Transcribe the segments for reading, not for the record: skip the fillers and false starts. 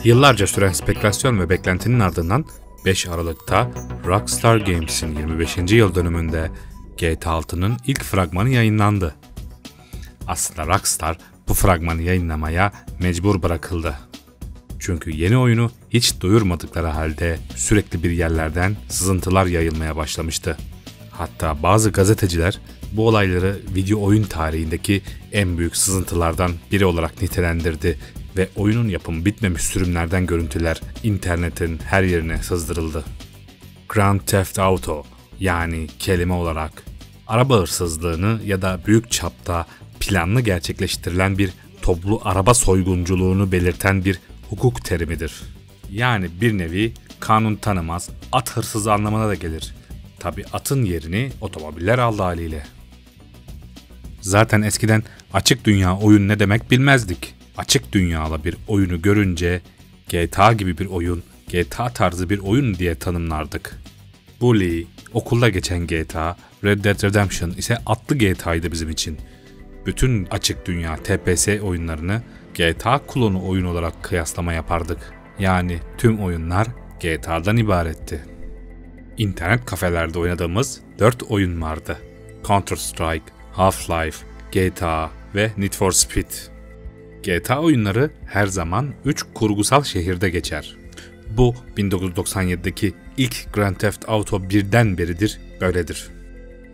Yıllarca süren spekülasyon ve beklentinin ardından 5 Aralık'ta Rockstar Games'in 25. yıl dönümünde GTA 6'nın ilk fragmanı yayınlandı. Aslında Rockstar bu fragmanı yayınlamaya mecbur bırakıldı. Çünkü yeni oyunu hiç duyurmadıkları halde sürekli bir yerlerden sızıntılar yayılmaya başlamıştı. Hatta bazı gazeteciler bu olayları video oyun tarihindeki en büyük sızıntılardan biri olarak nitelendirdi ve oyunun yapımı bitmemiş sürümlerden görüntüler internetin her yerine sızdırıldı. Grand Theft Auto, yani kelime olarak araba hırsızlığını ya da büyük çapta planlı gerçekleştirilen bir toplu araba soygunculuğunu belirten bir hukuk terimidir. Yani bir nevi kanun tanımaz, at hırsızı anlamına da gelir. Tabi atın yerini otomobiller aldı haliyle. Zaten eskiden açık dünya oyun ne demek bilmezdik. Açık dünyalı bir oyunu görünce GTA gibi bir oyun, GTA tarzı bir oyun diye tanımlardık. Bully, okulda geçen GTA, Red Dead Redemption ise atlı GTA'ydı bizim için. Bütün açık dünya TPS oyunlarını GTA klonu oyun olarak kıyaslama yapardık. Yani tüm oyunlar GTA'dan ibaretti. İnternet kafelerde oynadığımız 4 oyun vardı. Counter Strike, Half-Life, GTA ve Need for Speed. GTA oyunları her zaman 3 kurgusal şehirde geçer. Bu 1997'deki ilk Grand Theft Auto 1'den beridir böyledir.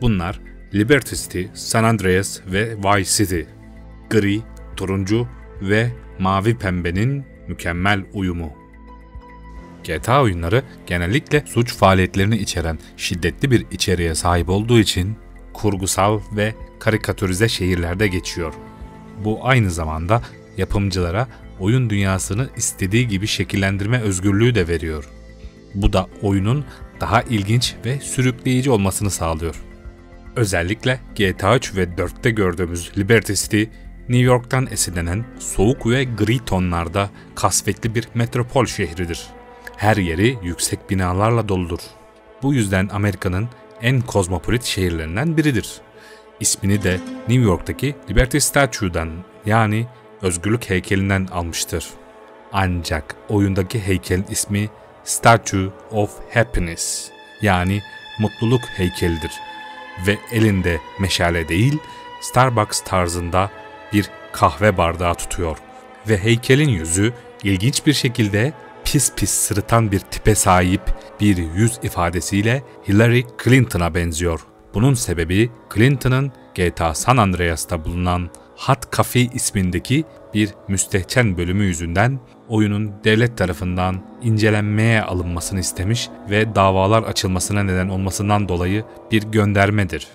Bunlar Liberty City, San Andreas ve Vice City. Gri, turuncu ve mavi pembenin mükemmel uyumu. GTA oyunları genellikle suç faaliyetlerini içeren şiddetli bir içeriğe sahip olduğu için kurgusal ve karikatürize şehirlerde geçiyor. Bu aynı zamanda yapımcılara oyun dünyasını istediği gibi şekillendirme özgürlüğü de veriyor. Bu da oyunun daha ilginç ve sürükleyici olmasını sağlıyor. Özellikle GTA 3 ve 4'te gördüğümüz Liberty City, New York'tan esinlenen soğuk ve gri tonlarda kasvetli bir metropol şehridir. Her yeri yüksek binalarla doludur. Bu yüzden Amerika'nın en kozmopolit şehirlerinden biridir. İsmini de New York'taki Liberty Statue'dan, yani özgürlük heykelinden almıştır. Ancak oyundaki heykelin ismi Statue of Happiness, yani mutluluk heykelidir ve elinde meşale değil, Starbucks tarzında bir kahve bardağı tutuyor ve heykelin yüzü ilginç bir şekilde pis pis sırıtan bir tipe sahip bir yüz ifadesiyle Hillary Clinton'a benziyor. Bunun sebebi Clinton'ın GTA San Andreas'ta bulunan Hot Coffee ismindeki bir müstehcen bölümü yüzünden oyunun devlet tarafından incelenmeye alınmasını istemiş ve davalar açılmasına neden olmasından dolayı bir göndermedir.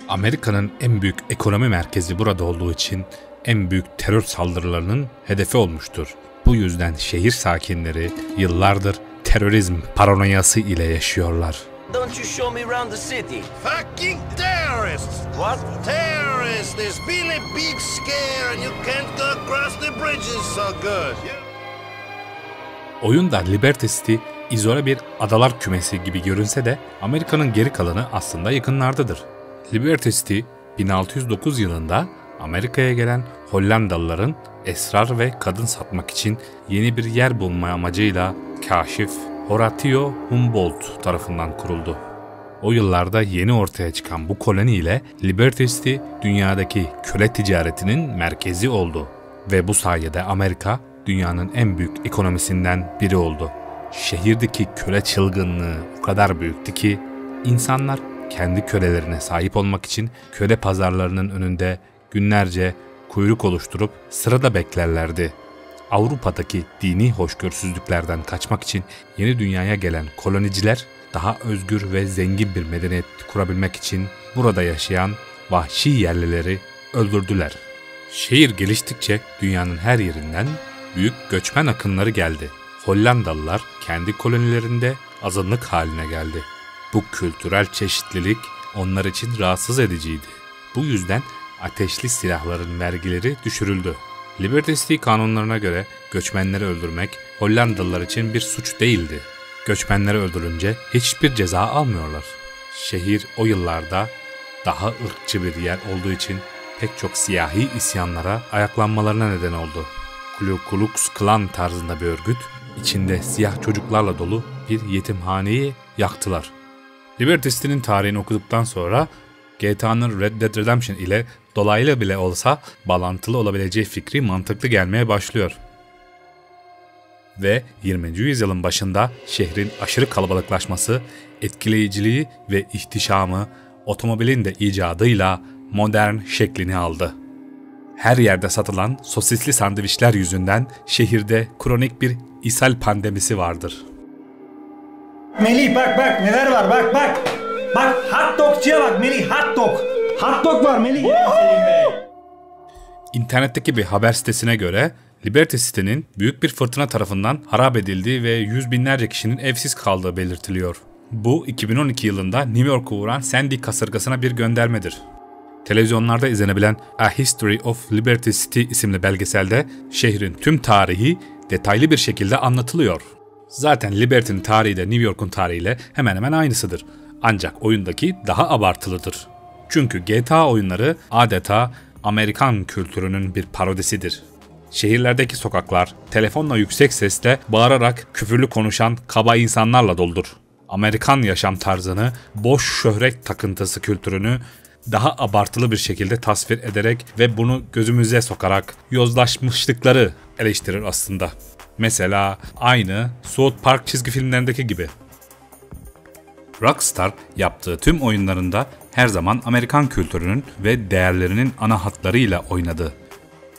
Amerika'nın en büyük ekonomi merkezi burada olduğu için en büyük terör saldırılarının hedefi olmuştur. Bu yüzden şehir sakinleri yıllardır terörizm paranoyası ile yaşıyorlar. Don't you show me around the city? Fucking terrorists! What? Terrorists! There's been a big scare and you can't go across the bridges so good. Oyunda Liberty City izole bir adalar kümesi gibi görünse de Amerika'nın geri kalanı aslında yakınlardadır. Liberty City 1609 yılında Amerika'ya gelen Hollandalıların esrar ve kadın satmak için yeni bir yer bulma amacıyla kaşif Horatio Humboldt tarafından kuruldu. O yıllarda yeni ortaya çıkan bu koloni ile Liberty City dünyadaki köle ticaretinin merkezi oldu ve bu sayede Amerika dünyanın en büyük ekonomisinden biri oldu. Şehirdeki köle çılgınlığı o kadar büyüktü ki insanlar kendi kölelerine sahip olmak için köle pazarlarının önünde günlerce kuyruk oluşturup sırada beklerlerdi. Avrupa'daki dini hoşgörüsüzlüklerden kaçmak için yeni dünyaya gelen koloniciler daha özgür ve zengin bir medeniyet kurabilmek için burada yaşayan vahşi yerlileri öldürdüler. Şehir geliştikçe dünyanın her yerinden büyük göçmen akınları geldi. Hollandalılar kendi kolonilerinde azınlık haline geldi. Bu kültürel çeşitlilik onlar için rahatsız ediciydi. Bu yüzden ateşli silahların vergileri düşürüldü. Liberty City kanunlarına göre göçmenleri öldürmek Hollandalılar için bir suç değildi. Göçmenleri öldürünce hiçbir ceza almıyorlar. Şehir o yıllarda daha ırkçı bir yer olduğu için pek çok siyahi isyanlara ayaklanmalarına neden oldu. Ku Klux Klan tarzında bir örgüt, içinde siyah çocuklarla dolu bir yetimhaneyi yaktılar. Liberty City'nin tarihini okuduktan sonra GTA'nın Red Dead Redemption ile dolaylı bile olsa bağlantılı olabileceği fikri mantıklı gelmeye başlıyor. Ve 20. yüzyılın başında şehrin aşırı kalabalıklaşması, etkileyiciliği ve ihtişamı otomobilin de icadıyla modern şeklini aldı. Her yerde satılan sosisli sandviçler yüzünden şehirde kronik bir ishal pandemisi vardır. Melih bak neler var bak. Bak hot dogçuya bak Melih, hot dog. Hot dog var Melih. İnternetteki bir haber sitesine göre Liberty City'nin büyük bir fırtına tarafından harap edildiği ve yüz binlerce kişinin evsiz kaldığı belirtiliyor. Bu 2012 yılında New York'u vuran Sandy kasırgasına bir göndermedir. Televizyonlarda izlenebilen A History of Liberty City isimli belgeselde şehrin tüm tarihi detaylı bir şekilde anlatılıyor. Zaten Liberty'nin tarihi de New York'un tarihiyle hemen hemen aynısıdır. Ancak oyundaki daha abartılıdır. Çünkü GTA oyunları adeta Amerikan kültürünün bir parodisidir. Şehirlerdeki sokaklar telefonla yüksek sesle bağırarak küfürlü konuşan kaba insanlarla doludur. Amerikan yaşam tarzını, boş şöhret takıntısı kültürünü daha abartılı bir şekilde tasvir ederek ve bunu gözümüze sokarak yozlaşmışlıkları eleştirir aslında. Mesela aynı South Park çizgi filmlerindeki gibi. Rockstar yaptığı tüm oyunlarında her zaman Amerikan kültürünün ve değerlerinin ana hatlarıyla oynadı.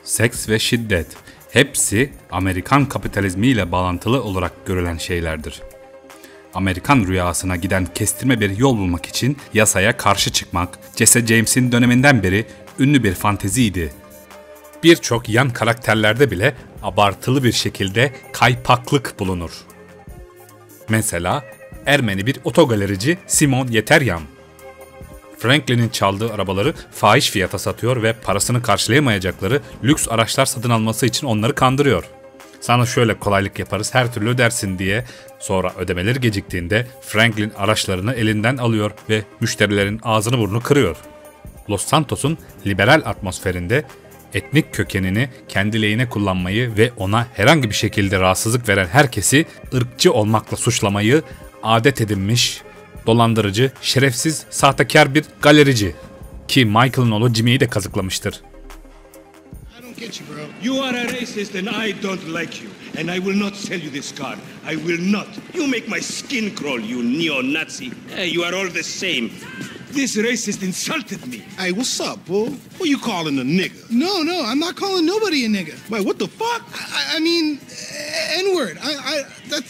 Seks ve şiddet, hepsi Amerikan kapitalizmiyle bağlantılı olarak görülen şeylerdir. Amerikan rüyasına giden kestirme bir yol bulmak için yasaya karşı çıkmak, Jesse James'in döneminden beri ünlü bir fanteziydi. Birçok yan karakterlerde bile abartılı bir şekilde kaypaklık bulunur. Mesela Ermeni bir otogalerici Simon Yeteryan, Franklin'in çaldığı arabaları fahiş fiyata satıyor ve parasını karşılayamayacakları lüks araçlar satın alması için onları kandırıyor. Sana şöyle kolaylık yaparız, her türlü ödersin diye. Sonra ödemeleri geciktiğinde Franklin araçlarını elinden alıyor ve müşterilerin ağzını burnunu kırıyor. Los Santos'un liberal atmosferinde etnik kökenini kendi lehine kullanmayı ve ona herhangi bir şekilde rahatsızlık veren herkesi ırkçı olmakla suçlamayı adet edinmiş, dolandırıcı, şerefsiz, sahtekar bir galerici. Ki Michael'ın oğlu Jimmy'yi de kazıklamıştır. You are a racist and I don't like you. And I will not sell you this car. I will not. You make my skin crawl, you neo-Nazi. Hey, you are all the same. This racist insulted me. Hey, what's up, boo? Who you calling a nigga? No, I'm not calling nobody a nigga. Wait, what the fuck? I mean, N-word.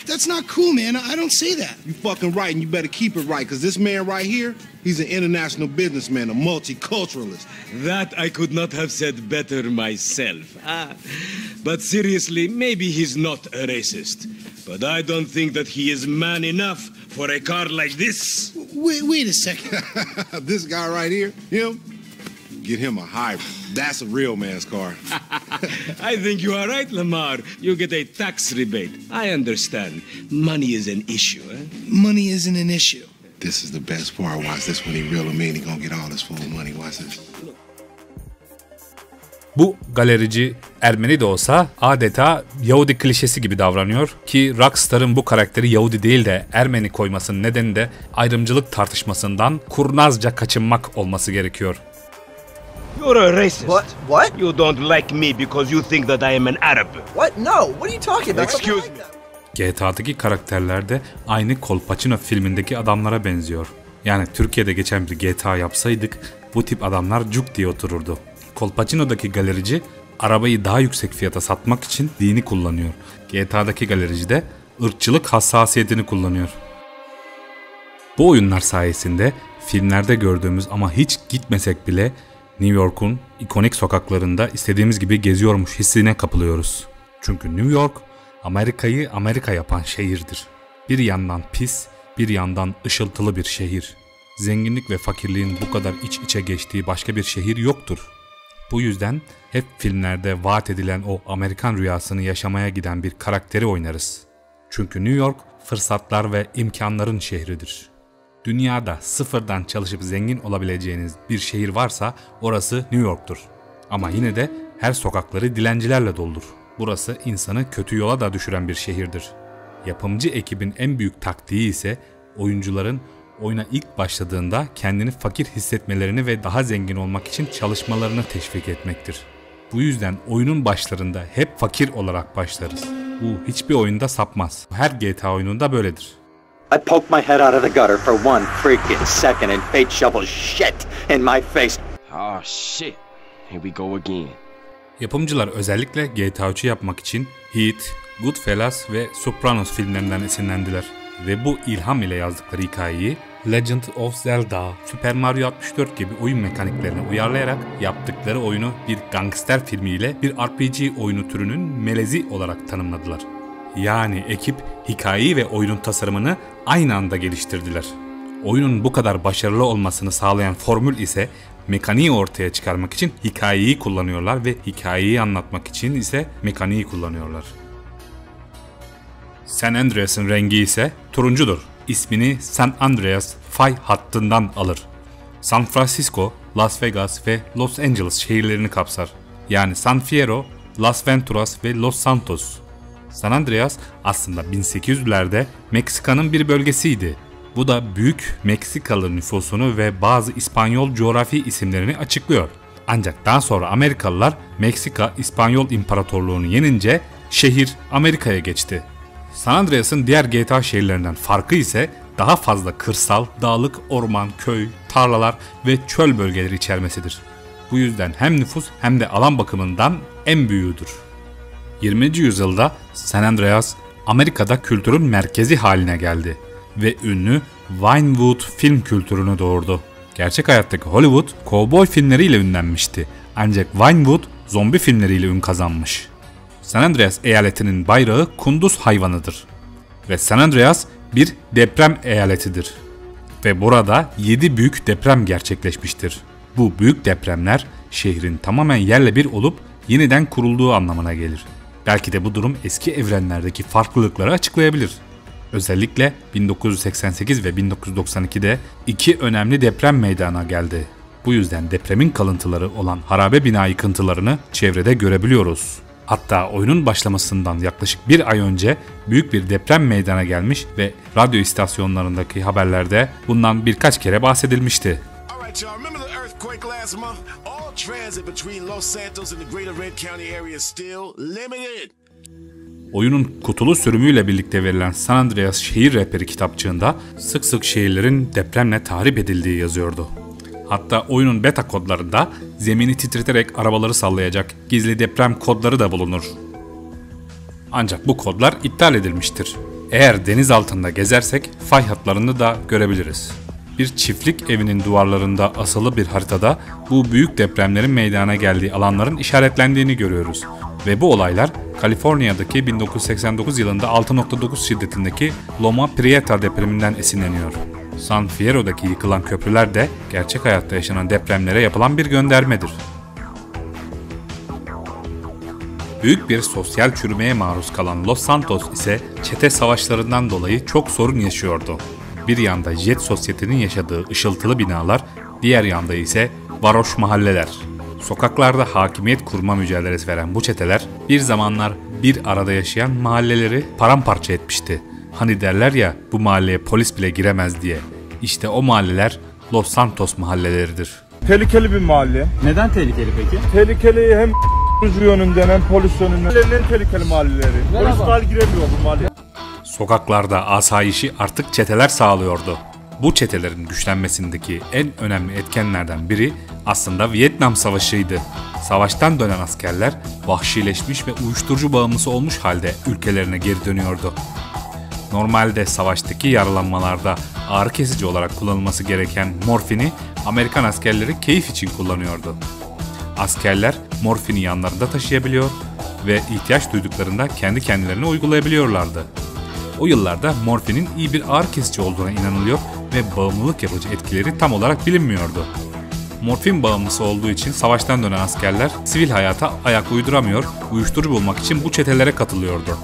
That's not cool, man. I don't say that. You fucking right, and you better keep it right, because this man right here, he's an international businessman, a multiculturalist. That I could not have said better myself. But seriously, maybe he's not a racist. But I don't think that he is man enough for a car like this. Wait a second. This guy right here, him, get him a hybrid. That's a real man's car. I think you are right, Lamar. You get a tax rebate. I understand. Money is an issue, eh? Money isn't an issue. This is the best part. Watch this when he reel him in. He gonna get all his full money. Watch this. Bu galerici Ermeni de olsa adeta Yahudi klişesi gibi davranıyor ki Rockstar'ın bu karakteri Yahudi değil de Ermeni koymasının nedeni de ayrımcılık tartışmasından kurnazca kaçınmak olması gerekiyor. You're a racist. What? You don't like me because you think that I am an Arab. What? No. What are you talking about? Excuse me. GTA'daki karakterler de aynı Kolpaçino filmindeki adamlara benziyor. Yani Türkiye'de geçen bir GTA yapsaydık bu tip adamlar cuk diye otururdu. Kolpaçino'daki galerici arabayı daha yüksek fiyata satmak için dini kullanıyor. GTA'daki galerici de ırkçılık hassasiyetini kullanıyor. Bu oyunlar sayesinde filmlerde gördüğümüz ama hiç gitmesek bile New York'un ikonik sokaklarında istediğimiz gibi geziyormuş hissine kapılıyoruz. Çünkü New York Amerika'yı Amerika yapan şehirdir. Bir yandan pis, bir yandan ışıltılı bir şehir. Zenginlik ve fakirliğin bu kadar iç içe geçtiği başka bir şehir yoktur. Bu yüzden hep filmlerde vaat edilen o Amerikan rüyasını yaşamaya giden bir karakteri oynarız. Çünkü New York fırsatlar ve imkanların şehridir. Dünyada sıfırdan çalışıp zengin olabileceğiniz bir şehir varsa orası New York'tur. Ama yine de her sokakları dilencilerle doludur. Burası insanı kötü yola da düşüren bir şehirdir. Yapımcı ekibin en büyük taktiği ise oyuncuların oyuna ilk başladığında kendini fakir hissetmelerini ve daha zengin olmak için çalışmalarını teşvik etmektir. Bu yüzden oyunun başlarında hep fakir olarak başlarız. Bu hiçbir oyunda sapmaz. Her GTA oyununda böyledir. I poked my head out of the gutter for one freaking second and fate shovels shit in my face. Oh shit. Here we go again. Yapımcılar özellikle GTA 3'ü yapmak için Heat, Goodfellas ve Sopranos filmlerinden esinlendiler. Ve bu ilham ile yazdıkları hikayeyi Legend of Zelda, Super Mario 64 gibi oyun mekaniklerine uyarlayarak yaptıkları oyunu bir gangster filmiyle bir RPG oyunu türünün melezi olarak tanımladılar. Yani ekip hikayeyi ve oyunun tasarımını aynı anda geliştirdiler. Oyunun bu kadar başarılı olmasını sağlayan formül ise mekaniği ortaya çıkarmak için hikayeyi kullanıyorlar ve hikayeyi anlatmak için ise mekaniği kullanıyorlar. San Andreas'ın rengi ise turuncudur. İsmini San Andreas fay hattından alır. San Francisco, Las Vegas ve Los Angeles şehirlerini kapsar. Yani San Fierro, Las Venturas ve Los Santos. San Andreas aslında 1800'lerde Meksika'nın bir bölgesiydi. Bu da büyük Meksikalı nüfusunu ve bazı İspanyol coğrafi isimlerini açıklıyor. Ancak daha sonra Amerikalılar Meksika İspanyol İmparatorluğunu yenince şehir Amerika'ya geçti. San Andreas'ın diğer GTA şehirlerinden farkı ise daha fazla kırsal, dağlık, orman, köy, tarlalar ve çöl bölgeleri içermesidir. Bu yüzden hem nüfus hem de alan bakımından en büyüğüdür. 20. yüzyılda San Andreas Amerika'da kültürün merkezi haline geldi ve ünlü Vinewood film kültürünü doğurdu. Gerçek hayattaki Hollywood kovboy filmleriyle ünlenmişti ancak Vinewood zombi filmleriyle ün kazanmış. San Andreas eyaletinin bayrağı kunduz hayvanıdır ve San Andreas bir deprem eyaletidir ve burada 7 büyük deprem gerçekleşmiştir. Bu büyük depremler şehrin tamamen yerle bir olup yeniden kurulduğu anlamına gelir. Belki de bu durum eski evrenlerdeki farklılıkları açıklayabilir. Özellikle 1988 ve 1992'de 2 önemli deprem meydana geldi. Bu yüzden depremin kalıntıları olan harabe bina yıkıntılarını çevrede görebiliyoruz. Hatta oyunun başlamasından yaklaşık bir ay önce büyük bir deprem meydana gelmiş ve radyo istasyonlarındaki haberlerde bundan birkaç kere bahsedilmişti. Oyunun kutulu sürümüyle birlikte verilen San Andreas Şehir Rehberi kitapçığında sık sık şehirlerin depremle tahrip edildiği yazıyordu. Hatta oyunun beta kodlarında zemini titreterek arabaları sallayacak gizli deprem kodları da bulunur. Ancak bu kodlar iptal edilmiştir. Eğer deniz altında gezersek fay hatlarını da görebiliriz. Bir çiftlik evinin duvarlarında asılı bir haritada bu büyük depremlerin meydana geldiği alanların işaretlendiğini görüyoruz. Ve bu olaylar Kaliforniya'daki 1989 yılında 6.9 şiddetindeki Loma Prieta depreminden esinleniyor. San Fierro'daki yıkılan köprüler de gerçek hayatta yaşanan depremlere yapılan bir göndermedir. Büyük bir sosyal çürümeye maruz kalan Los Santos ise çete savaşlarından dolayı çok sorun yaşıyordu. Bir yanda jet sosyetenin yaşadığı ışıltılı binalar, diğer yanda ise varoş mahalleler. Sokaklarda hakimiyet kurma mücadelesi veren bu çeteler bir zamanlar bir arada yaşayan mahalleleri paramparça etmişti. Hani derler ya bu mahalleye polis bile giremez diye. İşte o mahalleler Los Santos mahalleleridir. Tehlikeli bir mahalle. Neden tehlikeli peki? Tehlikeli hem yönünden hem polis yönünden. En tehlikeli mahalleleri. Polisler giremiyor bu mahalleye. Sokaklarda asayişi artık çeteler sağlıyordu. Bu çetelerin güçlenmesindeki en önemli etkenlerden biri aslında Vietnam Savaşı'ydı. Savaştan dönen askerler vahşileşmiş ve uyuşturucu bağımlısı olmuş halde ülkelerine geri dönüyordu. Normalde savaştaki yaralanmalarda ağrı kesici olarak kullanılması gereken morfini Amerikan askerleri keyif için kullanıyordu. Askerler morfini yanlarında taşıyabiliyor ve ihtiyaç duyduklarında kendi kendilerine uygulayabiliyorlardı. O yıllarda morfinin iyi bir ağrı kesici olduğuna inanılıyor ve bağımlılık yapıcı etkileri tam olarak bilinmiyordu. Morfin bağımlısı olduğu için savaştan dönen askerler sivil hayata ayak uyduramıyor, uyuşturucu bulmak için bu çetelere katılıyordu.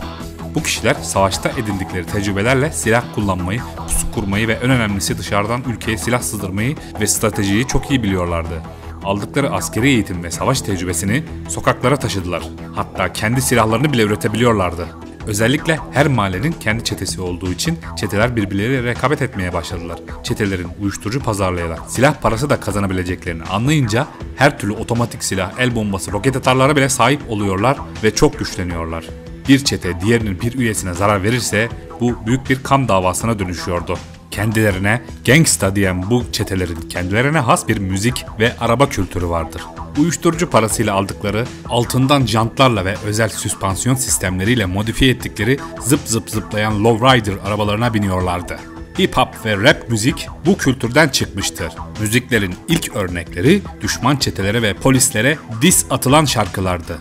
Bu kişiler savaşta edindikleri tecrübelerle silah kullanmayı, pusu kurmayı ve en önemlisi dışarıdan ülkeye silah sızdırmayı ve stratejiyi çok iyi biliyorlardı. aldıkları askeri eğitim ve savaş tecrübesini sokaklara taşıdılar. Hatta kendi silahlarını bile üretebiliyorlardı. Özellikle her mahallenin kendi çetesi olduğu için çeteler birbirleriyle rekabet etmeye başladılar. Çetelerin uyuşturucu pazarlayarak silah parası da kazanabileceklerini anlayınca her türlü otomatik silah, el bombası, roket atarlara bile sahip oluyorlar ve çok güçleniyorlar. Bir çete diğerinin bir üyesine zarar verirse bu büyük bir kan davasına dönüşüyordu. Kendilerine gangsta diyen bu çetelerin kendilerine has bir müzik ve araba kültürü vardır. Uyuşturucu parasıyla aldıkları, altından jantlarla ve özel süspansiyon sistemleriyle modifiye ettikleri zıp zıp zıplayan lowrider arabalarına biniyorlardı. Hip hop ve rap müzik bu kültürden çıkmıştır. Müziklerin ilk örnekleri düşman çetelere ve polislere diss atılan şarkılardı.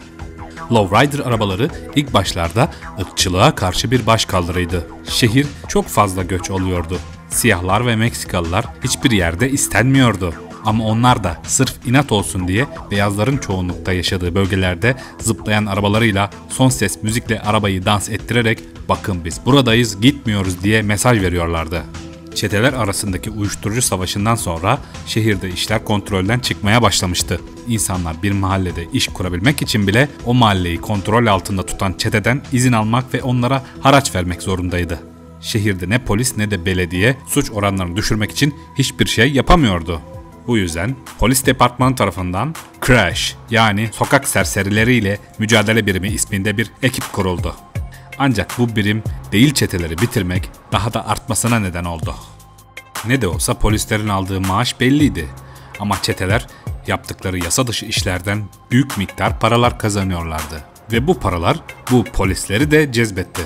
Lowrider arabaları ilk başlarda ırkçılığa karşı bir başkaldırıydı. Şehir çok fazla göç oluyordu. Siyahlar ve Meksikalılar hiçbir yerde istenmiyordu. Ama onlar da sırf inat olsun diye beyazların çoğunlukta yaşadığı bölgelerde zıplayan arabalarıyla son ses müzikle arabayı dans ettirerek "Bakın biz buradayız, gitmiyoruz" diye mesaj veriyorlardı. Çeteler arasındaki uyuşturucu savaşından sonra şehirde işler kontrolden çıkmaya başlamıştı. İnsanlar bir mahallede iş kurabilmek için bile o mahalleyi kontrol altında tutan çeteden izin almak ve onlara haraç vermek zorundaydı. Şehirde ne polis ne de belediye suç oranlarını düşürmek için hiçbir şey yapamıyordu. Bu yüzden polis departmanı tarafından Crash yani sokak serserileriyle mücadele birimi isminde bir ekip kuruldu. Ancak bu birim değil çeteleri bitirmek daha da artmasına neden oldu. Ne de olsa polislerin aldığı maaş belliydi. Ama çeteler yaptıkları yasa dışı işlerden büyük miktar paralar kazanıyorlardı. Ve bu paralar bu polisleri de cezbetti.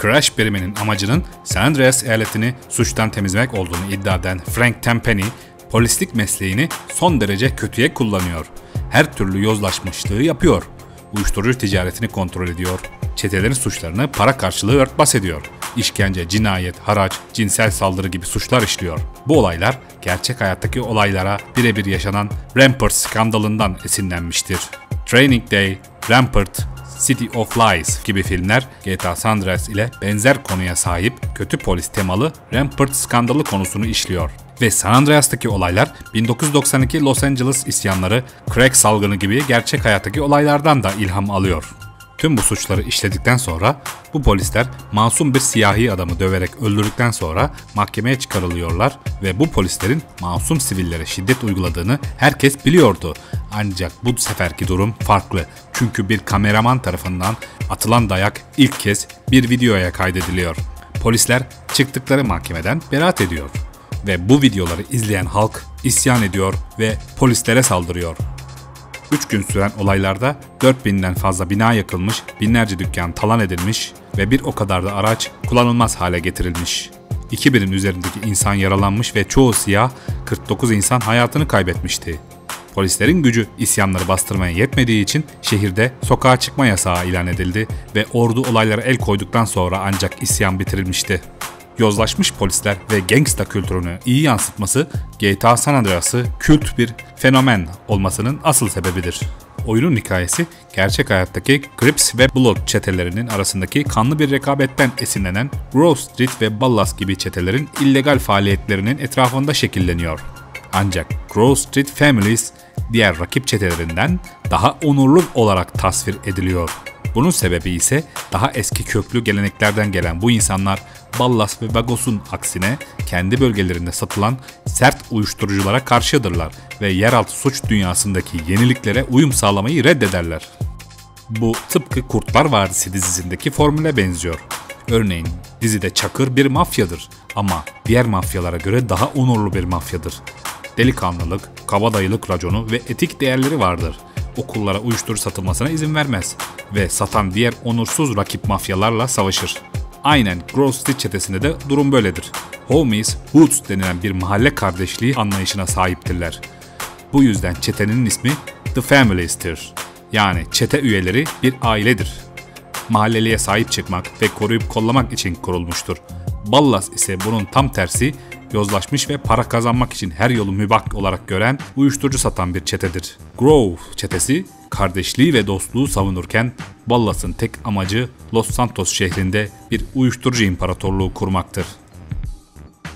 Crash biriminin amacının San Andreas eyaletini suçtan temizlemek olduğunu iddia eden Frank Tenpenny, polislik mesleğini son derece kötüye kullanıyor. Her türlü yozlaşmışlığı yapıyor. Uyuşturucu ticaretini kontrol ediyor. Çetelerin suçlarını para karşılığı örtbas ediyor. İşkence, cinayet, haraç, cinsel saldırı gibi suçlar işliyor. Bu olaylar gerçek hayattaki olaylara birebir yaşanan Rampart skandalından esinlenmiştir. Training Day, Rampart, City of Lies gibi filmler GTA San Andreas ile benzer konuya sahip kötü polis temalı Rampart skandalı konusunu işliyor. Ve San Andreas'taki olaylar 1992 Los Angeles isyanları, crack salgını gibi gerçek hayattaki olaylardan da ilham alıyor. Tüm bu suçları işledikten sonra bu polisler masum bir siyahi adamı döverek öldürdükten sonra mahkemeye çıkarılıyorlar ve bu polislerin masum sivillere şiddet uyguladığını herkes biliyordu. Ancak bu seferki durum farklı. Çünkü bir kameraman tarafından atılan dayak ilk kez bir videoya kaydediliyor. Polisler çıktıkları mahkemeden beraat ediyor. Ve bu videoları izleyen halk isyan ediyor ve polislere saldırıyor. 3 gün süren olaylarda 4000'den fazla bina yakılmış, binlerce dükkan talan edilmiş ve bir o kadar da araç kullanılmaz hale getirilmiş. 2000'in üzerindeki insan yaralanmış ve çoğu siyah, 49 insan hayatını kaybetmişti. Polislerin gücü isyanları bastırmaya yetmediği için şehirde sokağa çıkma yasağı ilan edildi ve ordu olaylara el koyduktan sonra ancak isyan bitirilmişti. Yozlaşmış polisler ve gangsta kültürünü iyi yansıtması GTA San Andreas'ı kült bir fenomen olmasının asıl sebebidir. Oyunun hikayesi gerçek hayattaki Crips ve Blood çetelerinin arasındaki kanlı bir rekabetten esinlenen Grove Street ve Ballas gibi çetelerin illegal faaliyetlerinin etrafında şekilleniyor. Ancak Grove Street Families diğer rakip çetelerinden daha onurlu olarak tasvir ediliyor. Bunun sebebi ise daha eski köklü geleneklerden gelen bu insanlar Ballas ve Vagos'un aksine kendi bölgelerinde satılan sert uyuşturuculara karşıdırlar ve yeraltı suç dünyasındaki yeniliklere uyum sağlamayı reddederler. Bu tıpkı Kurtlar Vadisi dizisindeki formüle benziyor. Örneğin dizide Çakır bir mafyadır ama diğer mafyalara göre daha onurlu bir mafyadır. Delikanlılık, kabadayılık raconu ve etik değerleri vardır. Okullara uyuşturucu satılmasına izin vermez ve satan diğer onursuz rakip mafyalarla savaşır. Aynen Grove Street çetesinde de durum böyledir. Homies, Hoods denilen bir mahalle kardeşliği anlayışına sahiptirler. Bu yüzden çetenin ismi The Families'tir. Yani çete üyeleri bir ailedir. Mahalleliye sahip çıkmak ve koruyup kollamak için kurulmuştur. Ballas ise bunun tam tersi, yozlaşmış ve para kazanmak için her yolu mübah olarak gören, uyuşturucu satan bir çetedir. Grove çetesi kardeşliği ve dostluğu savunurken Ballas'ın tek amacı Los Santos şehrinde bir uyuşturucu imparatorluğu kurmaktır.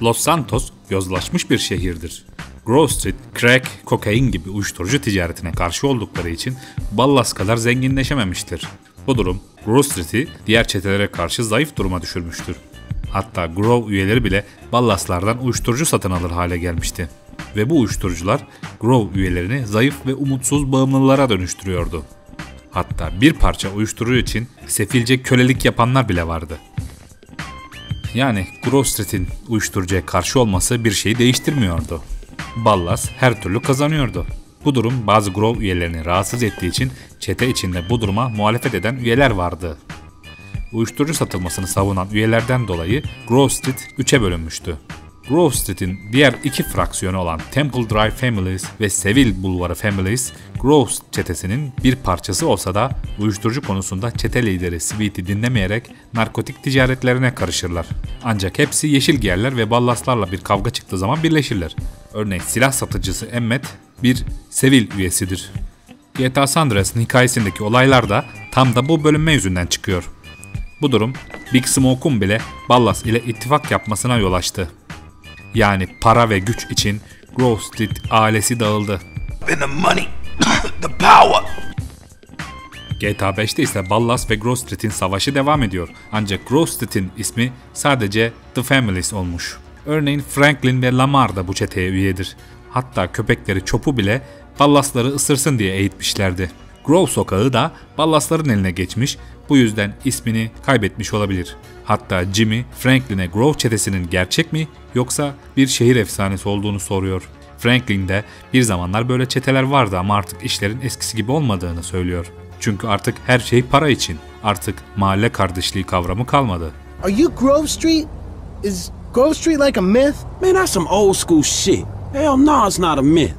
Los Santos yozlaşmış bir şehirdir. Grove Street, crack, kokain gibi uyuşturucu ticaretine karşı oldukları için Ballas kadar zenginleşememiştir. Bu durum Grove Street'i diğer çetelere karşı zayıf duruma düşürmüştür. Hatta Grove üyeleri bile Ballaslardan uyuşturucu satın alır hale gelmişti. Ve bu uyuşturucular Grove üyelerini zayıf ve umutsuz bağımlılara dönüştürüyordu. Hatta bir parça uyuşturucu için sefilce kölelik yapanlar bile vardı. Yani Grove Street'in uyuşturucuya karşı olması bir şeyi değiştirmiyordu. Ballas her türlü kazanıyordu. Bu durum bazı Grove üyelerini rahatsız ettiği için çete içinde bu duruma muhalefet eden üyeler vardı. Uyuşturucu satılmasını savunan üyelerden dolayı Grove Street 3'e bölünmüştü. Grove Street'in diğer iki fraksiyonu olan Temple Drive Families ve Seville Bulvarı Families, Grove çetesinin bir parçası olsa da uyuşturucu konusunda çete lideri Sweet'i dinlemeyerek narkotik ticaretlerine karışırlar. Ancak hepsi yeşil giyerler ve Ballaslarla bir kavga çıktığı zaman birleşirler. Örneğin silah satıcısı Emmet bir Seville üyesidir. GTA San Andreas'ın hikayesindeki olaylar da tam da bu bölünme yüzünden çıkıyor. Bu durum Big Smoke'un bile Ballas ile ittifak yapmasına yol açtı. Yani para ve güç için Grove Street ailesi dağıldı. GTA 5'te ise Ballas ve Grove Street'in savaşı devam ediyor. Ancak Grove Street'in ismi sadece The Families olmuş. Örneğin Franklin ve Lamar da bu çeteye üyedir. Hatta köpekleri Chop'u bile Ballasları ısırsın diye eğitmişlerdi. Grove sokağı da Ballasların eline geçmiş, bu yüzden ismini kaybetmiş olabilir. Hatta Jimmy, Franklin'e Grove çetesinin gerçek mi yoksa bir şehir efsanesi olduğunu soruyor. Franklin de bir zamanlar böyle çeteler vardı ama artık işlerin eskisi gibi olmadığını söylüyor. Çünkü artık her şey para için. Artık mahalle kardeşliği kavramı kalmadı. Are you Grove Street? Is Grove Street like a myth? Man, that's some old school shit. Hell no, it's not a myth.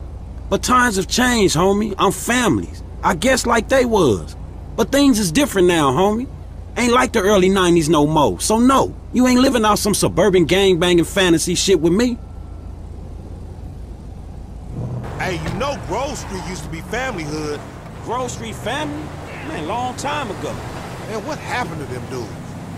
But times have changed, homie. I'm families. I guess like they was. But things is different now, homie. Ain't like the early 90s no more. So no, you ain't living out some suburban gangbanging fantasy shit with me. Hey, you know Grove Street used to be family hood. Grove Street family? Man, long time ago. Man, what happened to them dudes?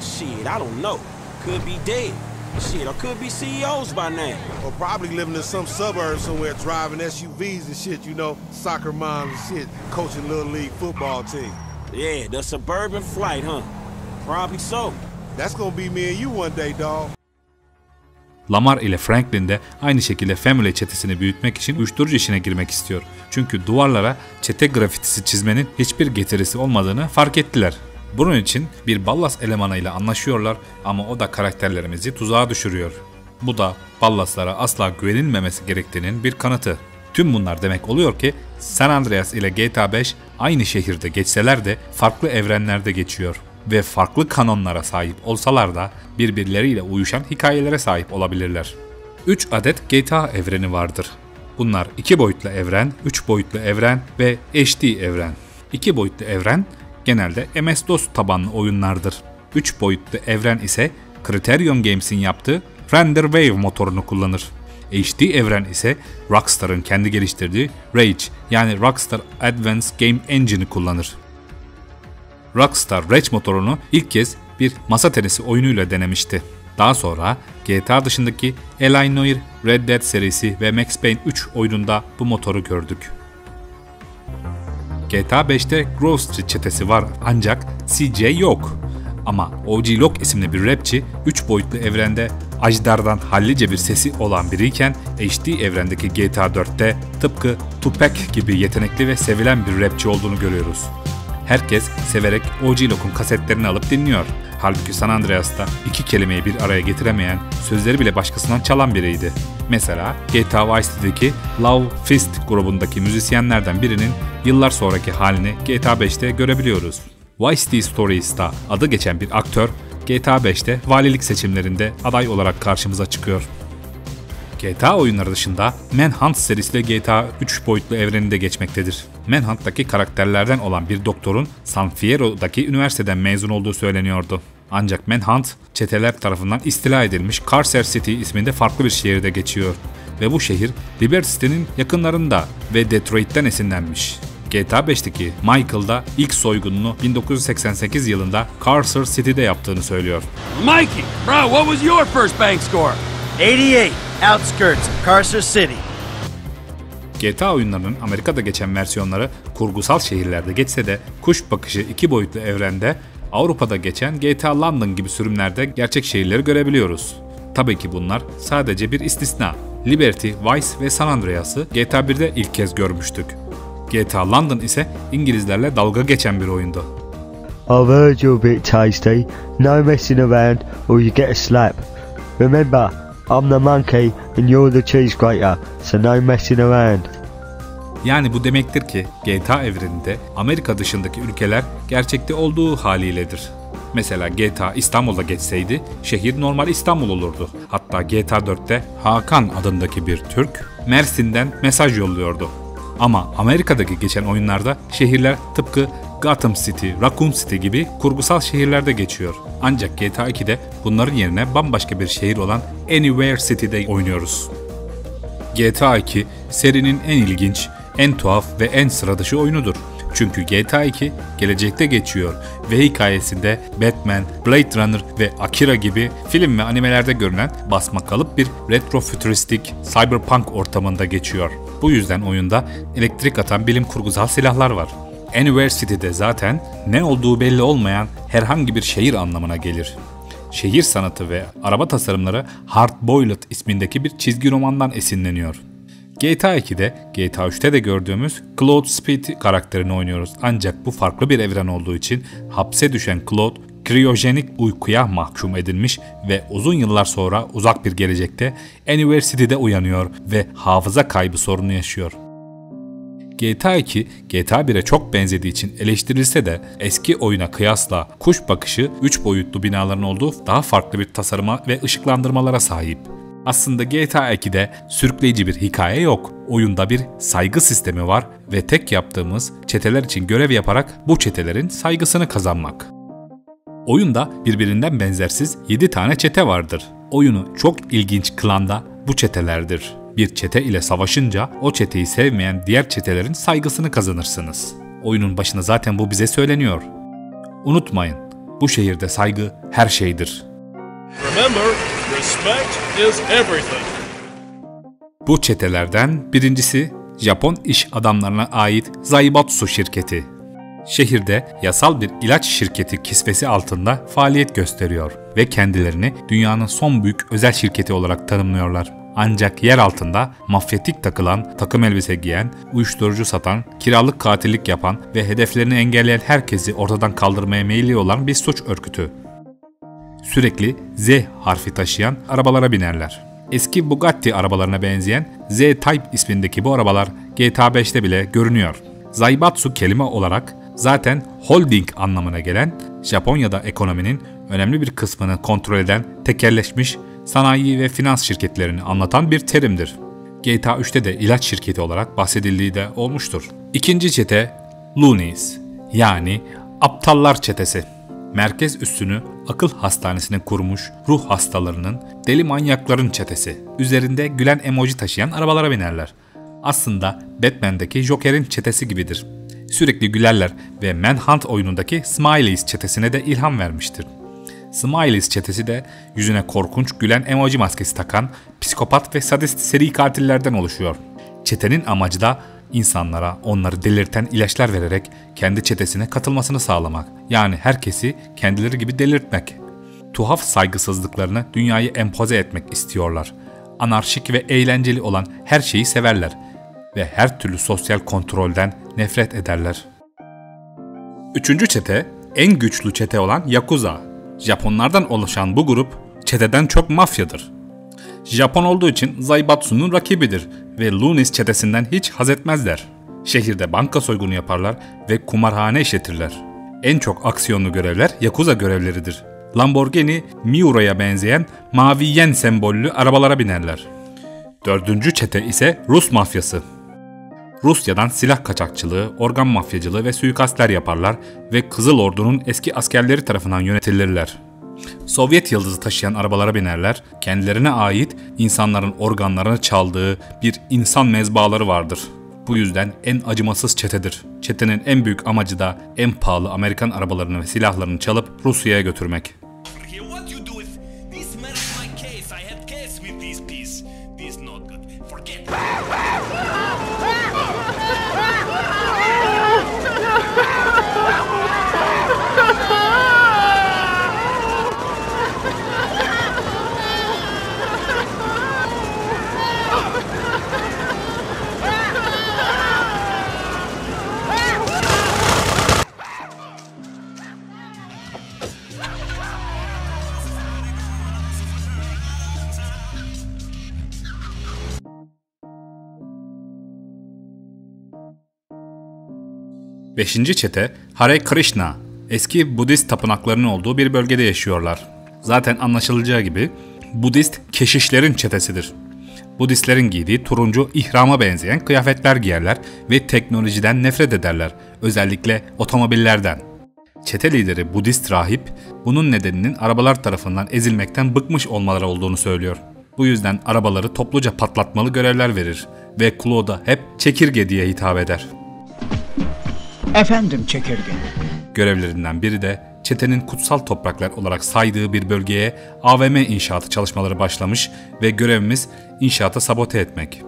Shit, I don't know. Could be dead. Shit, or could be CEOs by now. Or probably living in some suburb somewhere driving SUVs and shit, you know, soccer moms and shit, coaching little league football team. Yeah, the suburban flight, huh? Probably so. That's gonna be me and you one day, dog. Lamar ile Franklin de aynı şekilde Family çetesini büyütmek için uyuşturucu işine girmek istiyor. Çünkü duvarlara çete grafitisi çizmenin hiçbir getirisi olmadığını fark ettiler. Bunun için bir Ballas elemanıyla anlaşıyorlar ama o da karakterlerimizi tuzağa düşürüyor. Bu da Ballaslara asla güvenilmemesi gerektiğinin bir kanıtı. Tüm bunlar demek oluyor ki San Andreas ile GTA 5 aynı şehirde geçseler de farklı evrenlerde geçiyor. Ve farklı kanonlara sahip olsalar da birbirleriyle uyuşan hikayelere sahip olabilirler. 3 adet GTA evreni vardır. Bunlar 2 boyutlu evren, 3 boyutlu evren ve HD evren. 2 boyutlu evren genelde MS-DOS tabanlı oyunlardır. 3 boyutlu evren ise Criterion Games'in yaptığı Render Wave motorunu kullanır. HD evren ise Rockstar'ın kendi geliştirdiği Rage yani Rockstar Advanced Game Engine'i kullanır. Rockstar Rage motorunu ilk kez bir masa tenisi oyunuyla denemişti. Daha sonra GTA dışındaki Eli Noir, Red Dead serisi ve Max Payne 3 oyununda bu motoru gördük. GTA 5'te Grove Street çetesi var ancak CJ yok. Ama OG Lock isimli bir rapçi 3 boyutlu evrende Ajdar'dan hallice bir sesi olan biriyken HD evrendeki GTA 4'te tıpkı Tupac gibi yetenekli ve sevilen bir rapçi olduğunu görüyoruz. Herkes severek OG Lock'un kasetlerini alıp dinliyor. Halbuki San Andreas'ta iki kelimeyi bir araya getiremeyen, sözleri bile başkasından çalan biriydi. Mesela GTA Vice City'deki Love Fist grubundaki müzisyenlerden birinin yıllar sonraki halini GTA 5'te görebiliyoruz. Vice City Stories'ta adı geçen bir aktör GTA 5'te valilik seçimlerinde aday olarak karşımıza çıkıyor. GTA oyunları dışında Manhunt serisi de GTA 3 boyutlu evreninde geçmektedir. Manhunt'taki karakterlerden olan bir doktorun San Fierro'daki üniversiteden mezun olduğu söyleniyordu. Ancak Manhunt, çeteler tarafından istila edilmiş Carcer City isminde farklı bir şehirde geçiyor. Ve bu şehir Liberty City'nin yakınlarında ve Detroit'ten esinlenmiş. GTA 5'teki Michael da ilk soygununu 1988 yılında Carcer City'de yaptığını söylüyor. Mikey, bro, what was your first bank score? 88, outskirts of Carcer City. GTA oyunlarının Amerika'da geçen versiyonları kurgusal şehirlerde geçse de kuş bakışı 2 boyutlu evrende Avrupa'da geçen GTA London gibi sürümlerde gerçek şehirleri görebiliyoruz. Tabii ki bunlar sadece bir istisna. Liberty, Vice ve San Andreas'ı GTA 1'de ilk kez görmüştük. GTA London ise İngilizlerle dalga geçen bir oyundu. I've heard you're a bit tasty. No messing around or you get a slap. Remember, I'm the monkey and you're the cheese grater, so no messing around. Yani bu demektir ki GTA evreninde Amerika dışındaki ülkeler gerçekte olduğu haliyledir. Mesela GTA İstanbul'da geçseydi şehir normal İstanbul olurdu. Hatta GTA 4'te Hakan adındaki bir Türk Mersin'den mesaj yolluyordu. Ama Amerika'daki geçen oyunlarda şehirler tıpkı Gotham City, Raccoon City gibi kurgusal şehirlerde geçiyor. Ancak GTA 2'de bunların yerine bambaşka bir şehir olan Anywhere City'de oynuyoruz. GTA 2 serinin en ilginç, en tuhaf ve en sıra dışı oyunudur. Çünkü GTA 2 gelecekte geçiyor ve hikayesinde Batman, Blade Runner ve Akira gibi film ve animelerde görülen basma kalıp bir retrofütüristik cyberpunk ortamında geçiyor. Bu yüzden oyunda elektrik atan bilim kurgusal silahlar var. Anywhere City'de zaten ne olduğu belli olmayan herhangi bir şehir anlamına gelir. Şehir sanatı ve araba tasarımları Hard Boiled ismindeki bir çizgi romandan esinleniyor. GTA 2'de, GTA 3'te de gördüğümüz Claude Speed karakterini oynuyoruz. Ancak bu farklı bir evren olduğu için hapse düşen Claude, kriyojenik uykuya mahkum edilmiş ve uzun yıllar sonra uzak bir gelecekte Anywhere City'de uyanıyor ve hafıza kaybı sorunu yaşıyor. GTA 2, GTA 1'e çok benzediği için eleştirilse de eski oyuna kıyasla kuş bakışı 3 boyutlu binaların olduğu daha farklı bir tasarıma ve ışıklandırmalara sahip. Aslında GTA 2'de sürükleyici bir hikaye yok. Oyunda bir saygı sistemi var ve tek yaptığımız çeteler için görev yaparak bu çetelerin saygısını kazanmak. Oyunda birbirinden benzersiz 7 tane çete vardır. Oyunu çok ilginç kılan da bu çetelerdir. Bir çete ile savaşınca o çeteyi sevmeyen diğer çetelerin saygısını kazanırsınız. Oyunun başında zaten bu bize söyleniyor. Unutmayın, bu şehirde saygı her şeydir. Remember, respect is everything. Bu çetelerden birincisi Japon iş adamlarına ait Zaibatsu şirketi. Şehirde yasal bir ilaç şirketi kisvesi altında faaliyet gösteriyor ve kendilerini dünyanın son büyük özel şirketi olarak tanımlıyorlar. Ancak yer altında mafyatik takılan, takım elbise giyen, uyuşturucu satan, kiralık katillik yapan ve hedeflerini engelleyen herkesi ortadan kaldırmaya meyilli olan bir suç örgütü. Sürekli Z harfi taşıyan arabalara binerler. Eski Bugatti arabalarına benzeyen Z-Type ismindeki bu arabalar GTA 5'te bile görünüyor. Zaibatsu kelime olarak zaten holding anlamına gelen, Japonya'da ekonominin önemli bir kısmını kontrol eden tekelleşmiş sanayi ve finans şirketlerini anlatan bir terimdir. GTA 3'te de ilaç şirketi olarak bahsedildiği de olmuştur. İkinci çete Loonies, yani aptallar çetesi. Merkez üssünü akıl hastanesine kurmuş ruh hastalarının, deli manyakların çetesi. Üzerinde gülen emoji taşıyan arabalara binerler. Aslında Batman'deki Joker'in çetesi gibidir. Sürekli gülerler ve Manhunt oyunundaki Smileys çetesine de ilham vermiştir. Smileys çetesi de yüzüne korkunç gülen emoji maskesi takan psikopat ve sadist seri katillerden oluşuyor. Çetenin amacı da insanlara onları delirten ilaçlar vererek kendi çetesine katılmasını sağlamak. Yani herkesi kendileri gibi delirtmek. Tuhaf saygısızlıklarını dünyaya empoze etmek istiyorlar. Anarşik ve eğlenceli olan her şeyi severler ve her türlü sosyal kontrolden nefret ederler. Üçüncü çete, en güçlü çete olan Yakuza. Japonlardan oluşan bu grup çeteden çok mafyadır. Japon olduğu için Zaibatsu'nun rakibidir ve Loonies çetesinden hiç haz etmezler. Şehirde banka soygunu yaparlar ve kumarhane işletirler. En çok aksiyonlu görevler Yakuza görevleridir. Lamborghini Miura'ya benzeyen mavi yen sembollü arabalara binerler. Dördüncü çete ise Rus mafyası. Rusya'dan silah kaçakçılığı, organ mafyacılığı ve suikastler yaparlar ve Kızıl Ordu'nun eski askerleri tarafından yönetilirler. Sovyet yıldızı taşıyan arabalara binerler, kendilerine ait insanların organlarını çaldığı bir insan mezbaları vardır. Bu yüzden en acımasız çetedir. Çetenin en büyük amacı da en pahalı Amerikan arabalarını ve silahlarını çalıp Rusya'ya götürmek. Beşinci çete Hare Krishna. Eski Budist tapınaklarının olduğu bir bölgede yaşıyorlar. Zaten anlaşılacağı gibi Budist keşişlerin çetesidir. Budistlerin giydiği turuncu ihrama benzeyen kıyafetler giyerler ve teknolojiden nefret ederler. Özellikle otomobillerden. Çete lideri Budist rahip bunun nedeninin arabalar tarafından ezilmekten bıkmış olmaları olduğunu söylüyor. Bu yüzden arabaları topluca patlatmalı görevler verir ve Claude'a hep çekirge diye hitap eder. Efendim çekirge. Görevlerinden biri de çetenin kutsal topraklar olarak saydığı bir bölgeye AVM inşaatı çalışmaları başlamış ve görevimiz inşaatı sabote etmek.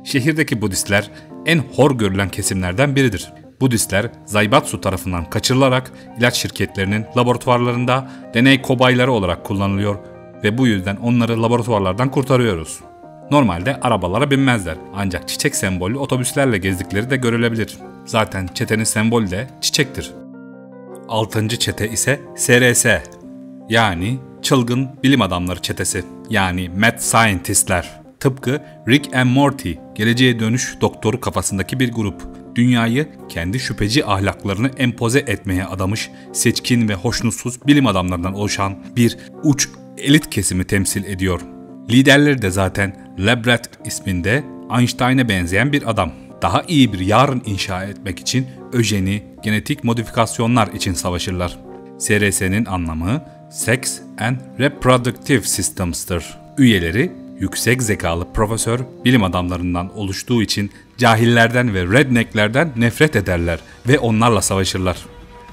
Şehirdeki Budistler en hor görülen kesimlerden biridir. Budistler Zaibatsu tarafından kaçırılarak ilaç şirketlerinin laboratuvarlarında deney kobayları olarak kullanılıyor ve bu yüzden onları laboratuvarlardan kurtarıyoruz. Normalde arabalara binmezler ancak çiçek sembollü otobüslerle gezdikleri de görülebilir. Zaten çetenin sembolü de çiçektir. 6. çete ise SRS yani Çılgın Bilim Adamları çetesi yani Mad Scientistler. Tıpkı Rick and Morty, geleceğe dönüş doktoru kafasındaki bir grup. Dünyayı kendi şüpheci ahlaklarını empoze etmeye adamış, seçkin ve hoşnutsuz bilim adamlarından oluşan bir uç elit kesimi temsil ediyor. Liderleri de zaten Labrat isminde Einstein'e benzeyen bir adam. Daha iyi bir yarın inşa etmek için öjeni, genetik modifikasyonlar için savaşırlar. SRS'nin anlamı Sex and Reproductive Systems'tır. Üyeleri yüksek zekalı profesör bilim adamlarından oluştuğu için cahillerden ve rednecklerden nefret ederler ve onlarla savaşırlar.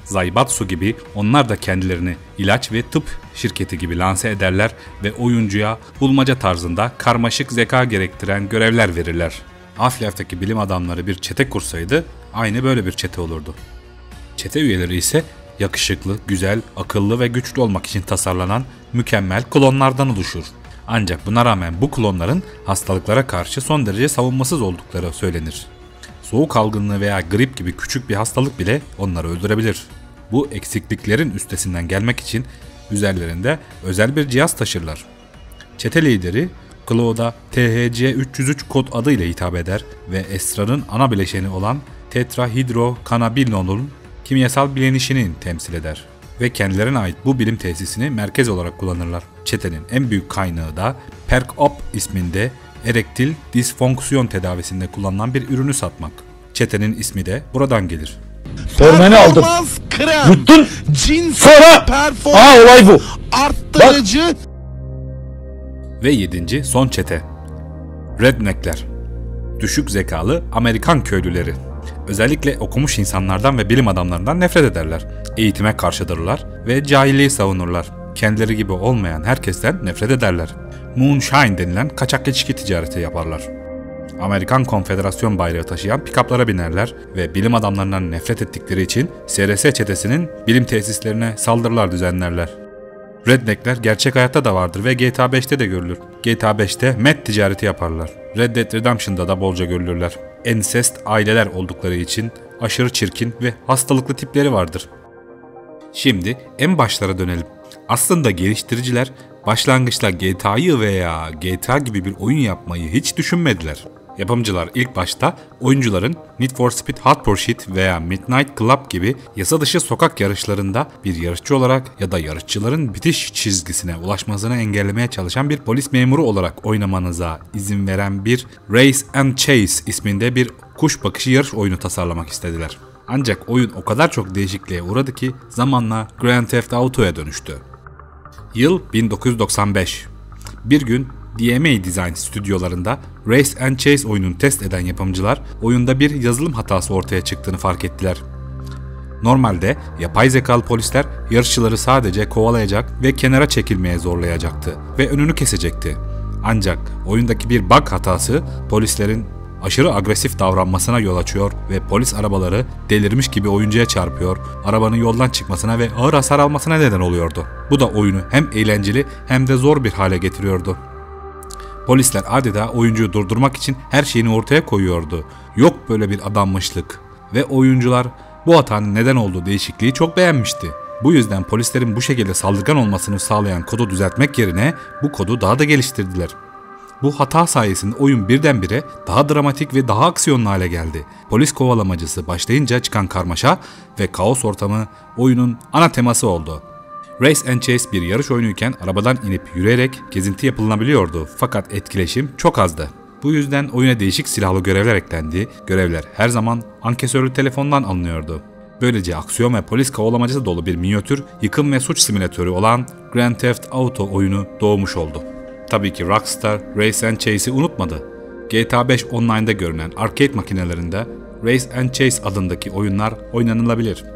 Zaibatsu gibi onlar da kendilerini ilaç ve tıp şirketi gibi lanse ederler ve oyuncuya bulmaca tarzında karmaşık zeka gerektiren görevler verirler. Half-Life'daki bilim adamları bir çete kursaydı aynı böyle bir çete olurdu. Çete üyeleri ise yakışıklı, güzel, akıllı ve güçlü olmak için tasarlanan mükemmel klonlardan oluşur. Ancak buna rağmen bu klonların hastalıklara karşı son derece savunmasız oldukları söylenir. Soğuk algınlığı veya grip gibi küçük bir hastalık bile onları öldürebilir. Bu eksikliklerin üstesinden gelmek için üzerlerinde özel bir cihaz taşırlar. Çete lideri Claude'a THC-303 kod adıyla hitap eder ve esrarın ana bileşeni olan tetrahidrokanabinolun kimyasal bilinişini temsil eder ve kendilerine ait bu bilim tesisini merkez olarak kullanırlar. Çetenin en büyük kaynağı da Perk-Op isminde erektil disfonksiyon tedavisinde kullanılan bir ürünü satmak. Çetenin ismi de buradan gelir. Formeni aldım. Yuttun. Sonra. Olay bu. Arttırıcı. Ve 7. son çete. Redneckler. Düşük zekalı Amerikan köylüleri. Özellikle okumuş insanlardan ve bilim adamlarından nefret ederler. Eğitime karşıdırlar ve cahilliği savunurlar. Kendileri gibi olmayan herkesten nefret ederler. Moonshine denilen kaçak içki ticareti yaparlar. Amerikan Konfederasyon bayrağı taşıyan pikaplara binerler ve bilim adamlarından nefret ettikleri için SRS çetesinin bilim tesislerine saldırılar düzenlerler. Redneckler gerçek hayatta da vardır ve GTA 5'te de görülür. GTA 5'te meth ticareti yaparlar. Red Dead Redemption'da da bolca görülürler. Ensest aileler oldukları için aşırı çirkin ve hastalıklı tipleri vardır. Şimdi en başlara dönelim. Aslında geliştiriciler başlangıçta GTA'yı veya GTA gibi bir oyun yapmayı hiç düşünmediler. Yapımcılar ilk başta oyuncuların Need for Speed Hot Pursuit veya Midnight Club gibi yasa dışı sokak yarışlarında bir yarışçı olarak ya da yarışçıların bitiş çizgisine ulaşmasını engellemeye çalışan bir polis memuru olarak oynamanıza izin veren bir Race and Chase isminde bir kuş bakışı yarış oyunu tasarlamak istediler. Ancak oyun o kadar çok değişikliğe uğradı ki zamanla Grand Theft Auto'ya dönüştü. Yıl 1995. Bir gün DMA Design stüdyolarında Race and Chase oyununu test eden yapımcılar oyunda bir yazılım hatası ortaya çıktığını fark ettiler. Normalde yapay zekalı polisler yarışçıları sadece kovalayacak ve kenara çekilmeye zorlayacaktı ve önünü kesecekti. Ancak oyundaki bir bug hatası polislerin aşırı agresif davranmasına yol açıyor ve polis arabaları delirmiş gibi oyuncuya çarpıyor, arabanın yoldan çıkmasına ve ağır hasar almasına neden oluyordu. Bu da oyunu hem eğlenceli hem de zor bir hale getiriyordu. Polisler adeta oyuncuyu durdurmak için her şeyini ortaya koyuyordu. Yok böyle bir adanmışlık. Ve oyuncular bu hatanın neden olduğu değişikliği çok beğenmişti. Bu yüzden polislerin bu şekilde saldırgan olmasını sağlayan kodu düzeltmek yerine bu kodu daha da geliştirdiler. Bu hata sayesinde oyun birdenbire daha dramatik ve daha aksiyonlu hale geldi. Polis kovalamacısı başlayınca çıkan karmaşa ve kaos ortamı oyunun ana teması oldu. Race and Chase bir yarış oyunuyken arabadan inip yürüyerek gezinti yapılabiliyordu fakat etkileşim çok azdı. Bu yüzden oyuna değişik silahlı görevler eklendi. Görevler her zaman ankesörlü telefondan alınıyordu. Böylece aksiyon ve polis kovalamacası dolu bir minyatür yıkım ve suç simülatörü olan Grand Theft Auto oyunu doğmuş oldu. Tabii ki Rockstar Race and Chase'i unutmadı. GTA 5 Online'da görünen arcade makinelerinde Race and Chase adındaki oyunlar oynanılabilir.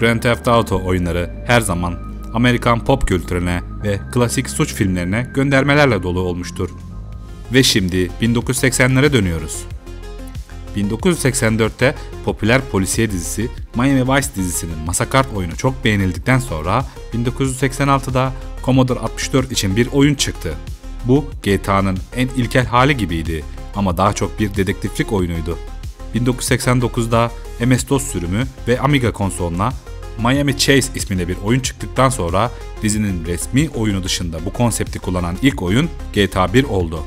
Grand Theft Auto oyunları her zaman Amerikan pop kültürüne ve klasik suç filmlerine göndermelerle dolu olmuştur. Ve şimdi 1980'lere dönüyoruz. 1984'te popüler polisiye dizisi Miami Vice dizisinin Masakart oyunu çok beğenildikten sonra 1986'da Commodore 64 için bir oyun çıktı. Bu GTA'nın en ilkel hali gibiydi ama daha çok bir dedektiflik oyunuydu. 1989'da MS-DOS sürümü ve Amiga konsoluna Miami Chase isminde bir oyun çıktıktan sonra dizinin resmi oyunu dışında bu konsepti kullanan ilk oyun GTA 1 oldu.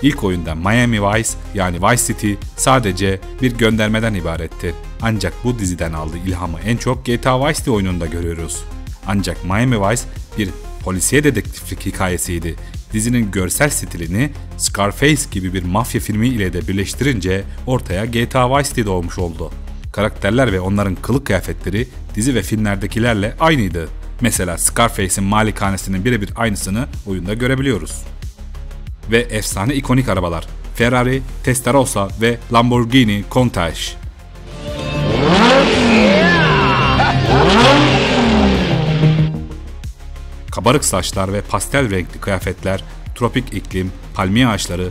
İlk oyunda Miami Vice yani Vice City sadece bir göndermeden ibaretti. Ancak bu diziden aldığı ilhamı en çok GTA Vice City oyununda görüyoruz. Ancak Miami Vice bir polisiye dedektiflik hikayesiydi. Dizinin görsel stilini Scarface gibi bir mafya filmi ile de birleştirince ortaya GTA Vice City doğmuş oldu. Karakterler ve onların kılık kıyafetleri dizi ve filmlerdekilerle aynıydı. Mesela Scarface'in malikanesinin birebir aynısını oyunda görebiliyoruz. Ve efsane ikonik arabalar Ferrari, Testarossa ve Lamborghini Countach. Kabarık saçlar ve pastel renkli kıyafetler, tropik iklim, palmiye ağaçları,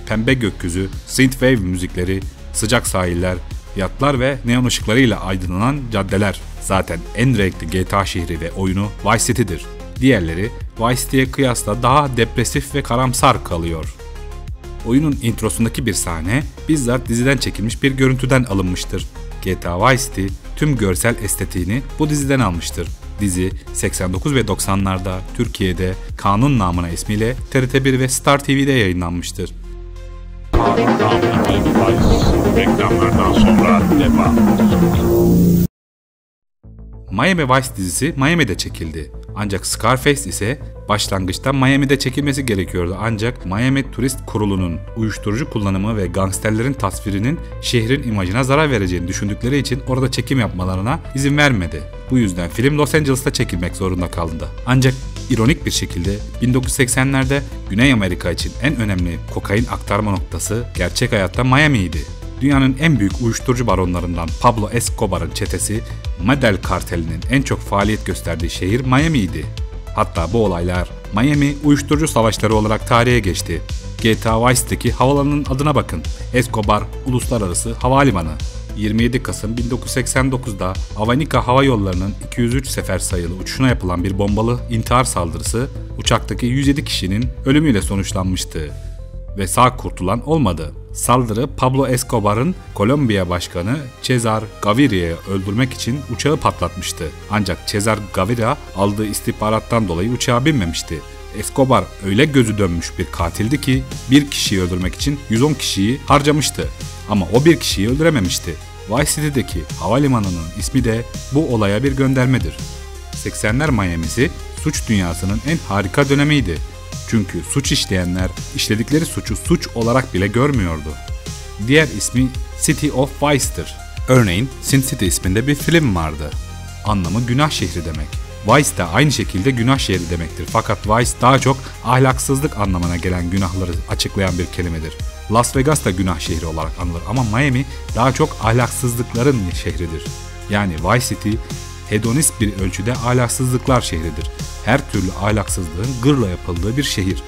pembe gökyüzü, synthwave müzikleri, sıcak sahiller, yatlar ve neon ışıklarıyla aydınlanan caddeler. Zaten en renkli GTA şehri ve oyunu Vice City'dir. Diğerleri Vice City'ye kıyasla daha depresif ve karamsar kalıyor. Oyunun introsundaki bir sahne bizzat diziden çekilmiş bir görüntüden alınmıştır. GTA Vice City tüm görsel estetiğini bu diziden almıştır. Dizi 89 ve 90'larda Türkiye'de Kanun namına ismiyle TRT1 ve Star TV'de yayınlanmıştır. Reklamlardan sonra devam. Miami Vice dizisi Miami'de çekildi. Ancak Scarface ise başlangıçta Miami'de çekilmesi gerekiyordu. Ancak Miami Turist Kurulu'nun uyuşturucu kullanımı ve gangsterlerin tasvirinin şehrin imajına zarar vereceğini düşündükleri için orada çekim yapmalarına izin vermedi. Bu yüzden film Los Angeles'ta çekilmek zorunda kaldı. Ancak ironik bir şekilde 1980'lerde Güney Amerika için en önemli kokain aktarma noktası gerçek hayatta Miami'ydi. Dünyanın en büyük uyuşturucu baronlarından Pablo Escobar'ın çetesi Medel kartelinin en çok faaliyet gösterdiği şehir Miami'ydi. Hatta bu olaylar Miami uyuşturucu savaşları olarak tarihe geçti. GTA Vice'deki havalanın adına bakın. Escobar Uluslararası Havalimanı. 27 Kasım 1989'da Havanica Hava Yolları'nın 203 sefer sayılı uçuşuna yapılan bir bombalı intihar saldırısı uçaktaki 107 kişinin ölümüyle sonuçlanmıştı. Ve sağ kurtulan olmadı. Saldırı Pablo Escobar'ın Kolombiya Başkanı Cesar Gaviria'yı öldürmek için uçağı patlatmıştı. Ancak Cesar Gaviria aldığı istihbarattan dolayı uçağa binmemişti. Escobar öyle gözü dönmüş bir katildi ki bir kişiyi öldürmek için 110 kişiyi harcamıştı. Ama o bir kişiyi öldürememişti. Vice City'deki havalimanının ismi de bu olaya bir göndermedir. 80'ler Miami'si suç dünyasının en harika dönemiydi. Çünkü suç işleyenler işledikleri suçu suç olarak bile görmüyordu. Diğer ismi City of Vice'tir. Örneğin Sin City isminde bir film vardı. Anlamı günah şehri demek. Vice de aynı şekilde günah şehri demektir. Fakat Vice daha çok ahlaksızlık anlamına gelen günahları açıklayan bir kelimedir. Las Vegas da günah şehri olarak anılır ama Miami daha çok ahlaksızlıkların şehridir. Yani Vice City hedonist bir ölçüde ahlaksızlıklar şehridir. Her türlü ahlaksızlığın gırla yapıldığı bir şehir.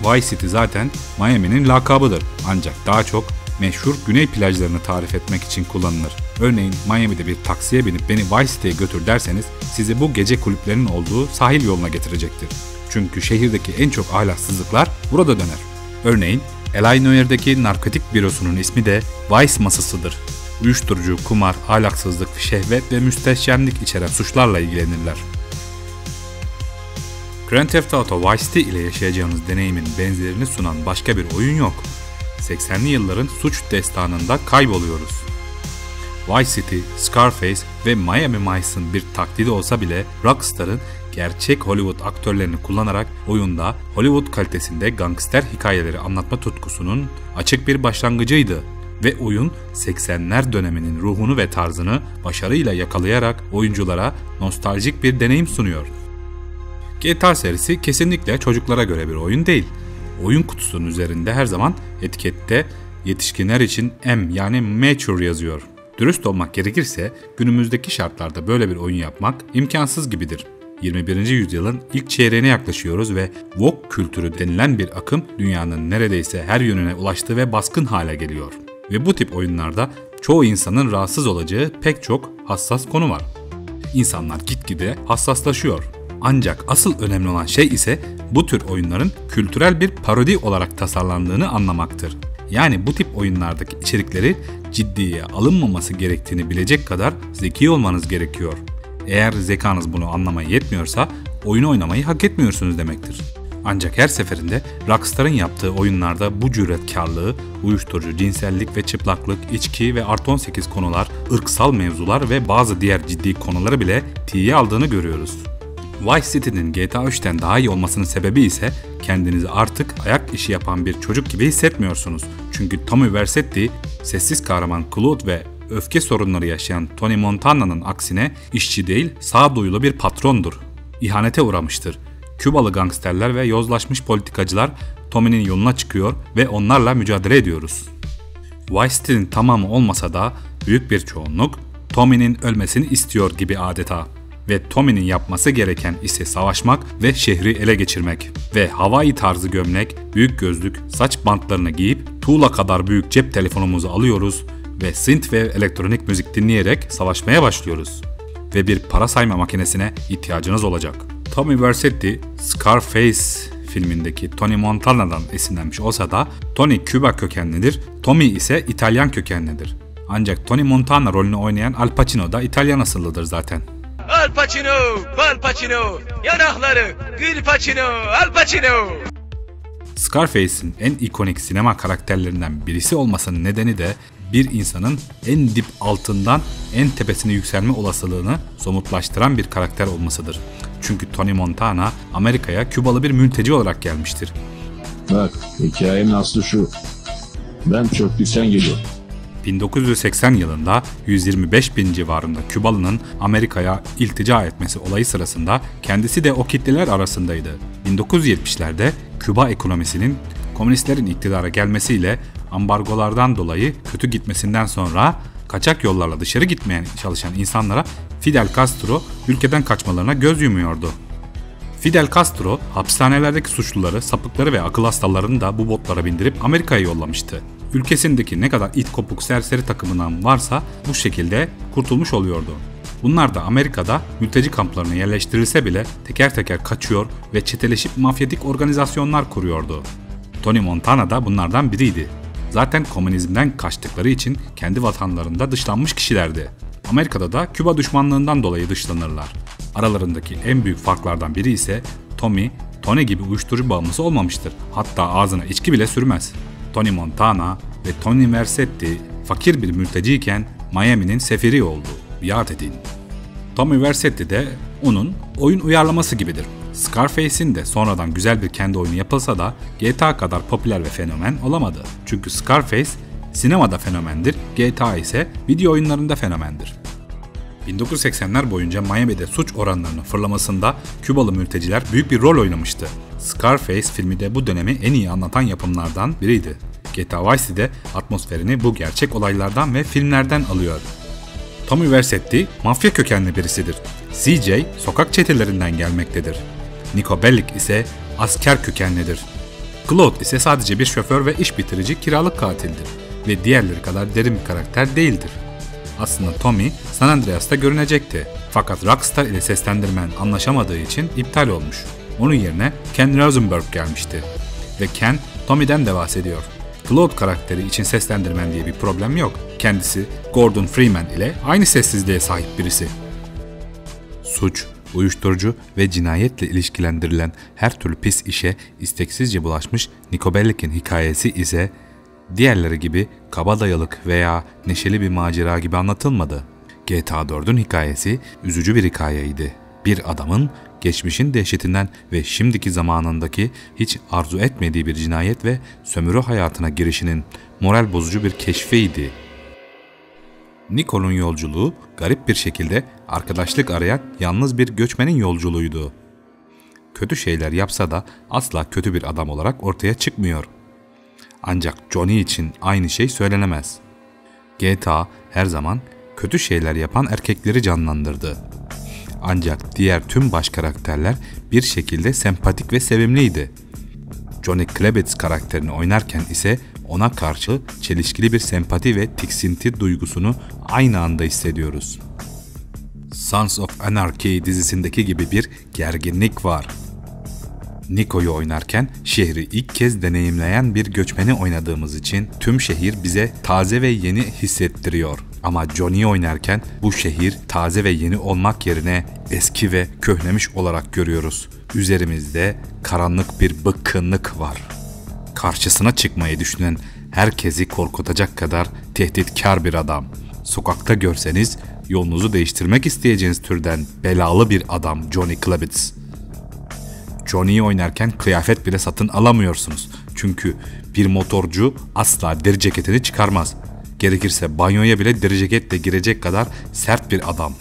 Vice City zaten Miami'nin lakabıdır. Ancak daha çok meşhur güney plajlarını tarif etmek için kullanılır. Örneğin Miami'de bir taksiye binip beni Vice City'ye götür derseniz sizi bu gece kulüplerinin olduğu sahil yoluna getirecektir. Çünkü şehirdeki en çok ahlaksızlıklar burada döner. Örneğin Illinois'daki narkotik bürosunun ismi de Vice masasıdır. Uyuşturucu, kumar, ahlaksızlık, şehvet ve müstehcenlik içeren suçlarla ilgilenirler. Grand Theft Auto Vice City ile yaşayacağınız deneyimin benzerini sunan başka bir oyun yok. 80'li yılların suç destanında kayboluyoruz. Vice City, Scarface ve Miami Vice'ın bir taklidi olsa bile Rockstar'ın gerçek Hollywood aktörlerini kullanarak oyunda Hollywood kalitesinde gangster hikayeleri anlatma tutkusunun açık bir başlangıcıydı. Ve oyun 80'ler döneminin ruhunu ve tarzını başarıyla yakalayarak oyunculara nostaljik bir deneyim sunuyor. GTA serisi kesinlikle çocuklara göre bir oyun değil. Oyun kutusunun üzerinde her zaman etikette yetişkinler için M yani mature yazıyor. Dürüst olmak gerekirse günümüzdeki şartlarda böyle bir oyun yapmak imkansız gibidir. 21. yüzyılın ilk çeyreğine yaklaşıyoruz ve woke kültürü denilen bir akım dünyanın neredeyse her yönüne ulaştığı ve baskın hale geliyor. Ve bu tip oyunlarda çoğu insanın rahatsız olacağı pek çok hassas konu var. İnsanlar gitgide hassaslaşıyor. Ancak asıl önemli olan şey ise bu tür oyunların kültürel bir parodi olarak tasarlandığını anlamaktır. Yani bu tip oyunlardaki içerikleri ciddiye alınmaması gerektiğini bilecek kadar zeki olmanız gerekiyor. Eğer zekanız bunu anlamaya yetmiyorsa oyunu oynamayı hak etmiyorsunuz demektir. Ancak her seferinde Rockstar'ın yaptığı oyunlarda bu cüretkarlığı, uyuşturucu, cinsellik ve çıplaklık, içki ve artı 18 konular, ırksal mevzular ve bazı diğer ciddi konuları bile tiye aldığını görüyoruz. Vice City'nin GTA 3'ten daha iyi olmasının sebebi ise kendinizi artık ayak işi yapan bir çocuk gibi hissetmiyorsunuz. Çünkü Tommy Vercetti, sessiz kahraman Claude ve öfke sorunları yaşayan Tony Montana'nın aksine işçi değil, sağduyulu bir patrondur. İhanete uğramıştır. Kübalı gangsterler ve yozlaşmış politikacılar Tommy'nin yoluna çıkıyor ve onlarla mücadele ediyoruz. Vice City'nin tamamı olmasa da büyük bir çoğunluk Tommy'nin ölmesini istiyor gibi adeta. Ve Tommy'nin yapması gereken ise savaşmak ve şehri ele geçirmek. Ve Hawaii tarzı gömlek, büyük gözlük, saç bantlarını giyip tuğla kadar büyük cep telefonumuzu alıyoruz ve synth ve elektronik müzik dinleyerek savaşmaya başlıyoruz. Ve bir para sayma makinesine ihtiyacınız olacak. Tommy Vercetti, Scarface filmindeki Tony Montana'dan esinlenmiş olsa da Tony Küba kökenlidir, Tommy ise İtalyan kökenlidir. Ancak Tony Montana rolünü oynayan Al Pacino da İtalyan asıllıdır zaten. Al Pacino, Al Pacino, yanakları, Gil Pacino, Al Pacino. Scarface'in en ikonik sinema karakterlerinden birisi olmasının nedeni de bir insanın en dip altından en tepesine yükselme olasılığını somutlaştıran bir karakter olmasıdır. Çünkü Tony Montana Amerika'ya Kübalı bir mülteci olarak gelmiştir. Bak, hikayenin aslı şu. Ben çöktüksen geliyorum. 1980 yılında 125.000 civarında Kübalı'nın Amerika'ya iltica etmesi olayı sırasında kendisi de o kitleler arasındaydı. 1970'lerde Küba ekonomisinin komünistlerin iktidara gelmesiyle ambargolardan dolayı kötü gitmesinden sonra kaçak yollarla dışarı gitmeye çalışan insanlara Fidel Castro ülkeden kaçmalarına göz yumuyordu. Fidel Castro hapishanelerdeki suçluları, sapıkları ve akıl hastalarını da bu botlara bindirip Amerika'ya yollamıştı. Ülkesindeki ne kadar it kopuk serseri takımından varsa bu şekilde kurtulmuş oluyordu. Bunlar da Amerika'da mülteci kamplarına yerleştirilse bile teker teker kaçıyor ve çeteleşip mafyatik organizasyonlar kuruyordu. Tony Montana da bunlardan biriydi. Zaten komünizmden kaçtıkları için kendi vatanlarında dışlanmış kişilerdi. Amerika'da da Küba düşmanlığından dolayı dışlanırlar. Aralarındaki en büyük farklardan biri ise Tony gibi uyuşturucu bağımlısı olmamıştır. Hatta ağzına içki bile sürmez. Tony Montana ve Tony Vercetti fakir bir mülteciyken Miami'nin sefiri oldu. Biat edin. Tommy Vercetti de onun oyun uyarlaması gibidir. Scarface'in de sonradan güzel bir kendi oyunu yapılsa da GTA kadar popüler ve fenomen olamadı. Çünkü Scarface sinemada fenomendir, GTA ise video oyunlarında fenomendir. 1980'ler boyunca Miami'de suç oranlarının fırlamasında Kübalı mülteciler büyük bir rol oynamıştı. Scarface filmi de bu dönemi en iyi anlatan yapımlardan biriydi. GTA Vice City'de atmosferini bu gerçek olaylardan ve filmlerden alıyor. Tommy Vercetti mafya kökenli birisidir. CJ sokak çetelerinden gelmektedir. Nico Bellic ise asker kökenlidir. Claude ise sadece bir şoför ve iş bitirici kiralık katildir ve diğerleri kadar derin bir karakter değildir. Aslında Tommy San Andreas'ta görünecekti. Fakat Rockstar ile seslendirmen anlaşamadığı için iptal olmuş. Onun yerine Ken Rosenberg gelmişti. Ve Ken, Tommy'den de bahsediyor. Claude karakteri için seslendirmen diye bir problem yok. Kendisi Gordon Freeman ile aynı sessizliğe sahip birisi. Suç, uyuşturucu ve cinayetle ilişkilendirilen her türlü pis işe isteksizce bulaşmış Niko Bellic'in hikayesi ise diğerleri gibi kabadayılık veya neşeli bir macera gibi anlatılmadı. GTA 4'ün hikayesi üzücü bir hikayeydi. Bir adamın geçmişin dehşetinden ve şimdiki zamanındaki hiç arzu etmediği bir cinayet ve sömürü hayatına girişinin moral bozucu bir keşfiydi. Niko'nun yolculuğu garip bir şekilde arkadaşlık arayan yalnız bir göçmenin yolculuğuydu. Kötü şeyler yapsa da asla kötü bir adam olarak ortaya çıkmıyor. Ancak Johnny için aynı şey söylenemez. GTA her zaman kötü şeyler yapan erkekleri canlandırdı. Ancak diğer tüm baş karakterler bir şekilde sempatik ve sevimliydi. Johnny Klebitz karakterini oynarken ise ona karşı çelişkili bir sempati ve tiksinti duygusunu aynı anda hissediyoruz. Sons of Anarchy dizisindeki gibi bir gerginlik var. Niko'yu oynarken şehri ilk kez deneyimleyen bir göçmeni oynadığımız için tüm şehir bize taze ve yeni hissettiriyor. Ama Johnny'yi oynarken bu şehir taze ve yeni olmak yerine eski ve köhnemiş olarak görüyoruz. Üzerimizde karanlık bir bıkkınlık var. Karşısına çıkmayı düşünen herkesi korkutacak kadar tehditkar bir adam. Sokakta görseniz yolunuzu değiştirmek isteyeceğiniz türden belalı bir adam Johnny Klebitz. Johnny'yi oynarken kıyafet bile satın alamıyorsunuz. Çünkü bir motorcu asla deri ceketini çıkarmaz. Gerekirse banyoya bile deri ceketle girecek kadar sert bir adam.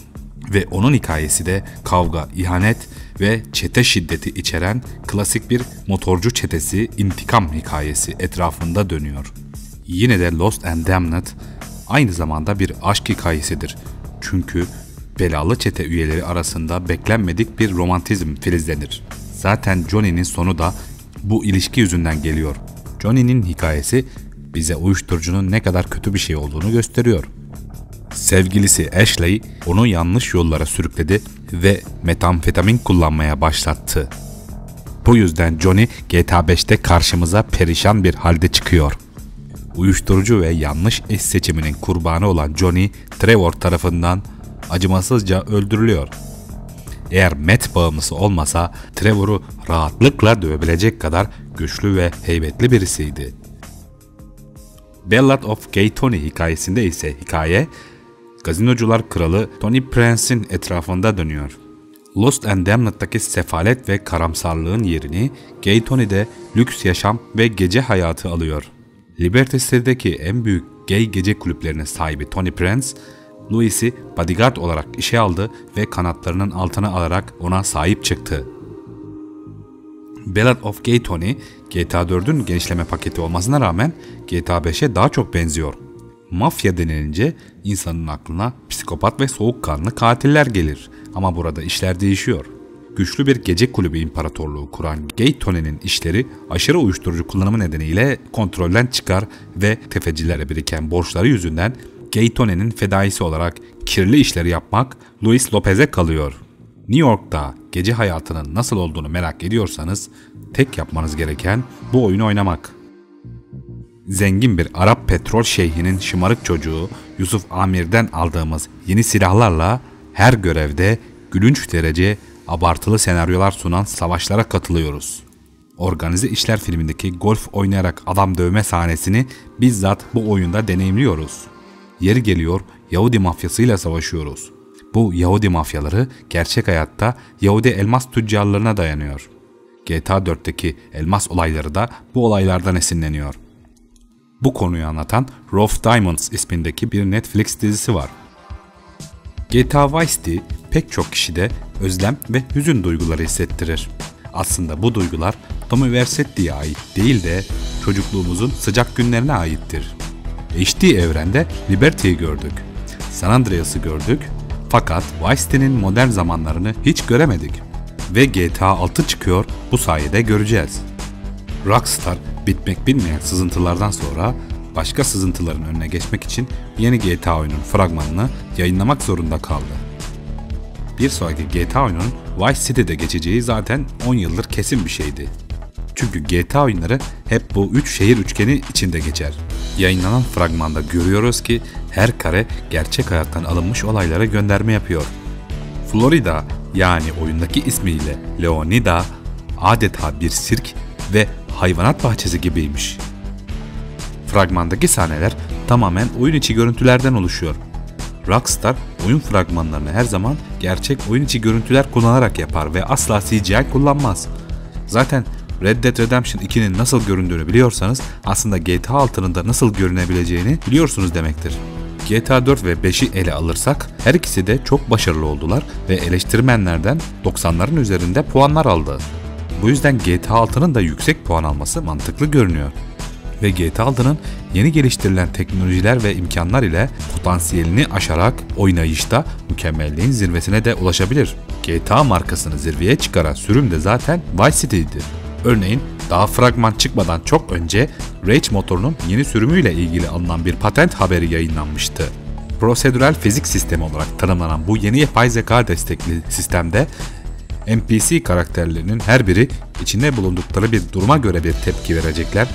Ve onun hikayesi de kavga, ihanet ve çete şiddeti içeren klasik bir motorcu çetesi intikam hikayesi etrafında dönüyor. Yine de Lost and Damned aynı zamanda bir aşk hikayesidir. Çünkü belalı çete üyeleri arasında beklenmedik bir romantizm filizlenir. Zaten Johnny'nin sonu da bu ilişki yüzünden geliyor. Johnny'nin hikayesi bize uyuşturucunun ne kadar kötü bir şey olduğunu gösteriyor. Sevgilisi Ashley onu yanlış yollara sürükledi ve metamfetamin kullanmaya başlattı. Bu yüzden Johnny GTA 5'te karşımıza perişan bir halde çıkıyor. Uyuşturucu ve yanlış eş seçiminin kurbanı olan Johnny, Trevor tarafından acımasızca öldürülüyor. Eğer Matt bağımlısı olmasa Trevor'u rahatlıkla dövebilecek kadar güçlü ve heybetli birisiydi. Ballad of Gay Tony hikayesinde ise hikaye gazinocular kralı Tony Prince'in etrafında dönüyor. Lost and Damned'daki sefalet ve karamsarlığın yerini Gay Tony'de lüks yaşam ve gece hayatı alıyor. Liberty City'deki en büyük gay gece kulüplerinin sahibi Tony Prince, Louis'i bodyguard olarak işe aldı ve kanatlarının altına alarak ona sahip çıktı. Ballad of Gay Tony, GTA 4'ün genişleme paketi olmasına rağmen GTA 5'e daha çok benziyor. Mafya denilince insanın aklına psikopat ve soğukkanlı katiller gelir. Ama burada işler değişiyor. Güçlü bir gece kulübü imparatorluğu kuran Gay Tony'nin işleri aşırı uyuşturucu kullanımı nedeniyle kontrolden çıkar ve tefecilere biriken borçları yüzünden Gay Tony'nin fedaisi olarak kirli işleri yapmak Luis Lopez'e kalıyor. New York'ta gece hayatının nasıl olduğunu merak ediyorsanız tek yapmanız gereken bu oyunu oynamak. Zengin bir Arap petrol şeyhinin şımarık çocuğu Yusuf Amir'den aldığımız yeni silahlarla her görevde gülünç derece abartılı senaryolar sunan savaşlara katılıyoruz. Organize İşler filmindeki golf oynayarak adam dövme sahnesini bizzat bu oyunda deneyimliyoruz. Yeri geliyor Yahudi mafyasıyla savaşıyoruz. Bu Yahudi mafyaları gerçek hayatta Yahudi elmas tüccarlarına dayanıyor. GTA 4'teki elmas olayları da bu olaylardan esinleniyor. Bu konuyu anlatan Rough Diamonds ismindeki bir Netflix dizisi var. GTA Vice City pek çok kişide özlem ve hüzün duyguları hissettirir. Aslında bu duygular Tommy Vercetti'ye ait değil de çocukluğumuzun sıcak günlerine aittir. HD evrende Liberty'yi gördük, San Andreas'ı gördük fakat Vice City'nin modern zamanlarını hiç göremedik. Ve GTA 6 çıkıyor, bu sayede göreceğiz. Rockstar bitmek bilmeyen sızıntılardan sonra başka sızıntıların önüne geçmek için yeni GTA oyunun fragmanını yayınlamak zorunda kaldı. Bir sonraki GTA oyunun Vice City'de geçeceği zaten 10 yıldır kesin bir şeydi. Çünkü GTA oyunları hep bu 3 şehir üçgeni içinde geçer. Yayınlanan fragmanda görüyoruz ki her kare gerçek hayattan alınmış olaylara gönderme yapıyor. Florida, yani oyundaki ismiyle Leonida, adeta bir sirk ve hayvanat bahçesi gibiymiş. Fragmandaki sahneler tamamen oyun içi görüntülerden oluşuyor. Rockstar oyun fragmanlarını her zaman gerçek oyun içi görüntüler kullanarak yapar ve asla CGI kullanmaz. Zaten Red Dead Redemption 2'nin nasıl göründüğünü biliyorsanız aslında GTA 6'nın da nasıl görünebileceğini biliyorsunuz demektir. GTA 4 ve 5'i ele alırsak her ikisi de çok başarılı oldular ve eleştirmenlerden 90'ların üzerinde puanlar aldı. Bu yüzden GTA 6'nın da yüksek puan alması mantıklı görünüyor. Ve GTA 6'nın yeni geliştirilen teknolojiler ve imkanlar ile potansiyelini aşarak oynayışta mükemmelliğin zirvesine de ulaşabilir. GTA markasını zirveye çıkaran sürüm de zaten Vice City'ydi. Örneğin daha fragman çıkmadan çok önce Rage motorunun yeni sürümüyle ilgili alınan bir patent haberi yayınlanmıştı. Prosedürel fizik sistemi olarak tanımlanan bu yeni yapay zeka destekli sistemde NPC karakterlerinin her biri içinde bulundukları bir duruma göre bir tepki verecekler.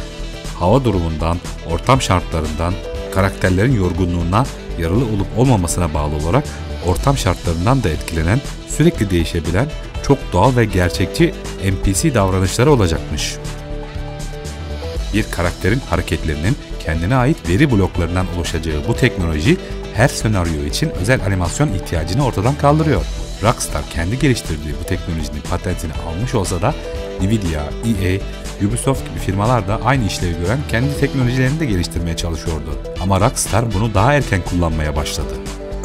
Hava durumundan, ortam şartlarından, karakterlerin yorgunluğuna, yaralı olup olmamasına bağlı olarak ortam şartlarından da etkilenen, sürekli değişebilen, çok doğal ve gerçekçi NPC davranışları olacakmış. Bir karakterin hareketlerinin kendine ait veri bloklarından oluşacağı bu teknoloji her senaryo için özel animasyon ihtiyacını ortadan kaldırıyor. Rockstar kendi geliştirdiği bu teknolojinin patentini almış olsa da Nvidia, EA, Ubisoft gibi firmalar da aynı işlevi gören kendi teknolojilerini de geliştirmeye çalışıyordu. Ama Rockstar bunu daha erken kullanmaya başladı.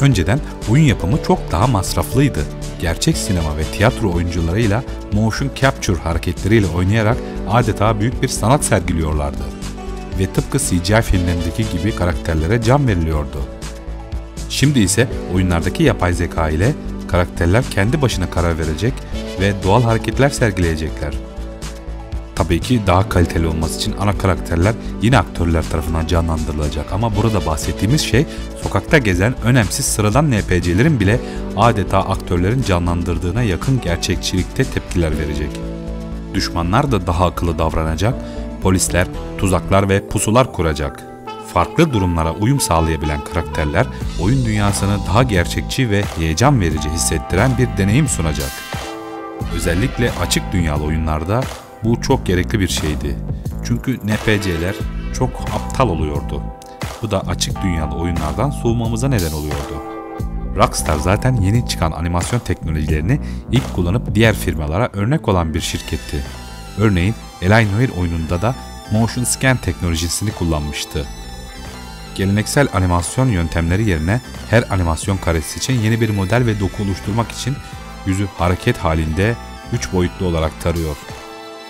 Önceden oyun yapımı çok daha masraflıydı. Gerçek sinema ve tiyatro oyuncularıyla motion capture hareketleriyle oynayarak adeta büyük bir sanat sergiliyorlardı. Ve tıpkı CGI filmlerindeki gibi karakterlere can veriliyordu. Şimdi ise oyunlardaki yapay zeka ile karakterler kendi başına karar verecek ve doğal hareketler sergileyecekler. Tabii ki daha kaliteli olması için ana karakterler yine aktörler tarafından canlandırılacak ama burada bahsettiğimiz şey sokakta gezen önemsiz sıradan NPC'lerin bile adeta aktörlerin canlandırdığına yakın gerçekçilikte tepkiler verecek. Düşmanlar da daha akıllı davranacak, polisler, tuzaklar ve pusular kuracak. Farklı durumlara uyum sağlayabilen karakterler oyun dünyasını daha gerçekçi ve heyecan verici hissettiren bir deneyim sunacak. Özellikle açık dünyalı oyunlarda bu çok gerekli bir şeydi. Çünkü NPC'ler çok aptal oluyordu. Bu da açık dünyalı oyunlardan soğumamıza neden oluyordu. Rockstar zaten yeni çıkan animasyon teknolojilerini ilk kullanıp diğer firmalara örnek olan bir şirketti. Örneğin Eli Noir oyununda da motion scan teknolojisini kullanmıştı. Geleneksel animasyon yöntemleri yerine her animasyon karesi için yeni bir model ve doku oluşturmak için yüzü hareket halinde 3 boyutlu olarak tarıyor.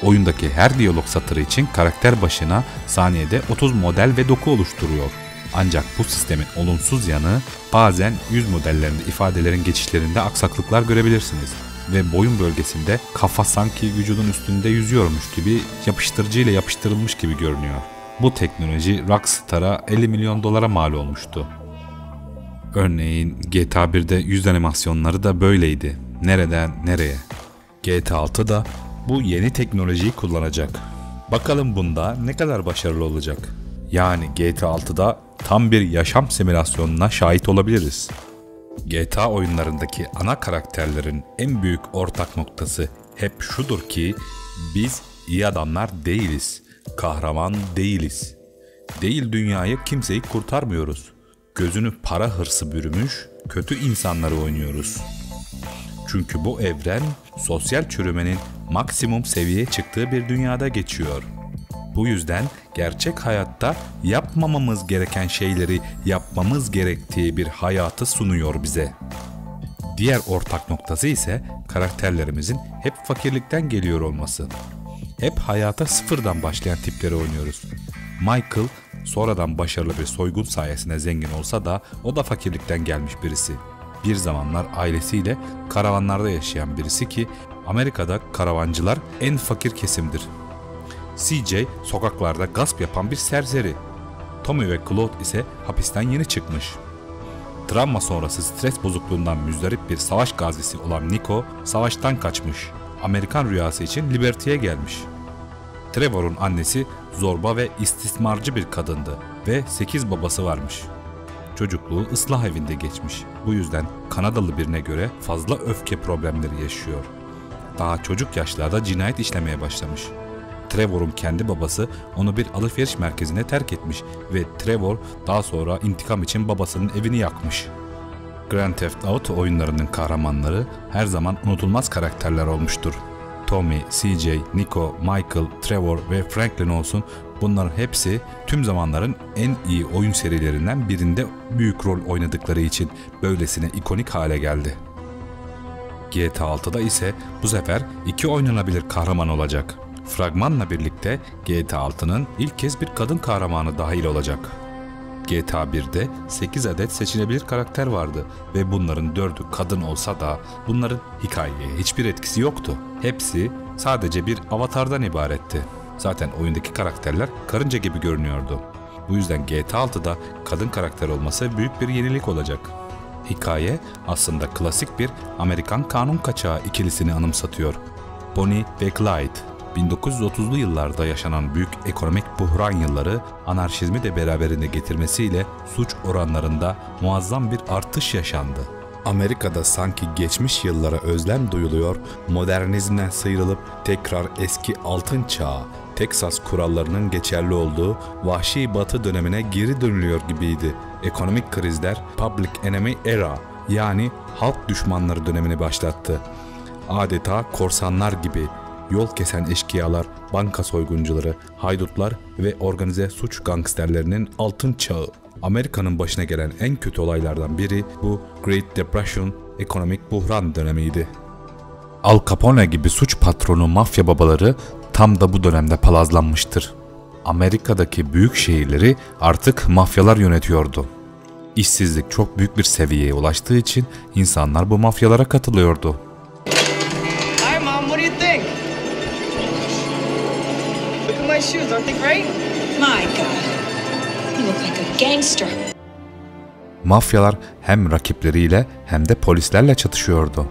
Oyundaki her diyalog satırı için karakter başına saniyede 30 model ve doku oluşturuyor. Ancak bu sistemin olumsuz yanı bazen yüz modellerinde ifadelerin geçişlerinde aksaklıklar görebilirsiniz. Ve boyun bölgesinde kafa sanki vücudun üstünde yüzüyormuş gibi yapıştırıcı ile yapıştırılmış gibi görünüyor. Bu teknoloji Rockstar'a 50 milyon dolara mal olmuştu. Örneğin GTA 1'de yüz animasyonları da böyleydi. Nereden nereye? GTA 6 da bu yeni teknolojiyi kullanacak. Bakalım bunda ne kadar başarılı olacak? Yani GTA 6'da tam bir yaşam simülasyonuna şahit olabiliriz. GTA oyunlarındaki ana karakterlerin en büyük ortak noktası hep şudur ki biz iyi adamlar değiliz, kahraman değiliz. Değil dünyayı kimseyi kurtarmıyoruz. Gözünü para hırsı bürümüş kötü insanları oynuyoruz. Çünkü bu evren sosyal çürümenin maksimum seviyeye çıktığı bir dünyada geçiyor. Bu yüzden gerçek hayatta yapmamamız gereken şeyleri yapmamız gerektiği bir hayatı sunuyor bize. Diğer ortak noktası ise karakterlerimizin hep fakirlikten geliyor olması. Hep hayata sıfırdan başlayan tipleri oynuyoruz. Michael sonradan başarılı bir soygun sayesinde zengin olsa da o da fakirlikten gelmiş birisi. Bir zamanlar ailesiyle karavanlarda yaşayan birisi ki Amerika'da karavancılar en fakir kesimdir. CJ sokaklarda gasp yapan bir serseri. Tommy ve Claude ise hapisten yeni çıkmış. Travma sonrası stres bozukluğundan müzdarip bir savaş gazisi olan Nico savaştan kaçmış. Amerikan rüyası için Liberty'ye gelmiş. Trevor'un annesi zorba ve istismarcı bir kadındı ve 8 babası varmış. Çocukluğu ıslah evinde geçmiş. Bu yüzden Kanadalı birine göre fazla öfke problemleri yaşıyor. Daha çocuk yaşlarda cinayet işlemeye başlamış. Trevor'un kendi babası onu bir alışveriş merkezine terk etmiş ve Trevor daha sonra intikam için babasının evini yakmış. Grand Theft Auto oyunlarının kahramanları her zaman unutulmaz karakterler olmuştur. Tommy, CJ, Nico, Michael, Trevor ve Franklin olsun, bunların hepsi tüm zamanların en iyi oyun serilerinden birinde büyük rol oynadıkları için böylesine ikonik hale geldi. GTA 6'da ise bu sefer 2 oynanabilir kahraman olacak. Fragmanla birlikte GTA 6'nın ilk kez bir kadın kahramanı dahil olacak. GTA 1'de 8 adet seçilebilir karakter vardı ve bunların 4'ü kadın olsa da bunların hikayeye hiçbir etkisi yoktu. Hepsi sadece bir avatardan ibaretti. Zaten oyundaki karakterler karınca gibi görünüyordu. Bu yüzden GTA 6'da kadın karakter olması büyük bir yenilik olacak. Hikaye aslında klasik bir Amerikan kanun kaçağı ikilisini anımsatıyor. Bonnie ve Clyde. 1930'lu yıllarda yaşanan büyük ekonomik buhran yılları anarşizmi de beraberinde getirmesiyle suç oranlarında muazzam bir artış yaşandı. Amerika'da sanki geçmiş yıllara özlem duyuluyor, modernizmden sıyrılıp tekrar eski altın çağı, Teksas kurallarının geçerli olduğu vahşi batı dönemine geri dönülüyor gibiydi. Ekonomik krizler Public Enemy Era yani halk düşmanları dönemini başlattı. Adeta korsanlar gibi yol kesen eşkıyalar, banka soyguncuları, haydutlar ve organize suç gangsterlerinin altın çağı. Amerika'nın başına gelen en kötü olaylardan biri bu Great Depression ekonomik buhran dönemiydi. Al Capone gibi suç patronu mafya babaları tam da bu dönemde palazlanmıştır. Amerika'daki büyük şehirleri artık mafyalar yönetiyordu. İşsizlik çok büyük bir seviyeye ulaştığı için insanlar bu mafyalara katılıyordu. Hi Mom, what do you think? Look at my shoes, aren't they great? My God, you look like a gangster. Mafyalar hem rakipleriyle hem de polislerle çatışıyordu.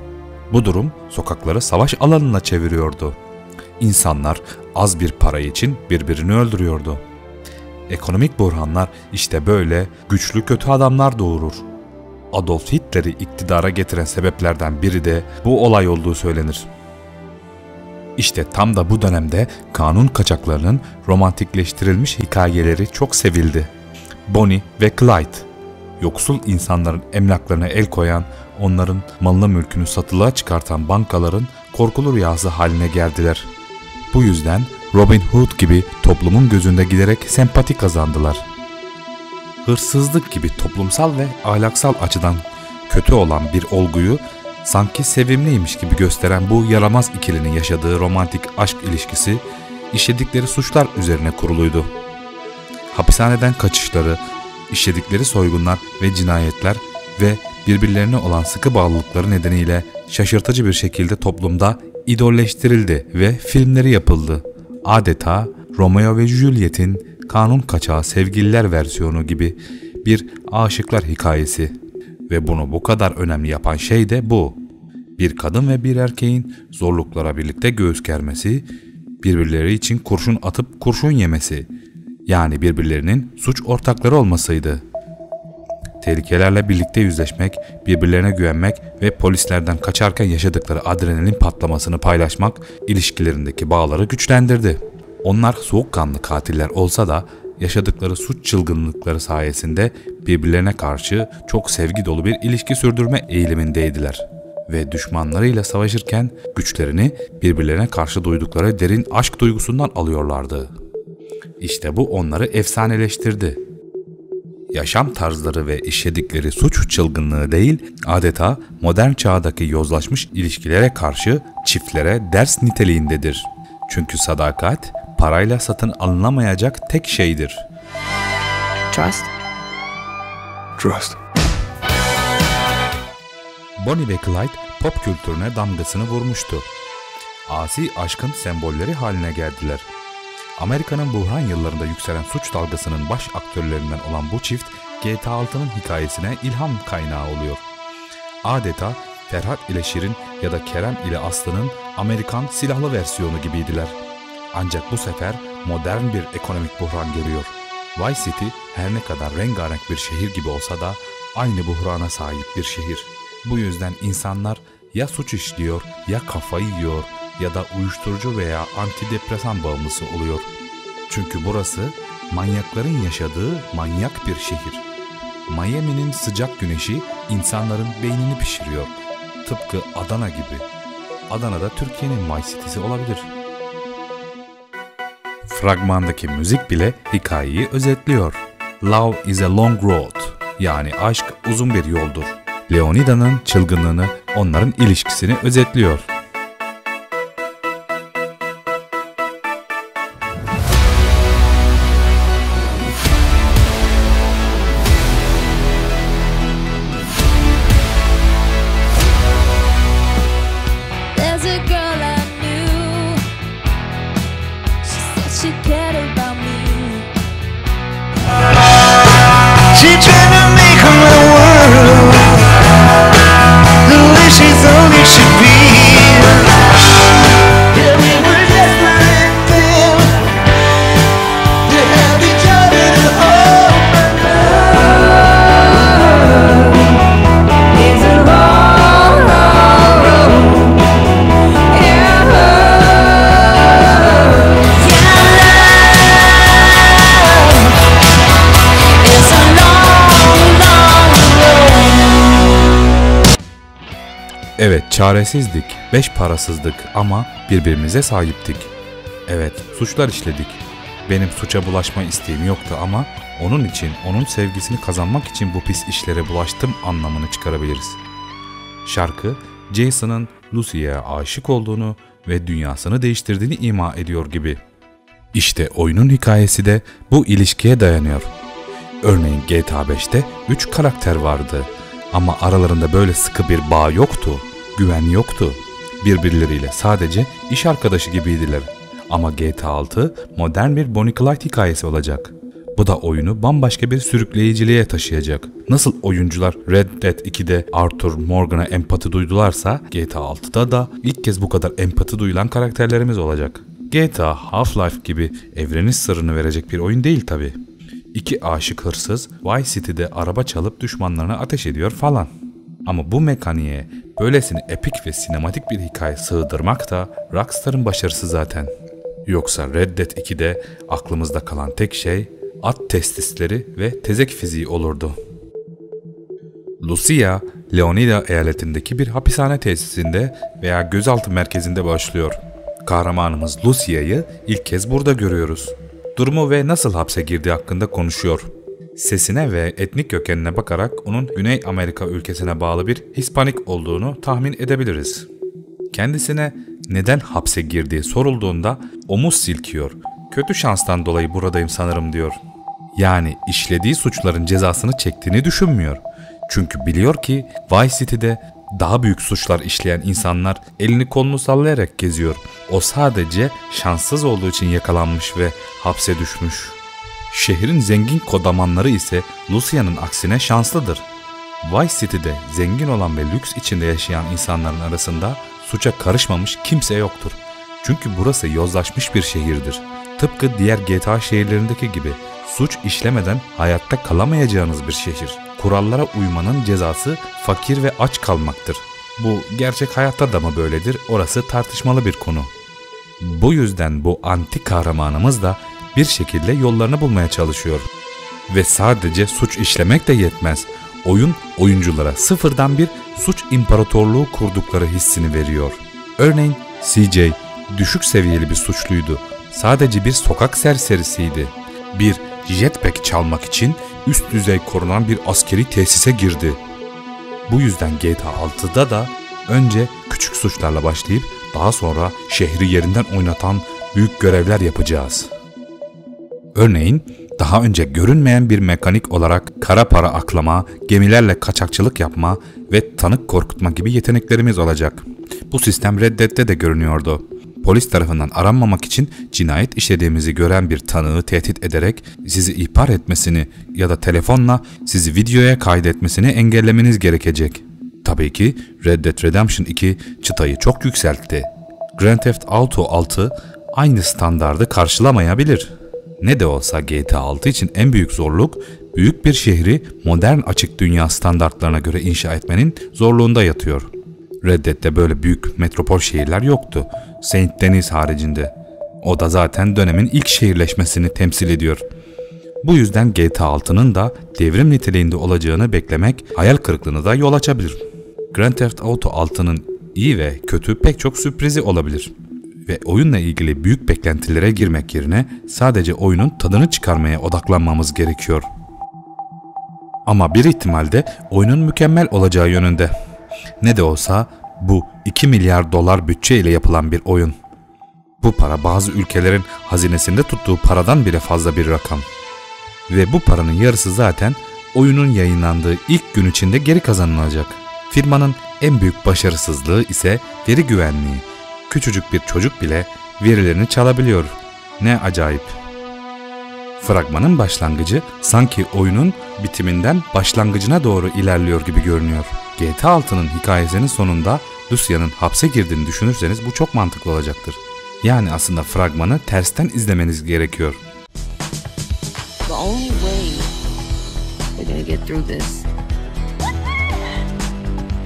Bu durum sokakları savaş alanına çeviriyordu. İnsanlar az bir para için birbirini öldürüyordu. Ekonomik buhranlar işte böyle güçlü kötü adamlar doğurur. Adolf Hitler'i iktidara getiren sebeplerden biri de bu olay olduğu söylenir. İşte tam da bu dönemde kanun kaçaklarının romantikleştirilmiş hikayeleri çok sevildi. Bonnie ve Clyde, yoksul insanların emlaklarına el koyan, onların malını mülkünü satılığa çıkartan bankaların korkulu rüyası haline geldiler. Bu yüzden Robin Hood gibi toplumun gözünde giderek sempati kazandılar. Hırsızlık gibi toplumsal ve ahlaksal açıdan kötü olan bir olguyu sanki sevimliymiş gibi gösteren bu yaramaz ikilinin yaşadığı romantik aşk ilişkisi işledikleri suçlar üzerine kuruluydu. Hapishaneden kaçışları, işledikleri soygunlar ve cinayetler ve birbirlerine olan sıkı bağlılıkları nedeniyle şaşırtıcı bir şekilde toplumda idolleştirildi ve filmleri yapıldı. Adeta Romeo ve Juliet'in kanun kaçağı sevgililer versiyonu gibi bir aşıklar hikayesi. Ve bunu bu kadar önemli yapan şey de bu. Bir kadın ve bir erkeğin zorluklara birlikte göğüs germesi, birbirleri için kurşun atıp kurşun yemesi, yani birbirlerinin suç ortakları olmasıydı. Tehlikelerle birlikte yüzleşmek, birbirlerine güvenmek ve polislerden kaçarken yaşadıkları adrenalin patlamasını paylaşmak ilişkilerindeki bağları güçlendirdi. Onlar soğukkanlı katiller olsa da yaşadıkları suç çılgınlıkları sayesinde birbirlerine karşı çok sevgi dolu bir ilişki sürdürme eğilimindeydiler. Ve düşmanlarıyla savaşırken güçlerini birbirlerine karşı duydukları derin aşk duygusundan alıyorlardı. İşte bu onları efsaneleştirdi. Yaşam tarzları ve işledikleri suç çılgınlığı değil, adeta modern çağdaki yozlaşmış ilişkilere karşı çiftlere ders niteliğindedir. Çünkü sadakat, parayla satın alınamayacak tek şeydir. Trust. Trust. Bonnie ve Clyde pop kültürüne damgasını vurmuştu. Asi aşkın sembolleri haline geldiler. Amerika'nın buhran yıllarında yükselen suç dalgasının baş aktörlerinden olan bu çift, GTA 6'nın hikayesine ilham kaynağı oluyor. Adeta Ferhat ile Şirin ya da Kerem ile Aslı'nın Amerikan silahlı versiyonu gibiydiler. Ancak bu sefer modern bir ekonomik buhran geliyor. Vice City her ne kadar rengarenk bir şehir gibi olsa da aynı buhrana sahip bir şehir. Bu yüzden insanlar ya suç işliyor, ya kafayı yiyor ya da uyuşturucu veya antidepresan bağımlısı oluyor. Çünkü burası manyakların yaşadığı manyak bir şehir. Miami'nin sıcak güneşi insanların beynini pişiriyor. Tıpkı Adana gibi. Adana'da Türkiye'nin Vice City'si olabilir. Fragmandaki müzik bile hikayeyi özetliyor. Love is a long road. Yani aşk uzun bir yoldur. Leonida'nın çılgınlığını, onların ilişkisini özetliyor. Evet, çaresizdik, beş parasızdık ama birbirimize sahiptik. Evet, suçlar işledik. Benim suça bulaşma isteğim yoktu ama onun için, onun sevgisini kazanmak için bu pis işlere bulaştım anlamını çıkarabiliriz. Şarkı, Jason'ın Lucy'ye aşık olduğunu ve dünyasını değiştirdiğini ima ediyor gibi. İşte oyunun hikayesi de bu ilişkiye dayanıyor. Örneğin GTA 5'te 3 karakter vardı. Ama aralarında böyle sıkı bir bağ yoktu, güven yoktu. Birbirleriyle sadece iş arkadaşı gibiydiler. Ama GTA 6 modern bir Bonnie Clyde hikayesi olacak. Bu da oyunu bambaşka bir sürükleyiciliğe taşıyacak. Nasıl oyuncular Red Dead 2'de Arthur Morgan'a empati duydularsa GTA 6'da da ilk kez bu kadar empati duyulan karakterlerimiz olacak. GTA, Half-Life gibi evrenin sırrını verecek bir oyun değil tabi. İki aşık hırsız Vice City'de araba çalıp düşmanlarına ateş ediyor falan. Ama bu mekaniğe böylesine epik ve sinematik bir hikaye sığdırmak da Rockstar'ın başarısı zaten. Yoksa Red Dead 2'de aklımızda kalan tek şey at testisleri ve tezek fiziği olurdu. Lucia, Leonida eyaletindeki bir hapishane tesisinde veya gözaltı merkezinde başlıyor. Kahramanımız Lucia'yı ilk kez burada görüyoruz. Durumu ve nasıl hapse girdiği hakkında konuşuyor. Sesine ve etnik kökenine bakarak onun Güney Amerika ülkesine bağlı bir Hispanik olduğunu tahmin edebiliriz. Kendisine neden hapse girdiği sorulduğunda omuz silkiyor. Kötü şanstan dolayı buradayım sanırım diyor. Yani işlediği suçların cezasını çektiğini düşünmüyor. Çünkü biliyor ki Vice City'de daha büyük suçlar işleyen insanlar elini kolunu sallayarak geziyor. O sadece şanssız olduğu için yakalanmış ve hapse düşmüş. Şehrin zengin kodamanları ise Lucia'nın aksine şanslıdır. Vice City'de zengin olan ve lüks içinde yaşayan insanların arasında suça karışmamış kimse yoktur. Çünkü burası yozlaşmış bir şehirdir. Tıpkı diğer GTA şehirlerindeki gibi suç işlemeden hayatta kalamayacağınız bir şehir. Kurallara uymanın cezası fakir ve aç kalmaktır. Bu gerçek hayatta da mı böyledir? Orası tartışmalı bir konu. Bu yüzden bu anti kahramanımız da bir şekilde yollarını bulmaya çalışıyor. Ve sadece suç işlemek de yetmez. Oyun oyunculara sıfırdan bir suç imparatorluğu kurdukları hissini veriyor. Örneğin CJ düşük seviyeli bir suçluydu. Sadece bir sokak serserisiydi. Bir jetpack çalmak için üst düzey korunan bir askeri tesise girdi. Bu yüzden GTA 6'da da önce küçük suçlarla başlayıp daha sonra şehri yerinden oynatan büyük görevler yapacağız. Örneğin daha önce görünmeyen bir mekanik olarak kara para aklama, gemilerle kaçakçılık yapma ve tanık korkutma gibi yeteneklerimiz olacak. Bu sistem Red Dead'de de görünüyordu. Polis tarafından aranmamak için cinayet işlediğimizi gören bir tanığı tehdit ederek sizi ihbar etmesini ya da telefonla sizi videoya kaydetmesini engellemeniz gerekecek. Tabii ki Red Dead Redemption 2 çıtayı çok yükseltti. Grand Theft Auto 6 aynı standardı karşılamayabilir. Ne de olsa GTA 6 için en büyük zorluk, büyük bir şehri modern açık dünya standartlarına göre inşa etmenin zorluğunda yatıyor. Red Dead'de böyle büyük metropol şehirler yoktu, Saint Denis haricinde. O da zaten dönemin ilk şehirleşmesini temsil ediyor. Bu yüzden GTA 6'nın da devrim niteliğinde olacağını beklemek hayal kırıklığına da yol açabilir. Grand Theft Auto 6'nın iyi ve kötü pek çok sürprizi olabilir. Ve oyunla ilgili büyük beklentilere girmek yerine sadece oyunun tadını çıkarmaya odaklanmamız gerekiyor. Ama bir ihtimalde oyunun mükemmel olacağı yönünde. Ne de olsa bu 2 milyar dolar bütçe ile yapılan bir oyun. Bu para bazı ülkelerin hazinesinde tuttuğu paradan bile fazla bir rakam. Ve bu paranın yarısı zaten oyunun yayınlandığı ilk gün içinde geri kazanılacak. Firmanın en büyük başarısızlığı ise veri güvenliği. Küçücük bir çocuk bile verilerini çalabiliyor. Ne acayip. Fragmanın başlangıcı sanki oyunun bitiminden başlangıcına doğru ilerliyor gibi görünüyor. GTA 6'nın hikayesinin sonunda Lucia'nın hapse girdiğini düşünürseniz bu çok mantıklı olacaktır. Yani aslında fragmanı tersten izlemeniz gerekiyor. The only way we're gonna get through this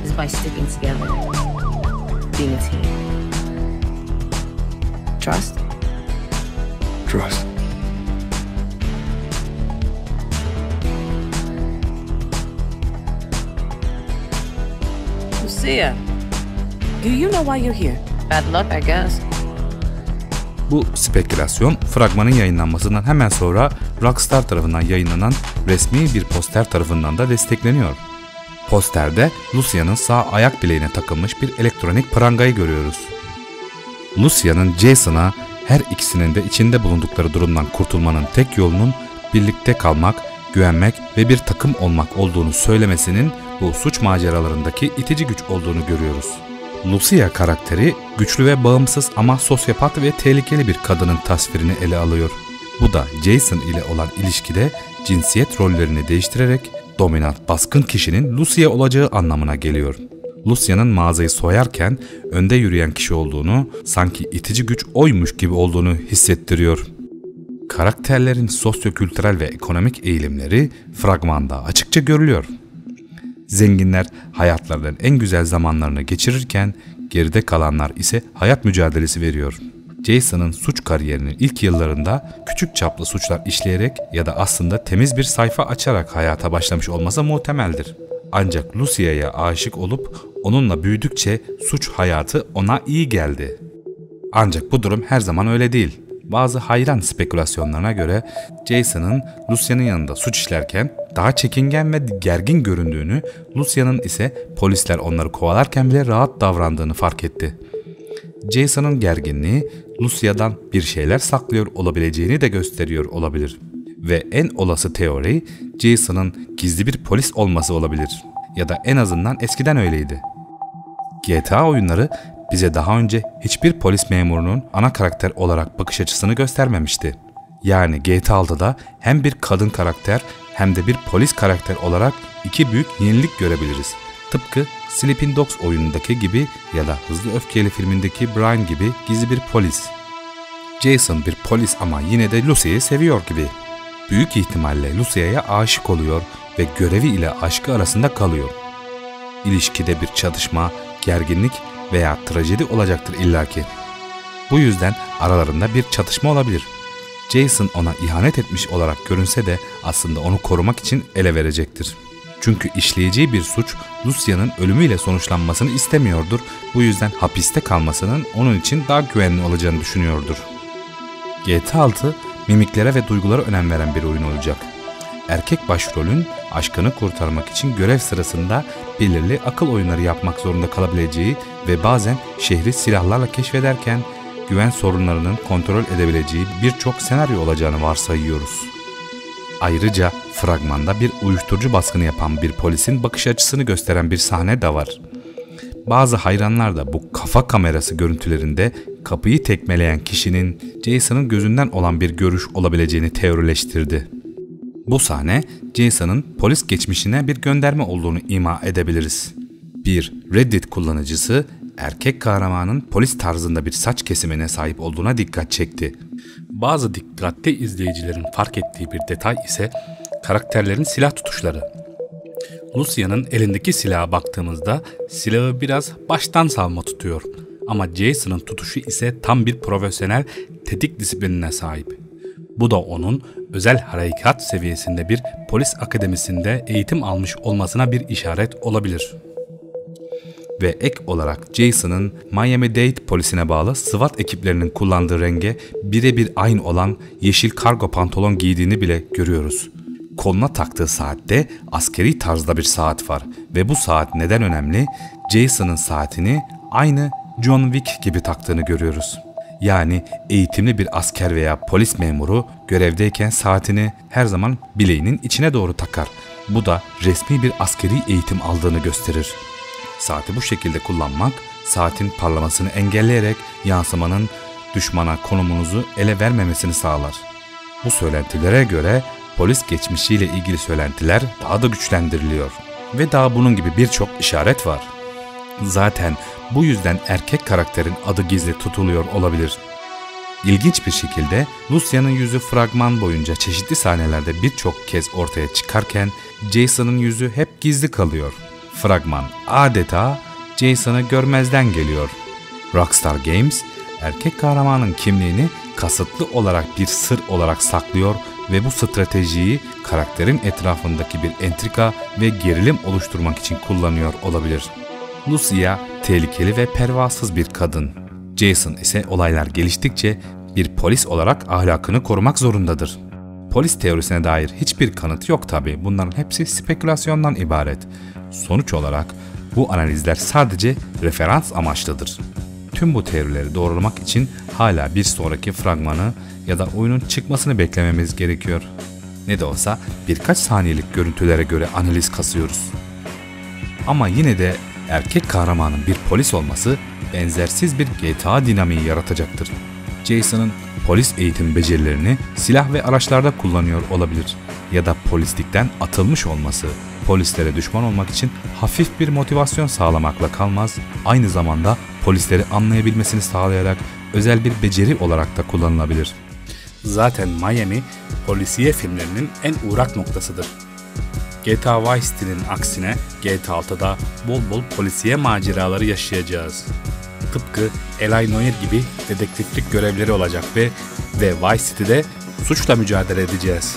is by sticking together, being a team. Trust? Trust. Lucia, do you know why you're here? Bad luck, I guess. Bu spekülasyon fragmanın yayınlanmasından hemen sonra Rockstar tarafından yayınlanan resmi bir poster tarafından da destekleniyor. Posterde Lucia'nın sağ ayak bileğine takılmış bir elektronik prangayı görüyoruz. Lucia'nın Jason'a her ikisinin de içinde bulundukları durumdan kurtulmanın tek yolunun birlikte kalmak, güvenmek ve bir takım olmak olduğunu söylemesinin bu suç maceralarındaki itici güç olduğunu görüyoruz. Lucia karakteri güçlü ve bağımsız ama sosyopat ve tehlikeli bir kadının tasvirini ele alıyor. Bu da Jason ile olan ilişkide cinsiyet rollerini değiştirerek dominant baskın kişinin Lucia olacağı anlamına geliyor. Lucia'nın mağazayı soyarken önde yürüyen kişi olduğunu, sanki itici güç oymuş gibi olduğunu hissettiriyor. Karakterlerin sosyokültürel ve ekonomik eğilimleri fragmanda açıkça görülüyor. Zenginler hayatlarının en güzel zamanlarını geçirirken geride kalanlar ise hayat mücadelesi veriyor. Jason'ın suç kariyerinin ilk yıllarında küçük çaplı suçlar işleyerek ya da aslında temiz bir sayfa açarak hayata başlamış olması muhtemeldir. Ancak Lucia'ya aşık olup onunla büyüdükçe suç hayatı ona iyi geldi. Ancak bu durum her zaman öyle değil. Bazı hayran spekülasyonlarına göre Jason'ın Lucia'nın yanında suç işlerken daha çekingen ve gergin göründüğünü, Lucia'nın ise polisler onları kovalarken bile rahat davrandığını fark etti. Jason'ın gerginliği Lucia'dan bir şeyler saklıyor olabileceğini de gösteriyor olabilir. Ve en olası teori Jason'ın gizli bir polis olması olabilir. Ya da en azından eskiden öyleydi. GTA oyunları bize daha önce hiçbir polis memurunun ana karakter olarak bakış açısını göstermemişti. Yani GTA 6'da hem bir kadın karakter hem de bir polis karakter olarak iki büyük yenilik görebiliriz. Tıpkı Sleeping Dogs oyunundaki gibi ya da Hızlı Öfkeli filmindeki Brian gibi gizli bir polis. Jason bir polis ama yine de Lucia'yı seviyor gibi. Büyük ihtimalle Lucia'ya aşık oluyor ve görevi ile aşkı arasında kalıyor. İlişkide bir çatışma, gerginlik veya trajedi olacaktır illaki. Bu yüzden aralarında bir çatışma olabilir. Jason ona ihanet etmiş olarak görünse de aslında onu korumak için ele verecektir. Çünkü işleyeceği bir suç Lucia'nın ölümüyle sonuçlanmasını istemiyordur. Bu yüzden hapiste kalmasının onun için daha güvenli olacağını düşünüyordur. GTA 6 mimiklere ve duygulara önem veren bir oyun olacak. Erkek başrolün aşkını kurtarmak için görev sırasında belirli akıl oyunları yapmak zorunda kalabileceği ve bazen şehri silahlarla keşfederken güven sorunlarının kontrol edebileceği birçok senaryo olacağını varsayıyoruz. Ayrıca fragmanda bir uyuşturucu baskını yapan bir polisin bakış açısını gösteren bir sahne de var. Bazı hayranlar da bu kafa kamerası görüntülerinde kapıyı tekmeleyen kişinin Jason'ın gözünden olan bir görüş olabileceğini teorileştirdi. Bu sahne Jason'ın polis geçmişine bir gönderme olduğunu ima edebiliriz. Bir Reddit kullanıcısı erkek kahramanın polis tarzında bir saç kesimine sahip olduğuna dikkat çekti. Bazı dikkatli izleyicilerin fark ettiği bir detay ise karakterlerin silah tutuşları. Lucia'nın elindeki silaha baktığımızda silahı biraz baştan savma tutuyor. Ama Jason'ın tutuşu ise tam bir profesyonel tetik disiplinine sahip. Bu da onun özel harekat seviyesinde bir polis akademisinde eğitim almış olmasına bir işaret olabilir. Ve ek olarak Jason'ın Miami-Dade polisine bağlı SWAT ekiplerinin kullandığı renge birebir aynı olan yeşil kargo pantolon giydiğini bile görüyoruz. Koluna taktığı saatte askeri tarzda bir saat var ve bu saat neden önemli? Jason'ın saatini aynı John Wick gibi taktığını görüyoruz. Yani eğitimli bir asker veya polis memuru görevdeyken saatini her zaman bileğinin içine doğru takar. Bu da resmi bir askeri eğitim aldığını gösterir. Saati bu şekilde kullanmak, saatin parlamasını engelleyerek yansımanın düşmana konumunuzu ele vermemesini sağlar. Bu söylentilere göre polis geçmişiyle ilgili söylentiler daha da güçlendiriliyor. Ve daha bunun gibi birçok işaret var. Zaten bu yüzden erkek karakterin adı gizli tutuluyor olabilir. İlginç bir şekilde Lucia'nın yüzü fragman boyunca çeşitli sahnelerde birçok kez ortaya çıkarken Jason'ın yüzü hep gizli kalıyor. Fragman adeta Jason'ı görmezden geliyor. Rockstar Games, erkek kahramanın kimliğini kasıtlı olarak bir sır olarak saklıyor ve bu stratejiyi karakterin etrafındaki bir entrika ve gerilim oluşturmak için kullanıyor olabilir. Lucia tehlikeli ve pervasız bir kadın. Jason ise olaylar geliştikçe bir polis olarak ahlakını korumak zorundadır. Polis teorisine dair hiçbir kanıt yok tabi. Bunların hepsi spekülasyondan ibaret. Sonuç olarak bu analizler sadece referans amaçlıdır. Tüm bu teorileri doğrulamak için hala bir sonraki fragmanı ya da oyunun çıkmasını beklememiz gerekiyor. Ne de olsa birkaç saniyelik görüntülere göre analiz kasıyoruz. Ama yine de erkek kahramanın bir polis olması benzersiz bir GTA dinamiği yaratacaktır. Jason'ın polis eğitim becerilerini silah ve araçlarda kullanıyor olabilir ya da polislikten atılmış olması polislere düşman olmak için hafif bir motivasyon sağlamakla kalmaz, aynı zamanda polisleri anlayabilmesini sağlayarak özel bir beceri olarak da kullanılabilir. Zaten Miami polisiye filmlerinin en uğrak noktasıdır. GTA Vice City'nin aksine GTA 6'da bol bol polisiye maceraları yaşayacağız. Tıpkı Eli Noir gibi dedektiflik görevleri olacak ve Vice City'de suçla mücadele edeceğiz.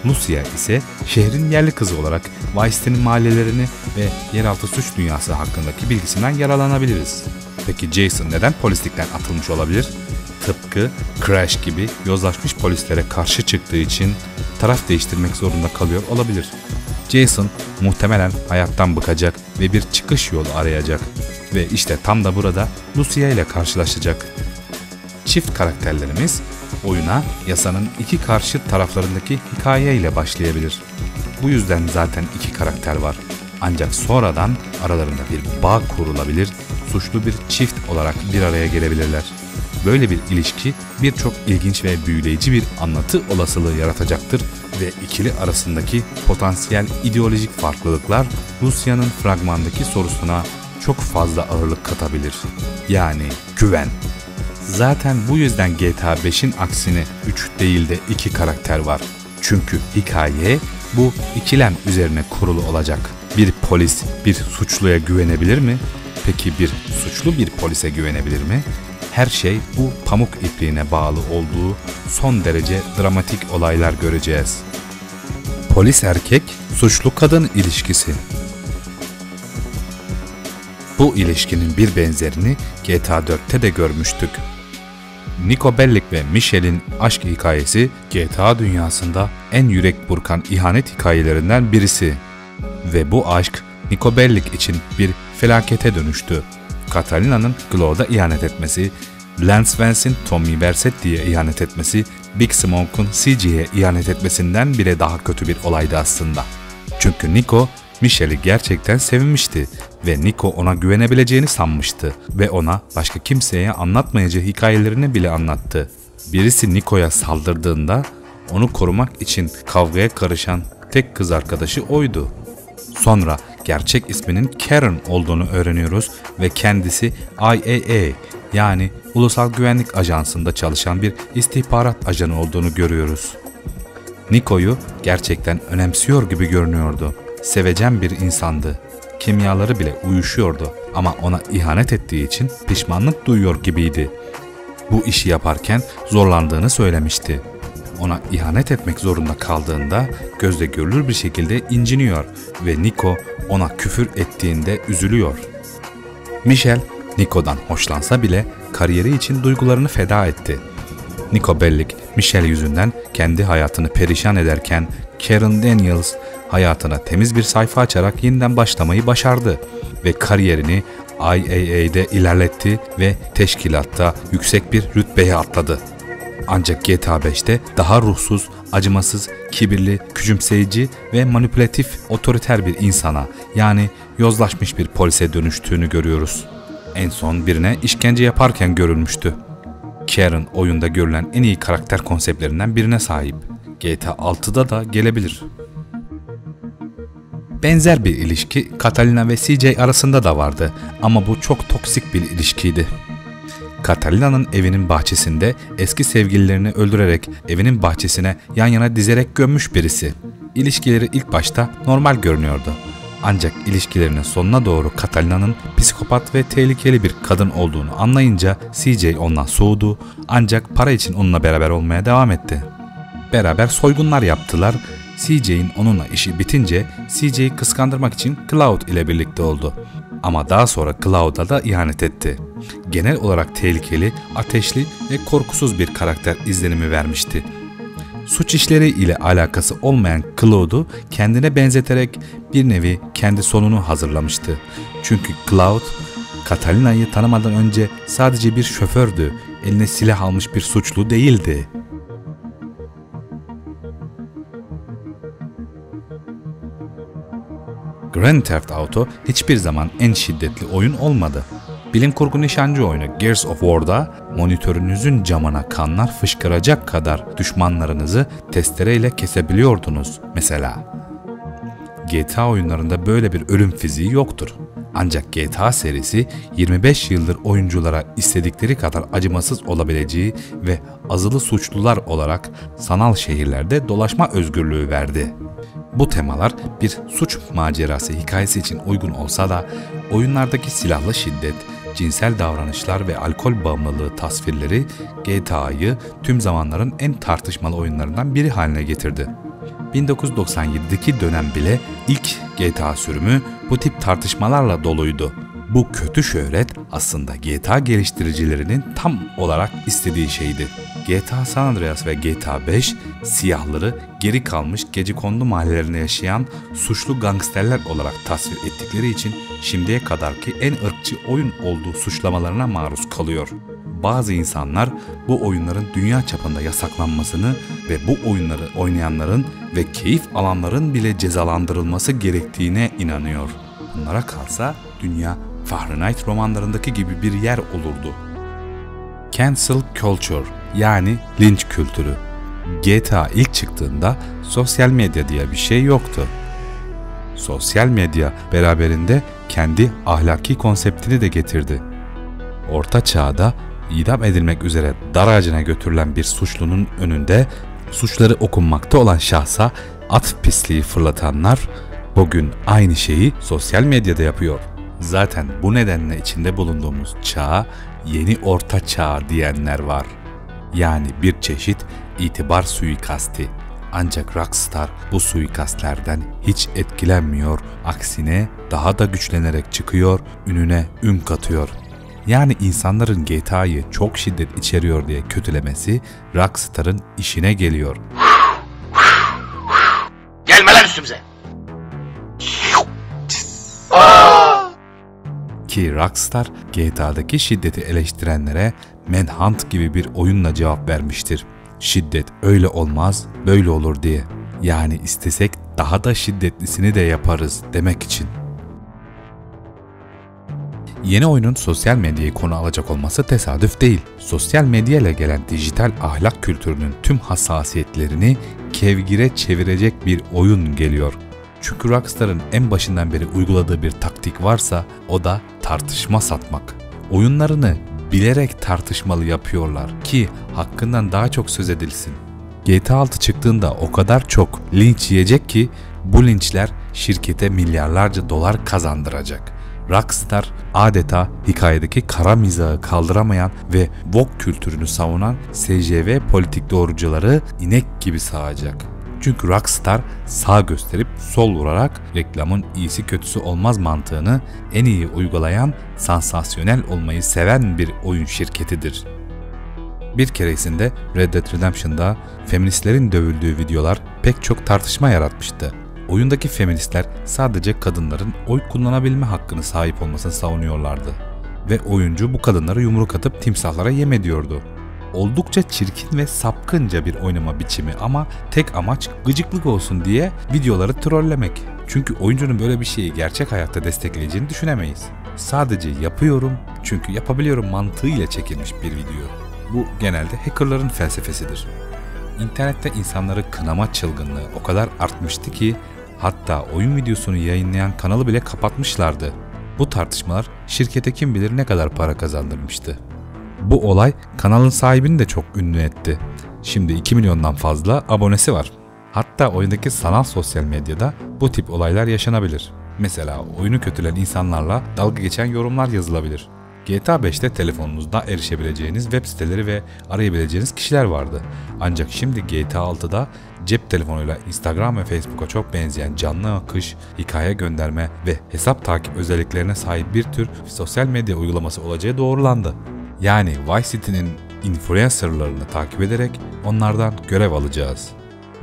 Lucia ise şehrin yerli kızı olarak Vice City'nin mahallelerini ve yeraltı suç dünyası hakkındaki bilgisinden yararlanabiliriz. Peki Jason neden polislikten atılmış olabilir? Tıpkı Crash gibi yozlaşmış polislere karşı çıktığı için taraf değiştirmek zorunda kalıyor olabilir. Jason muhtemelen hayattan bıkacak ve bir çıkış yolu arayacak. Ve işte tam da burada Lucia ile karşılaşacak. Çift karakterlerimiz oyuna yasanın iki karşıt taraflarındaki hikaye ile başlayabilir. Bu yüzden zaten iki karakter var. Ancak sonradan aralarında bir bağ kurulabilir, suçlu bir çift olarak bir araya gelebilirler. Böyle bir ilişki birçok ilginç ve büyüleyici bir anlatı olasılığı yaratacaktır ve ikili arasındaki potansiyel ideolojik farklılıklar Lucia'nın fragmandaki sorusuna çok fazla ağırlık katabilir. Yani güven. Zaten bu yüzden GTA 5'in aksine 3 değil de 2 karakter var. Çünkü hikaye bu ikilem üzerine kurulu olacak. Bir polis bir suçluya güvenebilir mi? Peki bir suçlu bir polise güvenebilir mi? Her şey bu pamuk ipliğine bağlı olduğu son derece dramatik olaylar göreceğiz. Polis erkek, suçlu kadın ilişkisi. Bu ilişkinin bir benzerini GTA 4'te de görmüştük. Nico Bellic ve Michelle'in aşk hikayesi GTA dünyasında en yürek burkan ihanet hikayelerinden birisi. Ve bu aşk Nico Bellic için bir felakete dönüştü. Catalina'nın Glow'da ihanet etmesi, Lance Vance'in Tommy Vercetti'ye ihanet etmesi, Big Smoke'un CJ'ye ihanet etmesinden bile daha kötü bir olaydı aslında. Çünkü Nico, Michelle'i gerçekten sevmişti ve Nico ona güvenebileceğini sanmıştı ve ona başka kimseye anlatmayacağı hikayelerini bile anlattı. Birisi Nico'ya saldırdığında onu korumak için kavgaya karışan tek kız arkadaşı oydu. Sonra gerçek isminin Karen olduğunu öğreniyoruz ve kendisi IAA yani Ulusal Güvenlik Ajansı'nda çalışan bir istihbarat ajanı olduğunu görüyoruz. Nico'yu gerçekten önemsiyor gibi görünüyordu. Sevecen bir insandı. Kimyaları bile uyuşuyordu ama ona ihanet ettiği için pişmanlık duyuyor gibiydi. Bu işi yaparken zorlandığını söylemişti. Ona ihanet etmek zorunda kaldığında gözle görülür bir şekilde inciniyor ve Nico ona küfür ettiğinde üzülüyor. Michelle, Nico'dan hoşlansa bile kariyeri için duygularını feda etti. Nico Bellic, Michelle yüzünden kendi hayatını perişan ederken Karen Daniels hayatına temiz bir sayfa açarak yeniden başlamayı başardı ve kariyerini IAA'de ilerletti ve teşkilatta yüksek bir rütbeye atladı. Ancak GTA 5'te daha ruhsuz, acımasız, kibirli, küçümseyici ve manipülatif, otoriter bir insana yani yozlaşmış bir polise dönüştüğünü görüyoruz. En son birine işkence yaparken görülmüştü. Karen oyunda görülen en iyi karakter konseptlerinden birine sahip. GTA 6'da da gelebilir. Benzer bir ilişki Catalina ve CJ arasında da vardı ama bu çok toksik bir ilişkiydi. Catalina'nın evinin bahçesinde eski sevgililerini öldürerek evinin bahçesine yan yana dizerek gömmüş birisi. İlişkileri ilk başta normal görünüyordu. Ancak ilişkilerinin sonuna doğru Catalina'nın psikopat ve tehlikeli bir kadın olduğunu anlayınca CJ ondan soğudu ancak para için onunla beraber olmaya devam etti. Beraber soygunlar yaptılar. CJ'in onunla işi bitince CJ'yi kıskandırmak için Cloud ile birlikte oldu. Ama daha sonra Cloud'a da ihanet etti. Genel olarak tehlikeli, ateşli ve korkusuz bir karakter izlenimi vermişti. Suç işleri ile alakası olmayan Cloud'u kendine benzeterek bir nevi kendi sonunu hazırlamıştı. Çünkü Cloud, Catalina'yı tanımadan önce sadece bir şofördü, eline silah almış bir suçlu değildi. Grand Theft Auto hiçbir zaman en şiddetli oyun olmadı. Bilim kurgu nişancı oyunu Gears of War'da monitörünüzün camına kanlar fışkıracak kadar düşmanlarınızı testereyle kesebiliyordunuz mesela. GTA oyunlarında böyle bir ölüm fiziği yoktur. Ancak GTA serisi 25 yıldır oyunculara istedikleri kadar acımasız olabileceği ve azılı suçlular olarak sanal şehirlerde dolaşma özgürlüğü verdi. Bu temalar bir suç macerası hikayesi için uygun olsa da oyunlardaki silahlı şiddet, cinsel davranışlar ve alkol bağımlılığı tasvirleri GTA'yı tüm zamanların en tartışmalı oyunlarından biri haline getirdi. 1997'deki dönem bile ilk GTA sürümü bu tip tartışmalarla doluydu. Bu kötü şöhret aslında GTA geliştiricilerinin tam olarak istediği şeydi. GTA San Andreas ve GTA 5 siyahları geri kalmış gecekondu mahallelerinde yaşayan suçlu gangsterler olarak tasvir ettikleri için şimdiye kadarki en ırkçı oyun olduğu suçlamalarına maruz kalıyor. Bazı insanlar bu oyunların dünya çapında yasaklanmasını ve bu oyunları oynayanların ve keyif alanların bile cezalandırılması gerektiğine inanıyor. Bunlara kalsa dünya Fahrenheit romanlarındaki gibi bir yer olurdu. Cancel culture yani linç kültürü. GTA ilk çıktığında sosyal medya diye bir şey yoktu. Sosyal medya beraberinde kendi ahlaki konseptini de getirdi. Orta çağda idam edilmek üzere dar ağacına götürülen bir suçlunun önünde suçları okunmakta olan şahsa at pisliği fırlatanlar bugün aynı şeyi sosyal medyada yapıyor. Zaten bu nedenle içinde bulunduğumuz çağa yeni orta çağ diyenler var. Yani bir çeşit itibar suikasti. Ancak Rockstar bu suikastlerden hiç etkilenmiyor, aksine daha da güçlenerek çıkıyor, ününe ün katıyor. Yani insanların GTA'yı çok şiddet içeriyor diye kötülemesi Rockstar'ın işine geliyor. Gelme lan üstümüze! Ki Rockstar GTA'daki şiddeti eleştirenlere Manhunt gibi bir oyunla cevap vermiştir. Şiddet öyle olmaz, böyle olur diye. Yani istesek daha da şiddetlisini de yaparız demek için. Yeni oyunun sosyal medyayı konu alacak olması tesadüf değil. Sosyal medya ile gelen dijital ahlak kültürünün tüm hassasiyetlerini kevgire çevirecek bir oyun geliyor. Çünkü Rockstar'ın en başından beri uyguladığı bir taktik varsa o da tartışma satmak. Oyunlarını bilerek tartışmalı yapıyorlar ki hakkından daha çok söz edilsin. GTA 6 çıktığında o kadar çok linç yiyecek ki bu linçler şirkete milyarlarca dolar kazandıracak. Rockstar adeta hikayedeki kara mizahı kaldıramayan ve woke kültürünü savunan SJV politik doğrucuları inek gibi sağacak. Çünkü Rockstar sağ gösterip sol vurarak reklamın iyisi kötüsü olmaz mantığını en iyi uygulayan, sansasyonel olmayı seven bir oyun şirketidir. Bir keresinde Red Dead Redemption'da feministlerin dövüldüğü videolar pek çok tartışma yaratmıştı. Oyundaki feministler sadece kadınların oy kullanabilme hakkını sahip olmasını savunuyorlardı. Ve oyuncu bu kadınlara yumruk atıp timsahlara yem ediyordu. Oldukça çirkin ve sapkınca bir oynama biçimi ama tek amaç gıcıklık olsun diye videoları trollemek. Çünkü oyuncunun böyle bir şeyi gerçek hayatta destekleyeceğini düşünemeyiz. Sadece yapıyorum çünkü yapabiliyorum mantığıyla çekilmiş bir video. Bu genelde hackerların felsefesidir. İnternette insanları kınama çılgınlığı o kadar artmıştı ki hatta oyun videosunu yayınlayan kanalı bile kapatmışlardı. Bu tartışmalar şirkete kim bilir ne kadar para kazandırmıştı. Bu olay kanalın sahibini de çok ünlü etti. Şimdi 2 milyondan fazla abonesi var. Hatta oyundaki sanal sosyal medyada bu tip olaylar yaşanabilir. Mesela oyunu kötüleyen insanlarla dalga geçen yorumlar yazılabilir. GTA 5'te telefonunuzda erişebileceğiniz web siteleri ve arayabileceğiniz kişiler vardı. Ancak şimdi GTA 6'da cep telefonuyla Instagram ve Facebook'a çok benzeyen canlı akış, hikaye gönderme ve hesap takip özelliklerine sahip bir tür sosyal medya uygulaması olacağı doğrulandı. Yani Vice City'nin influencerlarını takip ederek onlardan görev alacağız.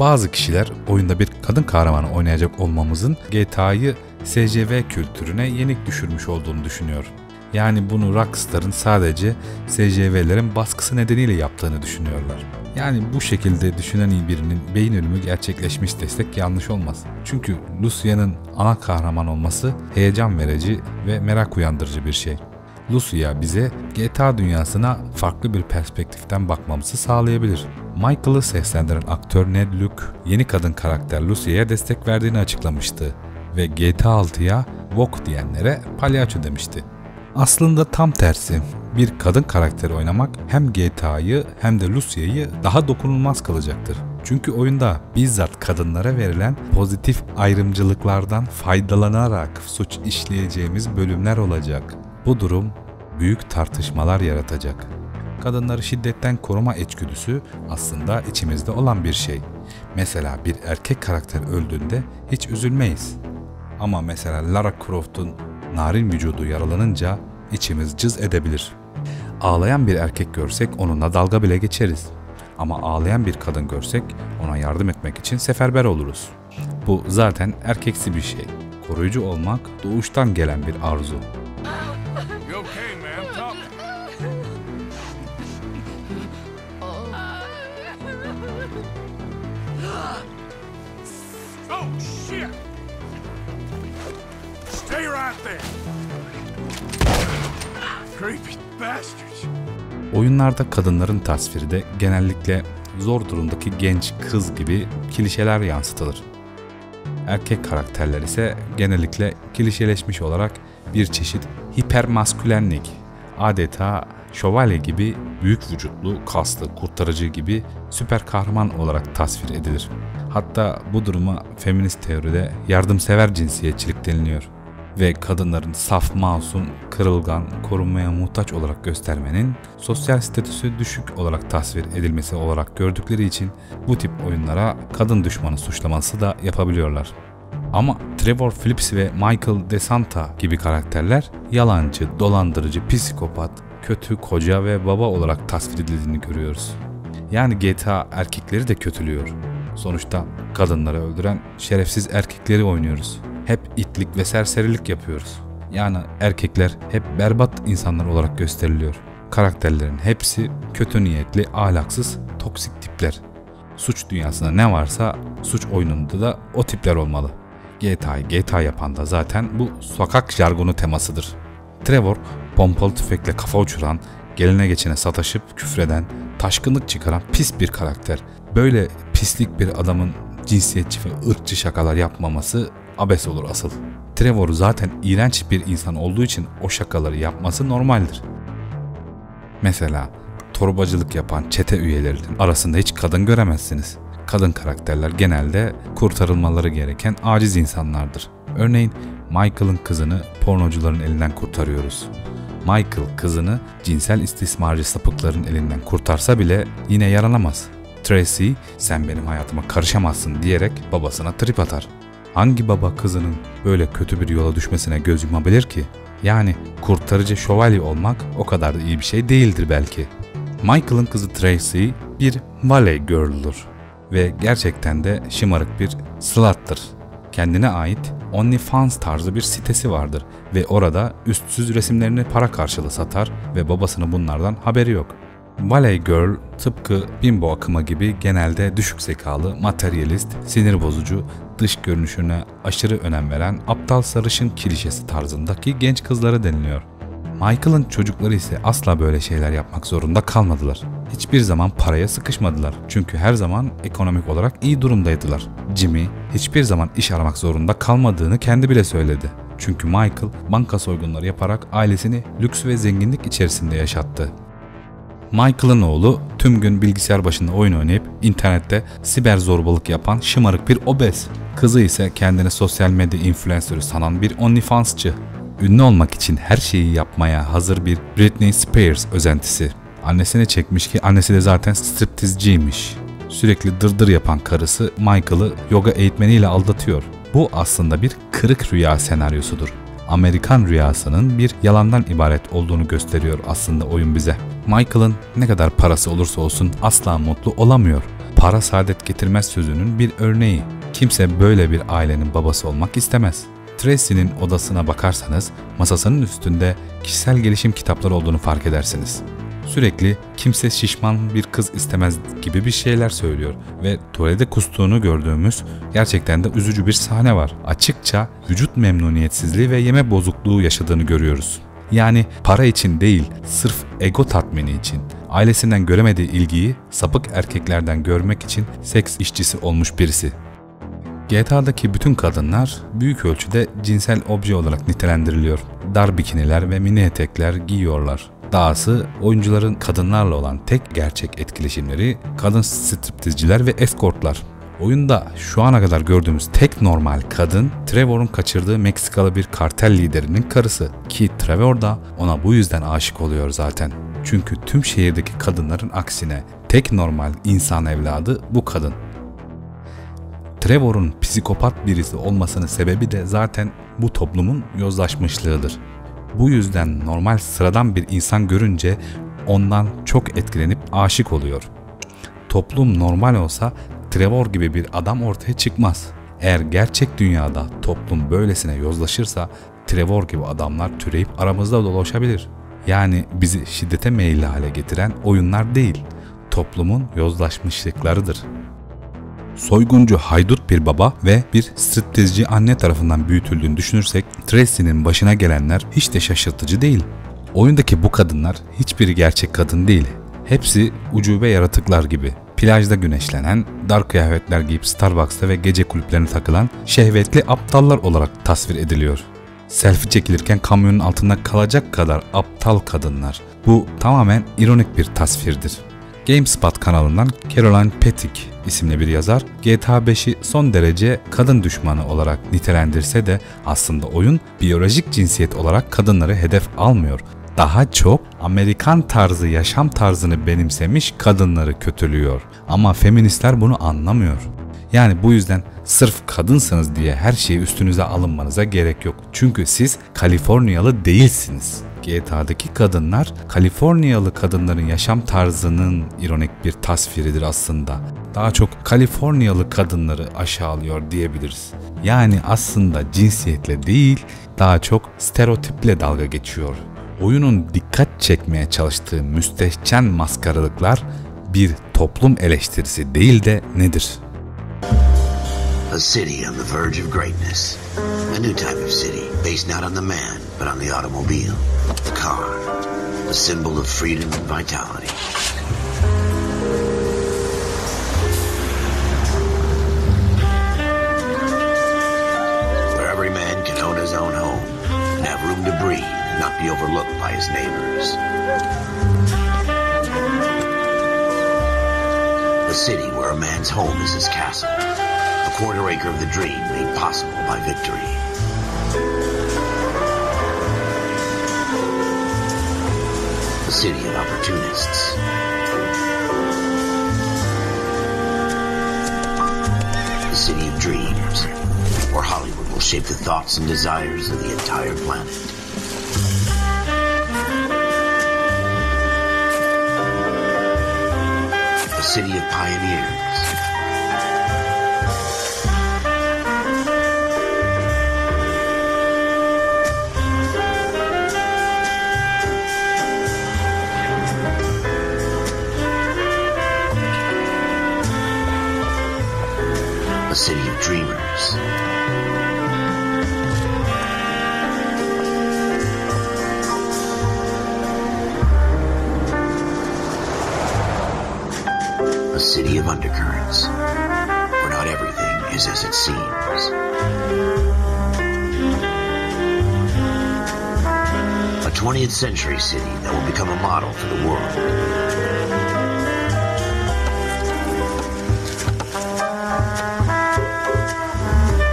Bazı kişiler oyunda bir kadın kahramanı oynayacak olmamızın GTA'yı SJV kültürüne yenik düşürmüş olduğunu düşünüyor. Yani bunu Rockstar'ın sadece SJV'lerin baskısı nedeniyle yaptığını düşünüyorlar. Yani bu şekilde düşünen iyi birinin beyin ölümü gerçekleşmiş desek yanlış olmaz. Çünkü Lucia'nın ana kahraman olması heyecan verici ve merak uyandırıcı bir şey. Lucia bize GTA dünyasına farklı bir perspektiften bakmamızı sağlayabilir. Michael'ı seslendiren aktör Ned Luke, yeni kadın karakter Lucia'ya destek verdiğini açıklamıştı ve GTA 6'ya woke diyenlere palyaço demişti. Aslında tam tersi, bir kadın karakteri oynamak hem GTA'yı hem de Lucia'yı daha dokunulmaz kılacaktır. Çünkü oyunda bizzat kadınlara verilen pozitif ayrımcılıklardan faydalanarak suç işleyeceğimiz bölümler olacak. Bu durum büyük tartışmalar yaratacak. Kadınları şiddetten koruma içgüdüsü aslında içimizde olan bir şey. Mesela bir erkek karakter öldüğünde hiç üzülmeyiz. Ama mesela Lara Croft'un narin vücudu yaralanınca içimiz cız edebilir. Ağlayan bir erkek görsek onunla dalga bile geçeriz. Ama ağlayan bir kadın görsek ona yardım etmek için seferber oluruz. Bu zaten erkeksi bir şey. Koruyucu olmak doğuştan gelen bir arzu. Oyunlarda kadınların tasviri de genellikle zor durumdaki genç kız gibi klişeler yansıtılır. Erkek karakterler ise genellikle klişeleşmiş olarak bir çeşit hipermaskülenlik, adeta şövalye gibi büyük vücutlu, kaslı, kurtarıcı gibi süper kahraman olarak tasvir edilir. Hatta bu duruma feminist teoride yardımsever cinsiyetçilik deniliyor. Ve kadınların saf, masum, kırılgan, korunmaya muhtaç olarak göstermenin sosyal statüsü düşük olarak tasvir edilmesi olarak gördükleri için bu tip oyunlara kadın düşmanı suçlaması da yapabiliyorlar. Ama Trevor Phillips ve Michael DeSanta gibi karakterler yalancı, dolandırıcı, psikopat, kötü koca ve baba olarak tasvir edildiğini görüyoruz. Yani GTA erkekleri de kötülüyor. Sonuçta kadınları öldüren şerefsiz erkekleri oynuyoruz. Hep itlik ve serserilik yapıyoruz. Yani erkekler hep berbat insanlar olarak gösteriliyor. Karakterlerin hepsi kötü niyetli, ahlaksız, toksik tipler. Suç dünyasında ne varsa suç oyununda da o tipler olmalı. GTA'yı GTA yapan da zaten bu sokak jargonu temasıdır. Trevor, pompalı tüfekle kafa uçuran, gelene geçene sataşıp küfreden, taşkınlık çıkaran pis bir karakter. Böyle pislik bir adamın cinsiyetçi ve ırkçı şakalar yapmaması abes olur asıl. Trevor zaten iğrenç bir insan olduğu için o şakaları yapması normaldir. Mesela torbacılık yapan çete üyelerinin arasında hiç kadın göremezsiniz. Kadın karakterler genelde kurtarılmaları gereken aciz insanlardır. Örneğin Michael'ın kızını pornocuların elinden kurtarıyoruz. Michael kızını cinsel istismarcı sapıkların elinden kurtarsa bile yine yaranamaz. Tracy, sen benim hayatıma karışamazsın diyerek babasına trip atar. Hangi baba kızının böyle kötü bir yola düşmesine göz yumabilir ki? Yani kurtarıcı şövalye olmak o kadar da iyi bir şey değildir belki. Michael'ın kızı Tracy bir valley girl'dur ve gerçekten de şımarık bir slut'tır. Kendine ait OnlyFans tarzı bir sitesi vardır ve orada üstsüz resimlerini para karşılığı satar ve babasının bunlardan haberi yok. Valley Girl tıpkı bimbo akımı gibi genelde düşük zekalı, materyalist, sinir bozucu, dış görünüşüne aşırı önem veren aptal sarışın klişesi tarzındaki genç kızlara deniliyor. Michael'ın çocukları ise asla böyle şeyler yapmak zorunda kalmadılar. Hiçbir zaman paraya sıkışmadılar çünkü her zaman ekonomik olarak iyi durumdaydılar. Jimmy hiçbir zaman iş aramak zorunda kalmadığını kendi bile söyledi. Çünkü Michael banka soygunları yaparak ailesini lüks ve zenginlik içerisinde yaşattı. Michael'ın oğlu tüm gün bilgisayar başında oyun oynayıp internette siber zorbalık yapan şımarık bir obez. Kızı ise kendini sosyal medya influencer'ı sanan bir OnlyFans'çı. Ünlü olmak için her şeyi yapmaya hazır bir Britney Spears özentisi. Annesini çekmiş ki annesi de zaten striptizciymiş. Sürekli dırdır yapan karısı Michael'ı yoga eğitmeniyle aldatıyor. Bu aslında bir kırık rüya senaryosudur. Amerikan rüyasının bir yalandan ibaret olduğunu gösteriyor aslında oyun bize. Michael'ın ne kadar parası olursa olsun asla mutlu olamıyor. Para saadet getirmez sözünün bir örneği. Kimse böyle bir ailenin babası olmak istemez. Tracy'nin odasına bakarsanız masasının üstünde kişisel gelişim kitapları olduğunu fark edersiniz. Sürekli kimse şişman bir kız istemez gibi bir şeyler söylüyor ve tuvalete kustuğunu gördüğümüz gerçekten de üzücü bir sahne var. Açıkça vücut memnuniyetsizliği ve yeme bozukluğu yaşadığını görüyoruz. Yani para için değil, sırf ego tatmini için, ailesinden göremediği ilgiyi sapık erkeklerden görmek için seks işçisi olmuş birisi. GTA'daki bütün kadınlar büyük ölçüde cinsel obje olarak nitelendiriliyor. Dar bikiniler ve mini etekler giyiyorlar. Dahası oyuncuların kadınlarla olan tek gerçek etkileşimleri kadın striptizciler ve eskortlar. Oyunda şu ana kadar gördüğümüz tek normal kadın Trevor'un kaçırdığı Meksikalı bir kartel liderinin karısı ki Trevor da ona bu yüzden aşık oluyor zaten. Çünkü tüm şehirdeki kadınların aksine tek normal insan evladı bu kadın. Trevor'un psikopat birisi olmasının sebebi de zaten bu toplumun yozlaşmışlığıdır. Bu yüzden normal sıradan bir insan görünce ondan çok etkilenip aşık oluyor. Toplum normal olsa Trevor gibi bir adam ortaya çıkmaz. Eğer gerçek dünyada toplum böylesine yozlaşırsa Trevor gibi adamlar türeyip aramızda dolaşabilir. Yani bizi şiddete meyilli hale getiren oyunlar değil, toplumun yozlaşmışlıklarıdır. Soyguncu haydut bir baba ve bir striptizci anne tarafından büyütüldüğünü düşünürsek Tracy'nin başına gelenler hiç de şaşırtıcı değil. Oyundaki bu kadınlar hiçbiri gerçek kadın değil. Hepsi ucube yaratıklar gibi. Plajda güneşlenen, dar kıyafetler giyip Starbucks'ta ve gece kulüplerine takılan şehvetli aptallar olarak tasvir ediliyor. Selfie çekilirken kamyonun altında kalacak kadar aptal kadınlar. Bu tamamen ironik bir tasvirdir. GameSpot kanalından Caroline Pettick isimli bir yazar GTA 5'i son derece kadın düşmanı olarak nitelendirse de aslında oyun biyolojik cinsiyet olarak kadınları hedef almıyor. Daha çok Amerikan tarzı yaşam tarzını benimsemiş kadınları kötülüyor. Ama feministler bunu anlamıyor. Yani bu yüzden sırf kadınsanız diye her şeyi üstünüze alınmanıza gerek yok. Çünkü siz Kaliforniyalı değilsiniz. GTA'daki kadınlar Kaliforniyalı kadınların yaşam tarzının ironik bir tasviridir aslında. Daha çok Kaliforniyalı kadınları aşağılıyor diyebiliriz. Yani aslında cinsiyetle değil, daha çok stereotiple dalga geçiyor. Oyunun dikkat çekmeye çalıştığı müstehcen maskaralıklar bir toplum eleştirisi değil de nedir? A city on the verge of greatness. A new type of city based not on the man, but on the automobile. The car. The symbol of freedom and vitality. be overlooked by his neighbors. A city where a man's home is his castle. A quarter acre of the dream made possible by victory. A city of opportunists. A city of dreams, where Hollywood will shape the thoughts and desires of the entire planet. A city of pioneers. A city of dreamers. A city of undercurrents, where not everything is as it seems. A 20th century city that will become a model for the world.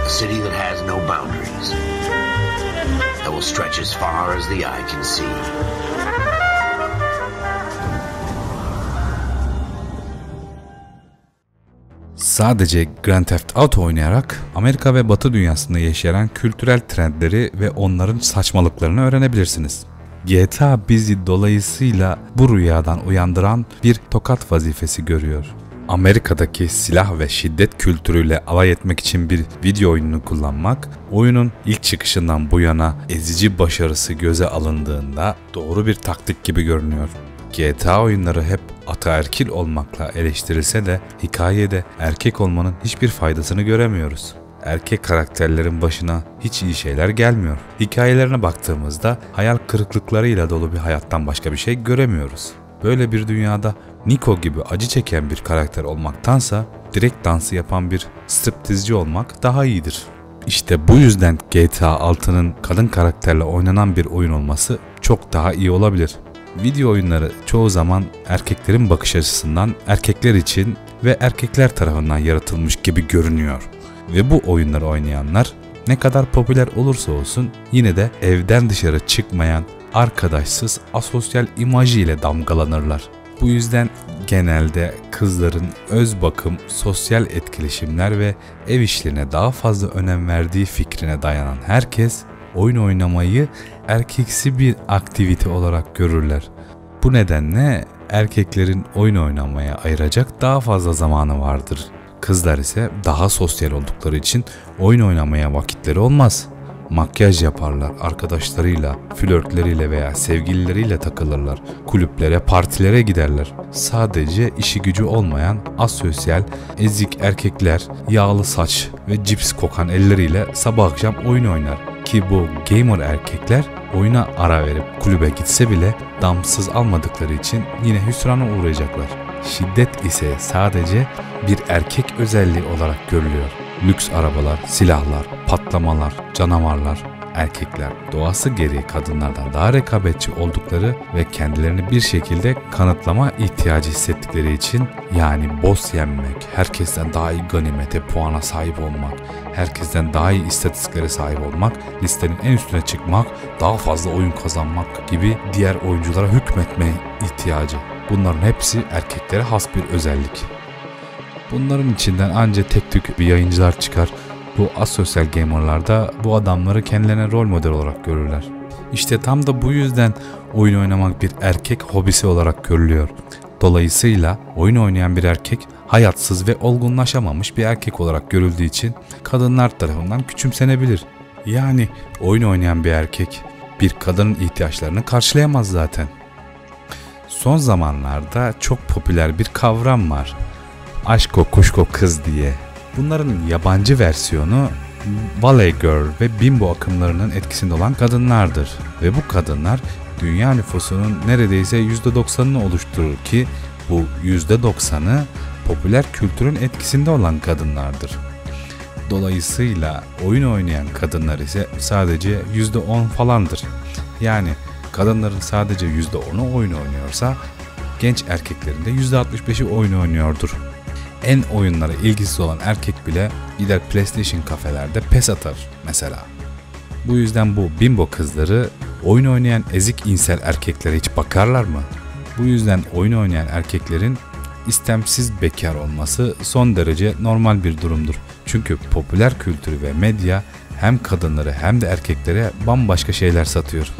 A city that has no boundaries, that will stretch as far as the eye can see. Sadece Grand Theft Auto oynayarak Amerika ve Batı dünyasında yaşayan kültürel trendleri ve onların saçmalıklarını öğrenebilirsiniz. GTA bizi dolayısıyla bu rüyadan uyandıran bir tokat vazifesi görüyor. Amerika'daki silah ve şiddet kültürüyle alay etmek için bir video oyununu kullanmak, oyunun ilk çıkışından bu yana ezici başarısı göze alındığında doğru bir taktik gibi görünüyor. GTA oyunları hep ataerkil olmakla eleştirilse de hikayede erkek olmanın hiçbir faydasını göremiyoruz. Erkek karakterlerin başına hiç iyi şeyler gelmiyor. Hikayelerine baktığımızda hayal kırıklıklarıyla dolu bir hayattan başka bir şey göremiyoruz. Böyle bir dünyada Nico gibi acı çeken bir karakter olmaktansa direkt dansı yapan bir striptizci olmak daha iyidir. İşte bu yüzden GTA 6'nın kadın karakterle oynanan bir oyun olması çok daha iyi olabilir. Video oyunları çoğu zaman erkeklerin bakış açısından erkekler için ve erkekler tarafından yaratılmış gibi görünüyor. Ve bu oyunları oynayanlar ne kadar popüler olursa olsun yine de evden dışarı çıkmayan, arkadaşsız, asosyal imajı ile damgalanırlar. Bu yüzden genelde kızların öz bakım, sosyal etkileşimler ve ev işlerine daha fazla önem verdiği fikrine dayanan herkes oyun oynamayı erkeksi bir aktivite olarak görürler. Bu nedenle erkeklerin oyun oynamaya ayıracak daha fazla zamanı vardır. Kızlar ise daha sosyal oldukları için oyun oynamaya vakitleri olmaz. Makyaj yaparlar, arkadaşlarıyla, flörtleriyle veya sevgilileriyle takılırlar, kulüplere, partilere giderler. Sadece işi gücü olmayan asosyal, ezik erkekler yağlı saç ve cips kokan elleriyle sabah akşam oyun oynar. Ki bu gamer erkekler oyuna ara verip kulübe gitse bile damsız almadıkları için yine hüsrana uğrayacaklar. Şiddet ise sadece bir erkek özelliği olarak görülüyor. Lüks arabalar, silahlar, patlamalar, canavarlar, erkekler doğası gereği kadınlardan daha rekabetçi oldukları ve kendilerini bir şekilde kanıtlama ihtiyacı hissettikleri için, yani boss yenmek, herkesten daha iyi ganimete, puana sahip olmak, herkesten daha iyi istatistiklere sahip olmak, listenin en üstüne çıkmak, daha fazla oyun kazanmak gibi diğer oyunculara hükmetme ihtiyacı. Bunların hepsi erkeklere has bir özellik. Bunların içinden ancak tek tük bir yayıncılar çıkar. Bu asosyal gamerlar da bu adamları kendilerine rol model olarak görürler. İşte tam da bu yüzden oyun oynamak bir erkek hobisi olarak görülüyor. Dolayısıyla oyun oynayan bir erkek hayatsız ve olgunlaşamamış bir erkek olarak görüldüğü için kadınlar tarafından küçümsenebilir. Yani oyun oynayan bir erkek bir kadının ihtiyaçlarını karşılayamaz zaten. Son zamanlarda çok popüler bir kavram var. Aşko kuşko kız diye. Bunların yabancı versiyonu Valley Girl ve Bimbo akımlarının etkisinde olan kadınlardır. Ve bu kadınlar dünya nüfusunun neredeyse %90'ını oluşturur ki bu %90'ı popüler kültürün etkisinde olan kadınlardır. Dolayısıyla oyun oynayan kadınlar ise sadece %10 falandır. Yani kadınların sadece %10'u oyun oynuyorsa, genç erkeklerin de %65'i oyun oynuyordur. En oyunlara ilgisiz olan erkek bile gider PlayStation kafelerde PES atar mesela. Bu yüzden bu bimbo kızları oyun oynayan ezik insel erkeklere hiç bakarlar mı? Bu yüzden oyun oynayan erkeklerin istemsiz bekar olması son derece normal bir durumdur. Çünkü popüler kültür ve medya hem kadınları hem de erkeklere bambaşka şeyler satıyor.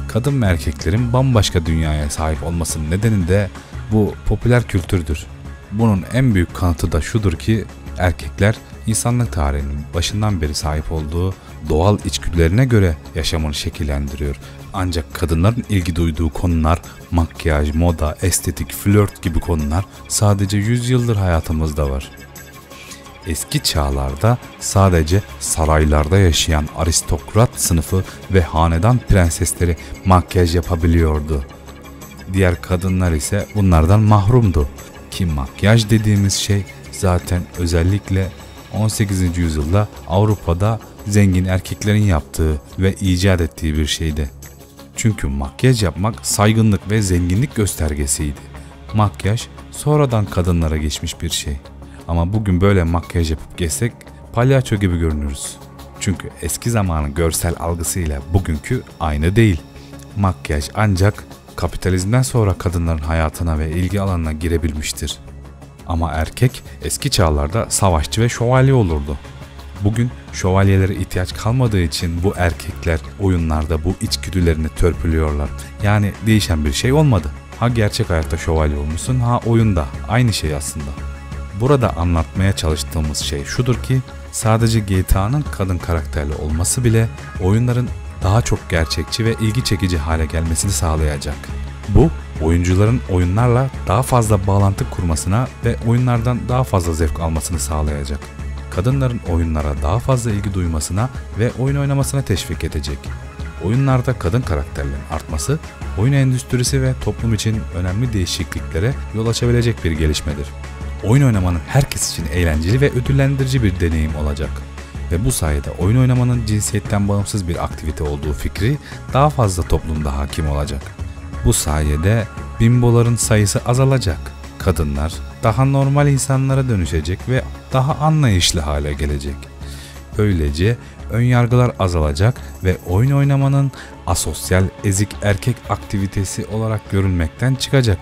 Kadın ve erkeklerin bambaşka dünyaya sahip olmasının nedeni de bu popüler kültürdür. Bunun en büyük kanıtı da şudur ki erkekler insanlık tarihinin başından beri sahip olduğu doğal içgüdülerine göre yaşamını şekillendiriyor. Ancak kadınların ilgi duyduğu konular makyaj, moda, estetik, flört gibi konular sadece 100 yıldır hayatımızda var. Eski çağlarda sadece saraylarda yaşayan aristokrat sınıfı ve hanedan prensesleri makyaj yapabiliyordu. Diğer kadınlar ise bunlardan mahrumdu. Ki makyaj dediğimiz şey zaten özellikle 18. yüzyılda Avrupa'da zengin erkeklerin yaptığı ve icat ettiği bir şeydi. Çünkü makyaj yapmak saygınlık ve zenginlik göstergesiydi. Makyaj sonradan kadınlara geçmiş bir şey. Ama bugün böyle makyaj yapıp gezsek palyaço gibi görünürüz. Çünkü eski zamanın görsel algısıyla bugünkü aynı değil. Makyaj ancak kapitalizmden sonra kadınların hayatına ve ilgi alanına girebilmiştir. Ama erkek eski çağlarda savaşçı ve şövalye olurdu. Bugün şövalyelere ihtiyaç kalmadığı için bu erkekler oyunlarda bu içgüdülerini törpülüyorlar. Yani değişen bir şey olmadı. Ha gerçek hayatta şövalye olmuşsun, ha oyunda. Aynı şey aslında. Burada anlatmaya çalıştığımız şey şudur ki sadece GTA'nın kadın karakterli olması bile oyunların daha çok gerçekçi ve ilgi çekici hale gelmesini sağlayacak. Bu oyuncuların oyunlarla daha fazla bağlantı kurmasına ve oyunlardan daha fazla zevk almasını sağlayacak. Kadınların oyunlara daha fazla ilgi duymasına ve oyun oynamasına teşvik edecek. Oyunlarda kadın karakterlerin artması, oyun endüstrisi ve toplum için önemli değişikliklere yol açabilecek bir gelişmedir. Oyun oynamanın herkes için eğlenceli ve ödüllendirici bir deneyim olacak. Ve bu sayede oyun oynamanın cinsiyetten bağımsız bir aktivite olduğu fikri daha fazla toplumda hakim olacak. Bu sayede bimboların sayısı azalacak. Kadınlar daha normal insanlara dönüşecek ve daha anlayışlı hale gelecek. Böylece önyargılar azalacak ve oyun oynamanın asosyal ezik erkek aktivitesi olarak görülmekten çıkacak.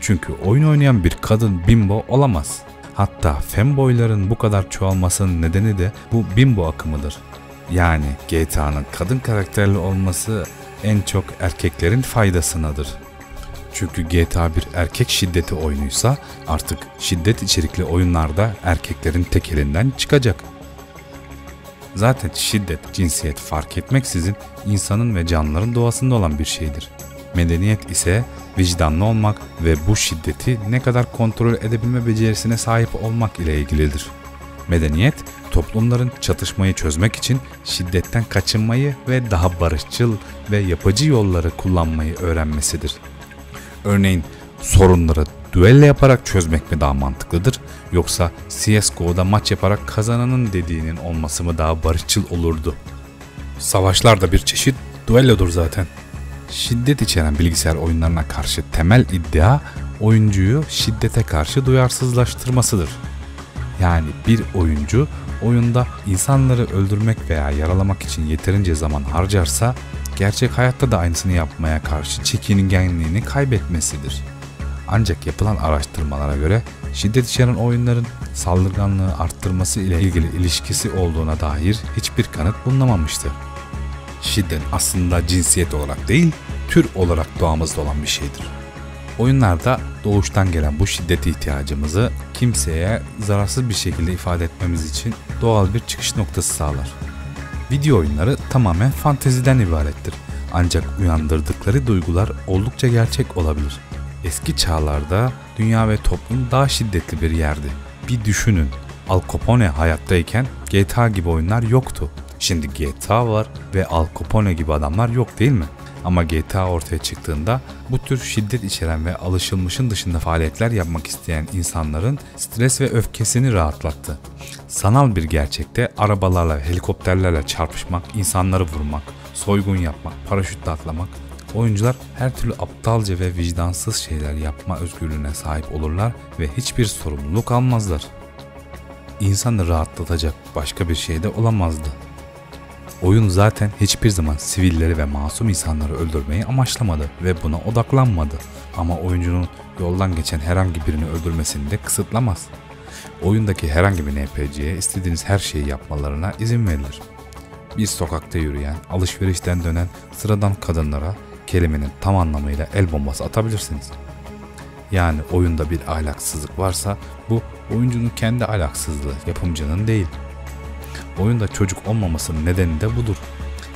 Çünkü oyun oynayan bir kadın bimbo olamaz. Hatta femboyların bu kadar çoğalmasının nedeni de bu bimbo akımıdır. Yani GTA'nın kadın karakterli olması en çok erkeklerin faydasınadır. Çünkü GTA bir erkek şiddeti oyunuysa artık şiddet içerikli oyunlarda erkeklerin tek elinden çıkacak. Zaten şiddet, cinsiyet fark etmeksizin insanın ve canlıların doğasında olan bir şeydir. Medeniyet ise vicdanlı olmak ve bu şiddeti ne kadar kontrol edebilme becerisine sahip olmak ile ilgilidir. Medeniyet, toplumların çatışmayı çözmek için şiddetten kaçınmayı ve daha barışçıl ve yapıcı yolları kullanmayı öğrenmesidir. Örneğin sorunları düello yaparak çözmek mi daha mantıklıdır, yoksa CSGO'da maç yaparak kazananın dediğinin olması mı daha barışçıl olurdu? Savaşlar da bir çeşit düellodur zaten. Şiddet içeren bilgisayar oyunlarına karşı temel iddia oyuncuyu şiddete karşı duyarsızlaştırmasıdır. Yani bir oyuncu oyunda insanları öldürmek veya yaralamak için yeterince zaman harcarsa gerçek hayatta da aynısını yapmaya karşı çekingenliğini kaybetmesidir. Ancak yapılan araştırmalara göre şiddet içeren oyunların saldırganlığı arttırması ile ilgili ilişkisi olduğuna dair hiçbir kanıt bulunamamıştır. Şiddet aslında cinsiyet olarak değil, tür olarak doğamızda olan bir şeydir. Oyunlarda doğuştan gelen bu şiddet ihtiyacımızı kimseye zararsız bir şekilde ifade etmemiz için doğal bir çıkış noktası sağlar. Video oyunları tamamen fanteziden ibarettir. Ancak uyandırdıkları duygular oldukça gerçek olabilir. Eski çağlarda dünya ve toplum daha şiddetli bir yerdi. Bir düşünün, Al Capone hayattayken GTA gibi oyunlar yoktu. Şimdi GTA var ve Al Capone gibi adamlar yok değil mi? Ama GTA ortaya çıktığında bu tür şiddet içeren ve alışılmışın dışında faaliyetler yapmak isteyen insanların stres ve öfkesini rahatlattı. Sanal bir gerçekte arabalarla, helikopterlerle çarpışmak, insanları vurmak, soygun yapmak, paraşütle atlamak Oyuncular her türlü aptalca ve vicdansız şeyler yapma özgürlüğüne sahip olurlar ve hiçbir sorumluluk almazlar. İnsanı rahatlatacak başka bir şey de olamazdı. Oyun zaten hiçbir zaman sivilleri ve masum insanları öldürmeyi amaçlamadı ve buna odaklanmadı. Ama oyuncunun yoldan geçen herhangi birini öldürmesini de kısıtlamaz. Oyundaki herhangi bir NPC'ye istediğiniz her şeyi yapmalarına izin verilir. Bir sokakta yürüyen, alışverişten dönen sıradan kadınlara kelimenin tam anlamıyla el bombası atabilirsiniz. Yani oyunda bir ahlaksızlık varsa bu oyuncunun kendi ahlaksızlığı, yapımcının değil. Oyunda çocuk olmamasının nedeni de budur.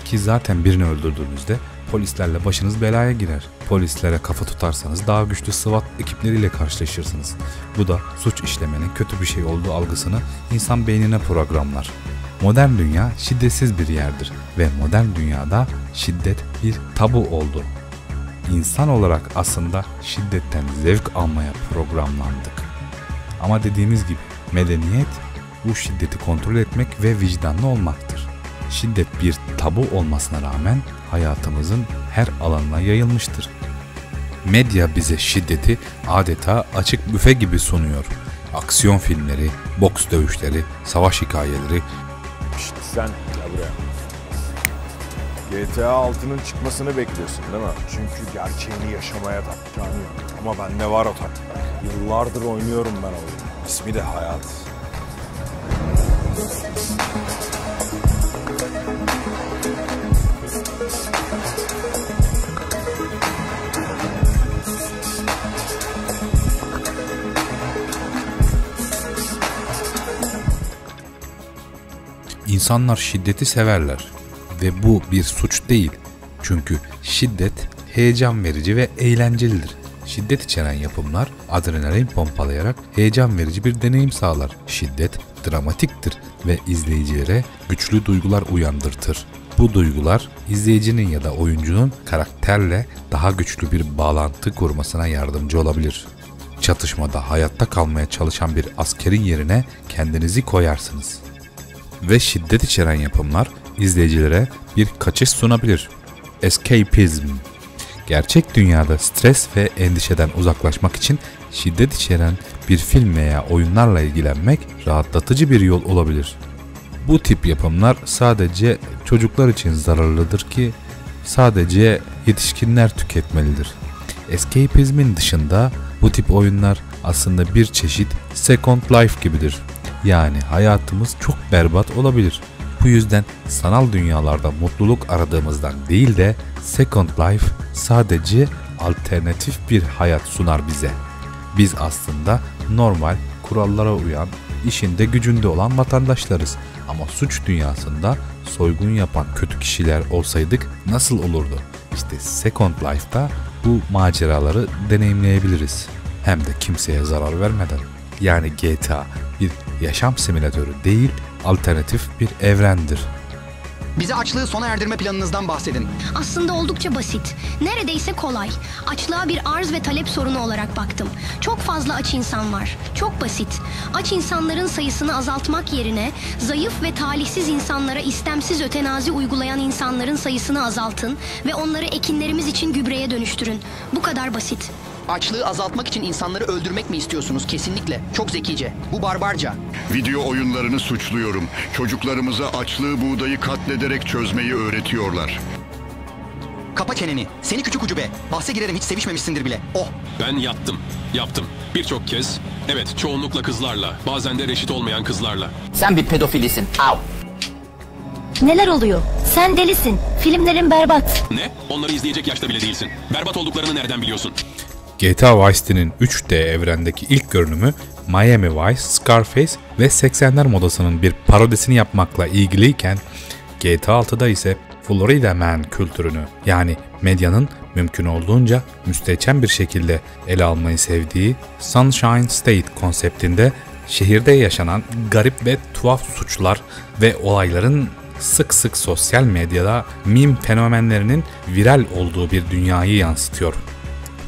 Ki zaten birini öldürdüğünüzde polislerle başınız belaya girer. Polislere kafa tutarsanız daha güçlü SWAT ekipleriyle karşılaşırsınız. Bu da suç işlemenin kötü bir şey olduğu algısını insan beynine programlar. Modern dünya şiddetsiz bir yerdir ve modern dünyada şiddet bir tabu oldu. İnsan olarak aslında şiddetten zevk almaya programlandık. Ama dediğimiz gibi medeniyet bu şiddeti kontrol etmek ve vicdanlı olmaktır. Şiddet bir tabu olmasına rağmen hayatımızın her alanına yayılmıştır. Medya bize şiddeti adeta açık büfe gibi sunuyor. Aksiyon filmleri, boks dövüşleri, savaş hikayeleri. İşte sen gel buraya. GTA 6'nın çıkmasını bekliyorsun değil mi? Çünkü gerçeğini yaşamaya takacağın yok. Ama bende var o taktik. Yıllardır oynuyorum ben oyunu. İsmi de hayat. İnsanlar şiddeti severler ve bu bir suç değil. Çünkü şiddet heyecan verici ve eğlencelidir. Şiddet içeren yapımlar adrenalin pompalayarak heyecan verici bir deneyim sağlar. Şiddet dramatiktir ve izleyicilere güçlü duygular uyandırtır. Bu duygular izleyicinin ya da oyuncunun karakterle daha güçlü bir bağlantı kurmasına yardımcı olabilir. Çatışmada hayatta kalmaya çalışan bir askerin yerine kendinizi koyarsınız. Ve şiddet içeren yapımlar izleyicilere bir kaçış sunabilir. Escapism. Gerçek dünyada stres ve endişeden uzaklaşmak için şiddet içeren bir film veya oyunlarla ilgilenmek rahatlatıcı bir yol olabilir. Bu tip yapımlar sadece çocuklar için zararlıdır ki sadece yetişkinler tüketmelidir. Escapism'in dışında bu tip oyunlar aslında bir çeşit Second Life gibidir. Yani hayatımız çok berbat olabilir. Bu yüzden sanal dünyalarda mutluluk aradığımızdan değil de Second Life sadece alternatif bir hayat sunar bize. Biz aslında normal, kurallara uyan, işinde gücünde olan vatandaşlarız. Ama suç dünyasında soygun yapan kötü kişiler olsaydık nasıl olurdu? İşte Second Life'da bu maceraları deneyimleyebiliriz. Hem de kimseye zarar vermeden. Yani GTA bir yaşam simülatörü değil, alternatif bir evrendir. Bize açlığı sona erdirme planınızdan bahsedin. Aslında oldukça basit. Neredeyse kolay. Açlığa bir arz ve talep sorunu olarak baktım. Çok fazla aç insan var. Çok basit. Aç insanların sayısını azaltmak yerine zayıf ve talihsiz insanlara istemsiz ötenazi uygulayan insanların sayısını azaltın ve onları ekinlerimiz için gübreye dönüştürün. Bu kadar basit. Açlığı azaltmak için insanları öldürmek mi istiyorsunuz? Kesinlikle. Çok zekice. Bu barbarca. Video oyunlarını suçluyorum. Çocuklarımıza açlığı buğdayı katlederek çözmeyi öğretiyorlar. Kapa çeneni. Seni küçük ucube. Bahse girerim hiç sevişmemişsindir bile. Oh. Ben yaptım. Birçok kez. Evet, çoğunlukla kızlarla. Bazen de reşit olmayan kızlarla. Sen bir pedofilisin. Au. Neler oluyor? Sen delisin. Filmlerin berbat. Ne? Onları izleyecek yaşta bile değilsin. Berbat olduklarını nereden biliyorsun? GTA Vice City'nin 3D evrendeki ilk görünümü Miami Vice, Scarface ve 80'ler modasının bir parodisini yapmakla ilgiliyken GTA 6'da ise Florida Man kültürünü yani medyanın mümkün olduğunca müstehcen bir şekilde ele almayı sevdiği Sunshine State konseptinde şehirde yaşanan garip ve tuhaf suçlar ve olayların sık sık sosyal medyada meme fenomenlerinin viral olduğu bir dünyayı yansıtıyor.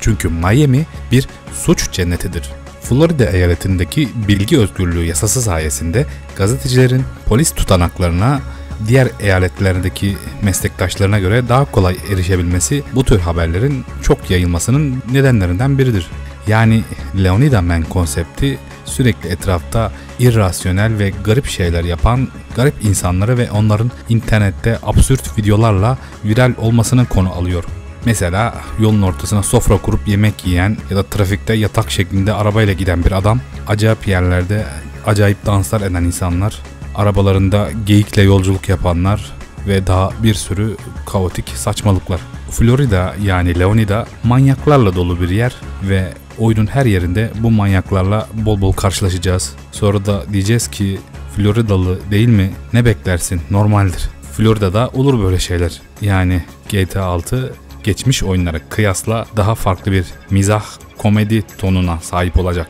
Çünkü Miami bir suç cennetidir. Florida eyaletindeki bilgi özgürlüğü yasası sayesinde gazetecilerin polis tutanaklarına diğer eyaletlerindeki meslektaşlarına göre daha kolay erişebilmesi bu tür haberlerin çok yayılmasının nedenlerinden biridir. Yani Leonida Man konsepti sürekli etrafta irrasyonel ve garip şeyler yapan garip insanları ve onların internette absürt videolarla viral olmasını konu alıyor. Mesela yolun ortasına sofra kurup yemek yiyen ya da trafikte yatak şeklinde arabayla giden bir adam, acayip yerlerde acayip danslar eden insanlar, arabalarında geyikle yolculuk yapanlar ve daha bir sürü kaotik saçmalıklar. Florida yani Leonida manyaklarla dolu bir yer ve oyunun her yerinde bu manyaklarla bol bol karşılaşacağız. Sonra da diyeceğiz ki Floridalı değil mi? Ne beklersin? Normaldir. Florida'da olur böyle şeyler. Yani GTA 6 geçmiş oyunlara kıyasla daha farklı bir mizah, komedi tonuna sahip olacak.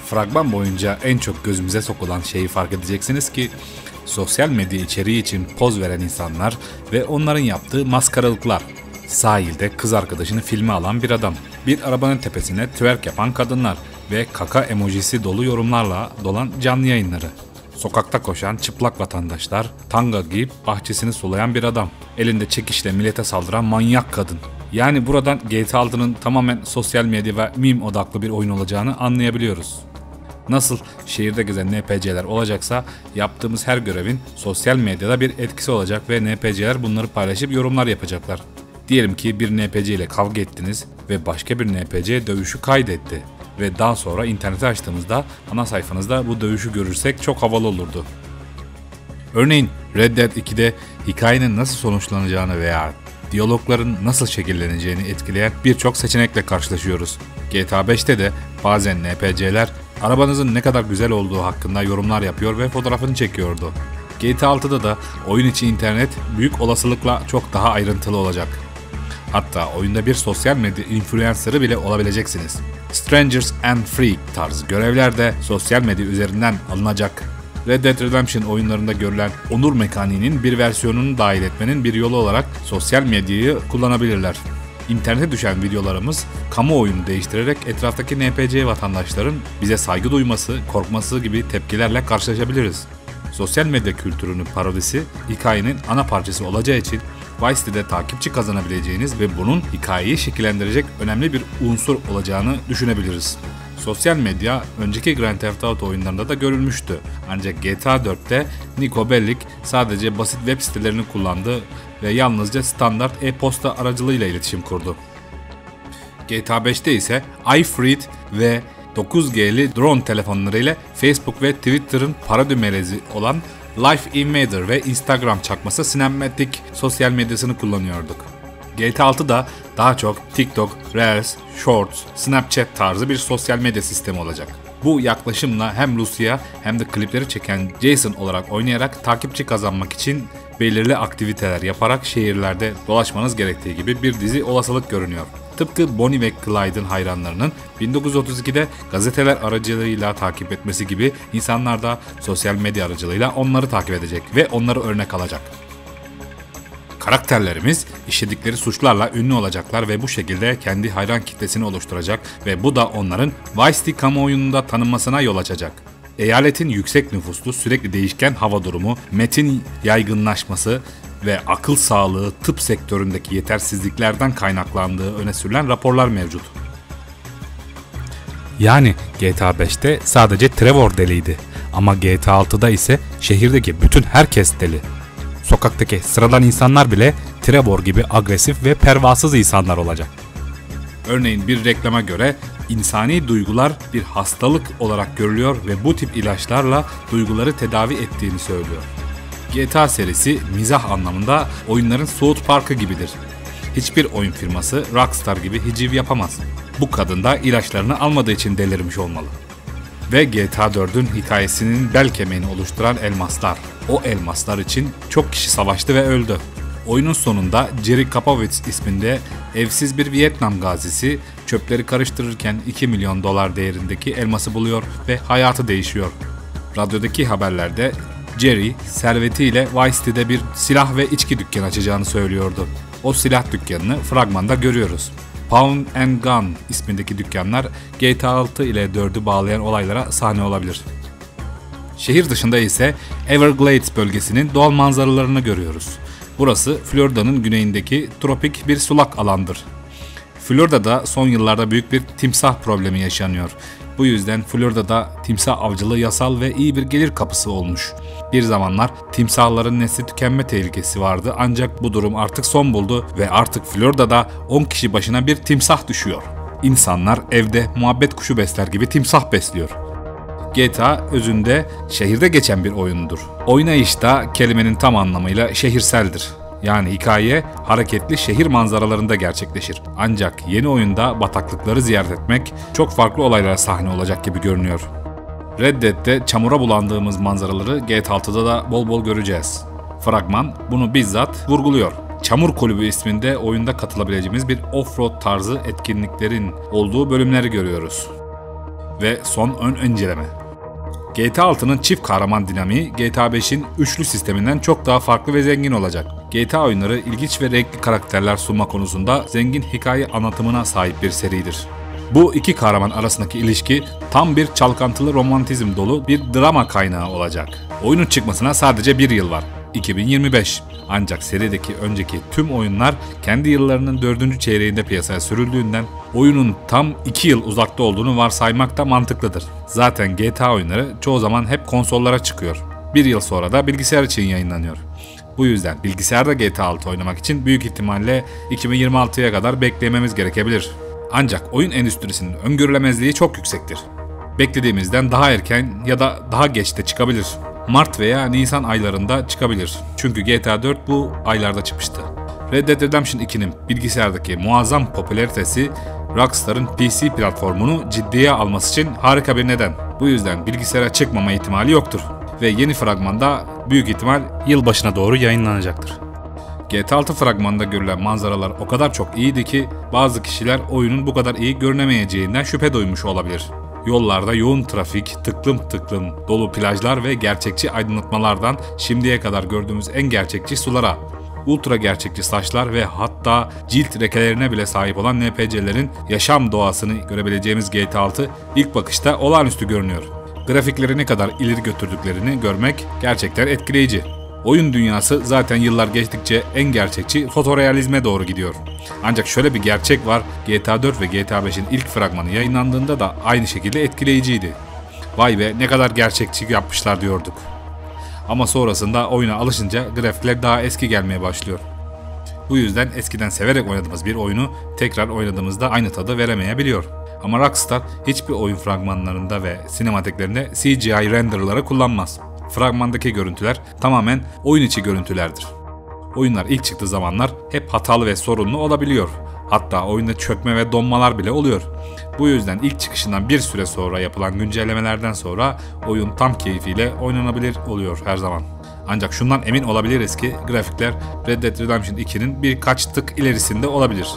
Fragman boyunca en çok gözümüze sokulan şeyi fark edeceksiniz ki sosyal medya içeriği için poz veren insanlar ve onların yaptığı maskaralıklar. Sahilde kız arkadaşını filme alan bir adam, bir arabanın tepesine twerk yapan kadınlar ve kaka emojisi dolu yorumlarla dolan canlı yayınları. Sokakta koşan çıplak vatandaşlar, tanga giyip bahçesini sulayan bir adam, elinde çekişle millete saldıran manyak kadın. Yani buradan GTA 6'nın tamamen sosyal medya ve meme odaklı bir oyun olacağını anlayabiliyoruz. Nasıl şehirde gezen NPC'ler olacaksa yaptığımız her görevin sosyal medyada bir etkisi olacak ve NPC'ler bunları paylaşıp yorumlar yapacaklar. Diyelim ki bir NPC ile kavga ettiniz ve başka bir NPC dövüşü kaydetti ve daha sonra interneti açtığımızda ana sayfanızda bu dövüşü görürsek çok havalı olurdu. Örneğin Red Dead 2'de hikayenin nasıl sonuçlanacağını veya diyalogların nasıl şekilleneceğini etkileyen birçok seçenekle karşılaşıyoruz. GTA 5'te de bazen NPC'ler arabanızın ne kadar güzel olduğu hakkında yorumlar yapıyor ve fotoğrafını çekiyordu. GTA 6'da da oyun içi internet büyük olasılıkla çok daha ayrıntılı olacak. Hatta oyunda bir sosyal medya influencer'ı bile olabileceksiniz. Strangers and Free tarzı görevler de sosyal medya üzerinden alınacak. Red Dead Redemption oyunlarında görülen onur mekaniğinin bir versiyonunu dahil etmenin bir yolu olarak sosyal medyayı kullanabilirler. İnternete düşen videolarımız kamuoyunu değiştirerek etraftaki NPC vatandaşların bize saygı duyması, korkması gibi tepkilerle karşılaşabiliriz. Sosyal medya kültürünün parodisi hikayenin ana parçası olacağı için Vice City'de takipçi kazanabileceğiniz ve bunun hikayeyi şekillendirecek önemli bir unsur olacağını düşünebiliriz. Sosyal medya önceki Grand Theft Auto oyunlarında da görülmüştü. Ancak GTA 4'te Niko Bellic sadece basit web sitelerini kullandı ve yalnızca standart e-posta aracılığıyla iletişim kurdu. GTA 5'te ise iFreed ve 9G'li drone telefonlarıyla Facebook ve Twitter'ın parodi melezi olan Life in Matter ve Instagram çakması Snapmatic sosyal medyasını kullanıyorduk. GTA 6'da daha çok TikTok, Reels, Shorts, Snapchat tarzı bir sosyal medya sistemi olacak. Bu yaklaşımla hem Lucia hem de klipleri çeken Jason olarak oynayarak takipçi kazanmak için belirli aktiviteler yaparak şehirlerde dolaşmanız gerektiği gibi bir dizi olasılık görünüyor. Tıpkı Bonnie ve Clyde'ın hayranlarının 1932'de gazeteler aracılığıyla takip etmesi gibi insanlar da sosyal medya aracılığıyla onları takip edecek ve onları örnek alacak. Karakterlerimiz işledikleri suçlarla ünlü olacaklar ve bu şekilde kendi hayran kitlesini oluşturacak ve bu da onların Vice City kamuoyunda tanınmasına yol açacak. Eyaletin yüksek nüfuslu, sürekli değişken hava durumu, metin yaygınlaşması ve akıl sağlığı tıp sektöründeki yetersizliklerden kaynaklandığı öne sürülen raporlar mevcut. Yani GTA 5'te sadece Trevor deliydi ama GTA 6'da ise şehirdeki bütün herkes deli. Sokaktaki sıradan insanlar bile Trevor gibi agresif ve pervasız insanlar olacak. Örneğin bir reklama göre insani duygular bir hastalık olarak görülüyor ve bu tip ilaçlarla duyguları tedavi ettiğini söylüyor. GTA serisi mizah anlamında oyunların South Park'ı gibidir. Hiçbir oyun firması Rockstar gibi hiciv yapamaz. Bu kadın da ilaçlarını almadığı için delirmiş olmalı. Ve GTA 4'ün hikayesinin bel kemiğini oluşturan elmaslar. O elmaslar için çok kişi savaştı ve öldü. Oyunun sonunda Jerry Kapovitz isminde evsiz bir Vietnam gazisi çöpleri karıştırırken $2 milyon değerindeki elması buluyor ve hayatı değişiyor. Radyodaki haberlerde Jerry servetiyle Vice City'de bir silah ve içki dükkanı açacağını söylüyordu. O silah dükkanını fragmanda görüyoruz. Pound and Gun ismindeki dükkanlar GTA 6 ile 4'ü bağlayan olaylara sahne olabilir. Şehir dışında ise Everglades bölgesinin doğal manzaralarını görüyoruz. Burası Florida'nın güneyindeki tropik bir sulak alandır. Florida'da son yıllarda büyük bir timsah problemi yaşanıyor. Bu yüzden Florida'da timsah avcılığı yasal ve iyi bir gelir kapısı olmuş. Bir zamanlar timsahların nesli tükenme tehlikesi vardı ancak bu durum artık son buldu ve artık Florida'da 10 kişi başına bir timsah düşüyor. İnsanlar evde muhabbet kuşu besler gibi timsah besliyor. GTA özünde şehirde geçen bir oyundur. Oynayış da kelimenin tam anlamıyla şehirseldir. Yani hikaye hareketli şehir manzaralarında gerçekleşir. Ancak yeni oyunda bataklıkları ziyaret etmek çok farklı olaylara sahne olacak gibi görünüyor. Red Dead'de çamura bulandığımız manzaraları GTA 6'da da bol bol göreceğiz. Fragman bunu bizzat vurguluyor. Çamur Kulübü isminde oyunda katılabileceğimiz bir off-road tarzı etkinliklerin olduğu bölümleri görüyoruz. Ve son ön inceleme. GTA 6'nın çift kahraman dinamiği GTA 5'in üçlü sisteminden çok daha farklı ve zengin olacak. GTA oyunları ilginç ve renkli karakterler sunma konusunda zengin hikaye anlatımına sahip bir seridir. Bu iki kahraman arasındaki ilişki tam bir çalkantılı romantizm dolu bir drama kaynağı olacak. Oyunun çıkmasına sadece bir yıl var. 2025. Ancak serideki önceki tüm oyunlar kendi yıllarının 4. çeyreğinde piyasaya sürüldüğünden oyunun tam 2 yıl uzakta olduğunu varsaymak da mantıklıdır. Zaten GTA oyunları çoğu zaman hep konsollara çıkıyor. Bir yıl sonra da bilgisayar için yayınlanıyor. Bu yüzden bilgisayarda GTA 6 oynamak için büyük ihtimalle 2026'ya kadar beklememiz gerekebilir. Ancak oyun endüstrisinin öngörülemezliği çok yüksektir. Beklediğimizden daha erken ya da daha geç de çıkabilir. Mart veya Nisan aylarında çıkabilir. Çünkü GTA 4 bu aylarda çıkmıştı. Red Dead Redemption 2'nin bilgisayardaki muazzam popülaritesi Rockstar'ın PC platformunu ciddiye alması için harika bir neden. Bu yüzden bilgisayara çıkmama ihtimali yoktur. Ve yeni fragmanda büyük ihtimal yılbaşına doğru yayınlanacaktır. GTA 6 fragmanında görülen manzaralar o kadar çok iyiydi ki bazı kişiler oyunun bu kadar iyi görünemeyeceğinden şüphe duymuş olabilir. Yollarda yoğun trafik, tıklım tıklım dolu plajlar ve gerçekçi aydınlatmalardan şimdiye kadar gördüğümüz en gerçekçi sulara, ultra gerçekçi saçlar ve hatta cilt lekelerine bile sahip olan NPC'lerin yaşam doğasını görebileceğimiz GTA 6 ilk bakışta olağanüstü görünüyor. Grafikleri ne kadar ileri götürdüklerini görmek gerçekten etkileyici. Oyun dünyası zaten yıllar geçtikçe en gerçekçi fotorealizme doğru gidiyor. Ancak şöyle bir gerçek var, GTA 4 ve GTA 5'in ilk fragmanı yayınlandığında da aynı şekilde etkileyiciydi. Vay be ne kadar gerçekçi yapmışlar diyorduk. Ama sonrasında oyuna alışınca grafikler daha eski gelmeye başlıyor. Bu yüzden eskiden severek oynadığımız bir oyunu tekrar oynadığımızda aynı tadı veremeyebiliyor. Ama Rockstar hiçbir oyun fragmanlarında ve sinematiklerinde CGI renderları kullanmaz. Fragmandaki görüntüler tamamen oyun içi görüntülerdir. Oyunlar ilk çıktığı zamanlar hep hatalı ve sorunlu olabiliyor. Hatta oyunda çökme ve donmalar bile oluyor. Bu yüzden ilk çıkışından bir süre sonra yapılan güncellemelerden sonra oyun tam keyfiyle oynanabilir oluyor her zaman. Ancak şundan emin olabiliriz ki grafikler Red Dead Redemption 2'nin birkaç tık ilerisinde olabilir.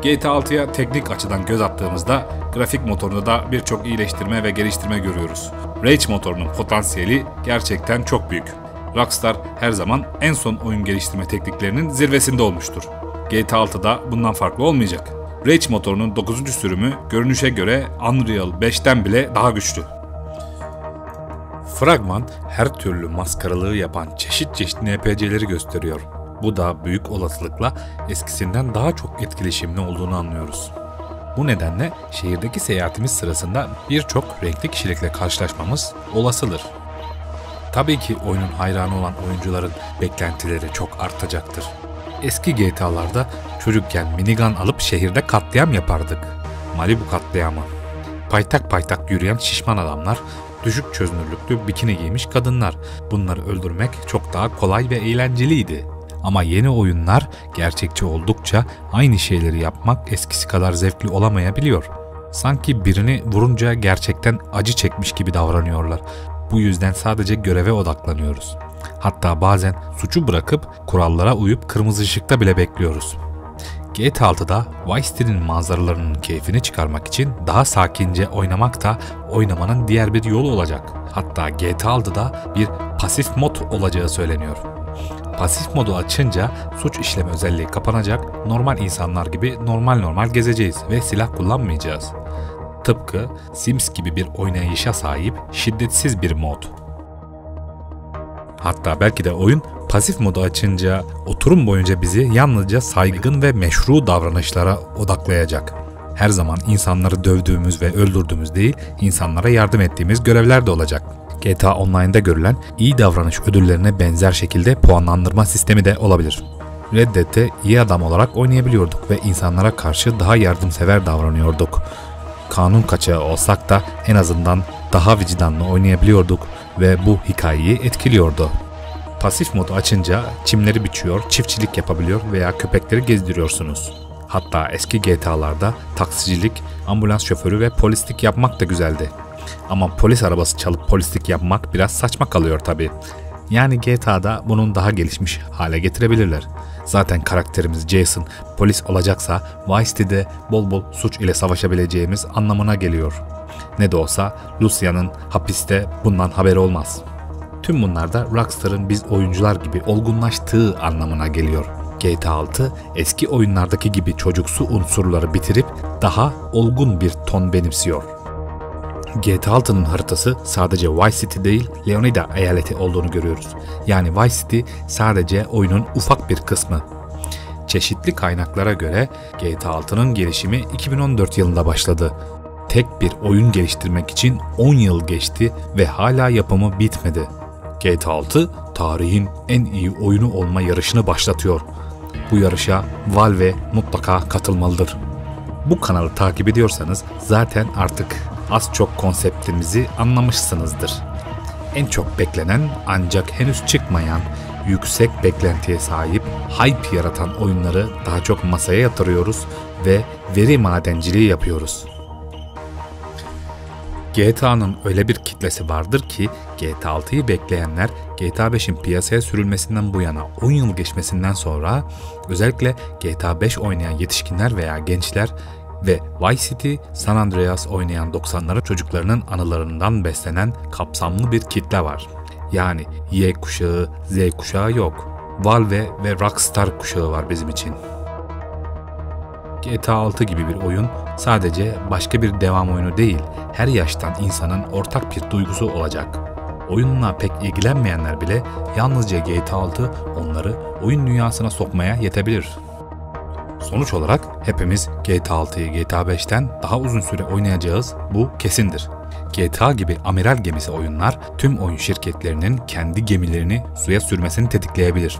GTA 6'ya teknik açıdan göz attığımızda grafik motorunda da birçok iyileştirme ve geliştirme görüyoruz. Rage motorunun potansiyeli gerçekten çok büyük. Rockstar her zaman en son oyun geliştirme tekniklerinin zirvesinde olmuştur. GTA 6'da bundan farklı olmayacak. Rage motorunun 9. sürümü görünüşe göre Unreal 5'ten bile daha güçlü. Fragman her türlü maskaralığı yapan çeşit çeşit NPC'leri gösteriyor. Bu da büyük olasılıkla eskisinden daha çok etkileşimli olduğunu anlıyoruz. Bu nedenle şehirdeki seyahatimiz sırasında birçok renkli kişilikle karşılaşmamız olasıdır. Tabii ki oyunun hayranı olan oyuncuların beklentileri çok artacaktır. Eski GTA'larda çocukken minigun alıp şehirde katliam yapardık. Malibu katliamı. Paytak paytak yürüyen şişman adamlar, düşük çözünürlüklü bikini giymiş kadınlar. Bunları öldürmek çok daha kolay ve eğlenceliydi. Ama yeni oyunlar gerçekçi oldukça aynı şeyleri yapmak eskisi kadar zevkli olamayabiliyor. Sanki birini vurunca gerçekten acı çekmiş gibi davranıyorlar. Bu yüzden sadece göreve odaklanıyoruz. Hatta bazen suçu bırakıp kurallara uyup kırmızı ışıkta bile bekliyoruz. GTA 6'da Vice City'nin manzaralarının keyfini çıkarmak için daha sakince oynamak da oynamanın diğer bir yolu olacak. Hatta GTA 6'da bir pasif mod olacağı söyleniyor. Pasif modu açınca suç işleme özelliği kapanacak, normal insanlar gibi normal gezeceğiz ve silah kullanmayacağız. Tıpkı Sims gibi bir oynayışa sahip şiddetsiz bir mod. Hatta belki de oyun pasif modu açınca oturum boyunca bizi yalnızca saygın ve meşru davranışlara odaklayacak. Her zaman insanları dövdüğümüz ve öldürdüğümüz değil, insanlara yardım ettiğimiz görevler de olacak. GTA Online'da görülen iyi davranış ödüllerine benzer şekilde puanlandırma sistemi de olabilir. Red Dead'te iyi adam olarak oynayabiliyorduk ve insanlara karşı daha yardımsever davranıyorduk. Kanun kaçağı olsak da en azından daha vicdanlı oynayabiliyorduk ve bu hikayeyi etkiliyordu. Pasif modu açınca çimleri biçiyor, çiftçilik yapabiliyor veya köpekleri gezdiriyorsunuz. Hatta eski GTA'larda taksicilik, ambulans şoförü ve polislik yapmak da güzeldi. Ama polis arabası çalıp polislik yapmak biraz saçma kalıyor tabii. Yani GTA'da bunun daha gelişmiş hale getirebilirler. Zaten karakterimiz Jason polis olacaksa Vice City'de bol bol suç ile savaşabileceğimiz anlamına geliyor. Ne de olsa Lucia'nın hapiste bundan haberi olmaz. Tüm bunlar da Rockstar'ın biz oyuncular gibi olgunlaştığı anlamına geliyor. GTA 6 eski oyunlardaki gibi çocuksu unsurları bitirip daha olgun bir ton benimsiyor. GTA 6'nın haritası sadece Vice City değil, Leonida eyaleti olduğunu görüyoruz. Yani Vice City sadece oyunun ufak bir kısmı. Çeşitli kaynaklara göre GTA 6'nın gelişimi 2014 yılında başladı. Tek bir oyun geliştirmek için 10 yıl geçti ve hala yapımı bitmedi. GTA 6 tarihin en iyi oyunu olma yarışını başlatıyor. Bu yarışa Valve mutlaka katılmalıdır. Bu kanalı takip ediyorsanız zaten artık az çok konseptimizi anlamışsınızdır. En çok beklenen ancak henüz çıkmayan, yüksek beklentiye sahip, hype yaratan oyunları daha çok masaya yatırıyoruz ve veri madenciliği yapıyoruz. GTA'nın öyle bir kitlesi vardır ki GTA 6'yı bekleyenler GTA 5'in piyasaya sürülmesinden bu yana 10 yıl geçmesinden sonra özellikle GTA 5 oynayan yetişkinler veya gençler ve Vice City, San Andreas oynayan 90'ların çocuklarının anılarından beslenen kapsamlı bir kitle var. Yani Y kuşağı, Z kuşağı yok. Valve ve Rockstar kuşağı var bizim için. GTA 6 gibi bir oyun sadece başka bir devam oyunu değil, her yaştan insanın ortak bir duygusu olacak. Oyunla pek ilgilenmeyenler bile yalnızca GTA 6 onları oyun dünyasına sokmaya yetebilir. Sonuç olarak hepimiz GTA 6'yı GTA 5'ten daha uzun süre oynayacağız, bu kesindir. GTA gibi amiral gemisi oyunlar tüm oyun şirketlerinin kendi gemilerini suya sürmesini tetikleyebilir.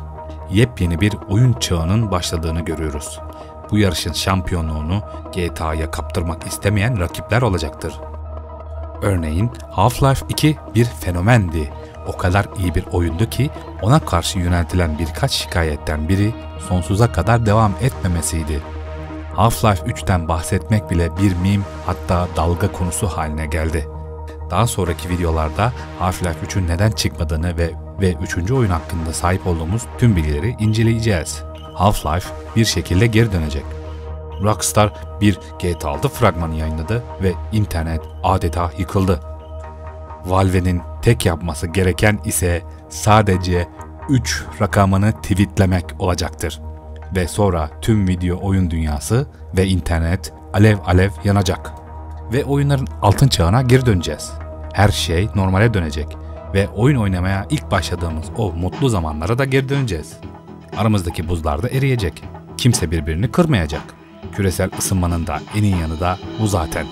Yepyeni bir oyun çağının başladığını görüyoruz. Bu yarışın şampiyonluğunu GTA'ya kaptırmak istemeyen rakipler olacaktır. Örneğin Half-Life 2 bir fenomendi. O kadar iyi bir oyundu ki ona karşı yöneltilen birkaç şikayetten biri sonsuza kadar devam etmemesiydi. Half-Life 3'ten bahsetmek bile bir meme, hatta dalga konusu haline geldi. Daha sonraki videolarda Half-Life 3'ün neden çıkmadığını ve 3. oyun hakkında sahip olduğumuz tüm bilgileri inceleyeceğiz. Half-Life bir şekilde geri dönecek. Rockstar bir GTA 6 fragmanı yayınladı ve internet adeta yıkıldı. Valve'nin tek yapması gereken ise sadece 3 rakamını tweetlemek olacaktır. Ve sonra tüm video oyun dünyası ve internet alev alev yanacak. Ve oyunların altın çağına geri döneceğiz. Her şey normale dönecek ve oyun oynamaya ilk başladığımız o mutlu zamanlara da geri döneceğiz. Aramızdaki buzlar da eriyecek. Kimse birbirini kırmayacak. Küresel ısınmanın da en iyi yanı da bu zaten.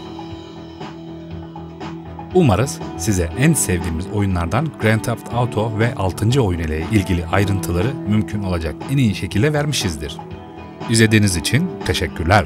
Umarız size en sevdiğimiz oyunlardan Grand Theft Auto ve 6. oyun ile ilgili ayrıntıları mümkün olacak en iyi şekilde vermişizdir. İzlediğiniz için teşekkürler.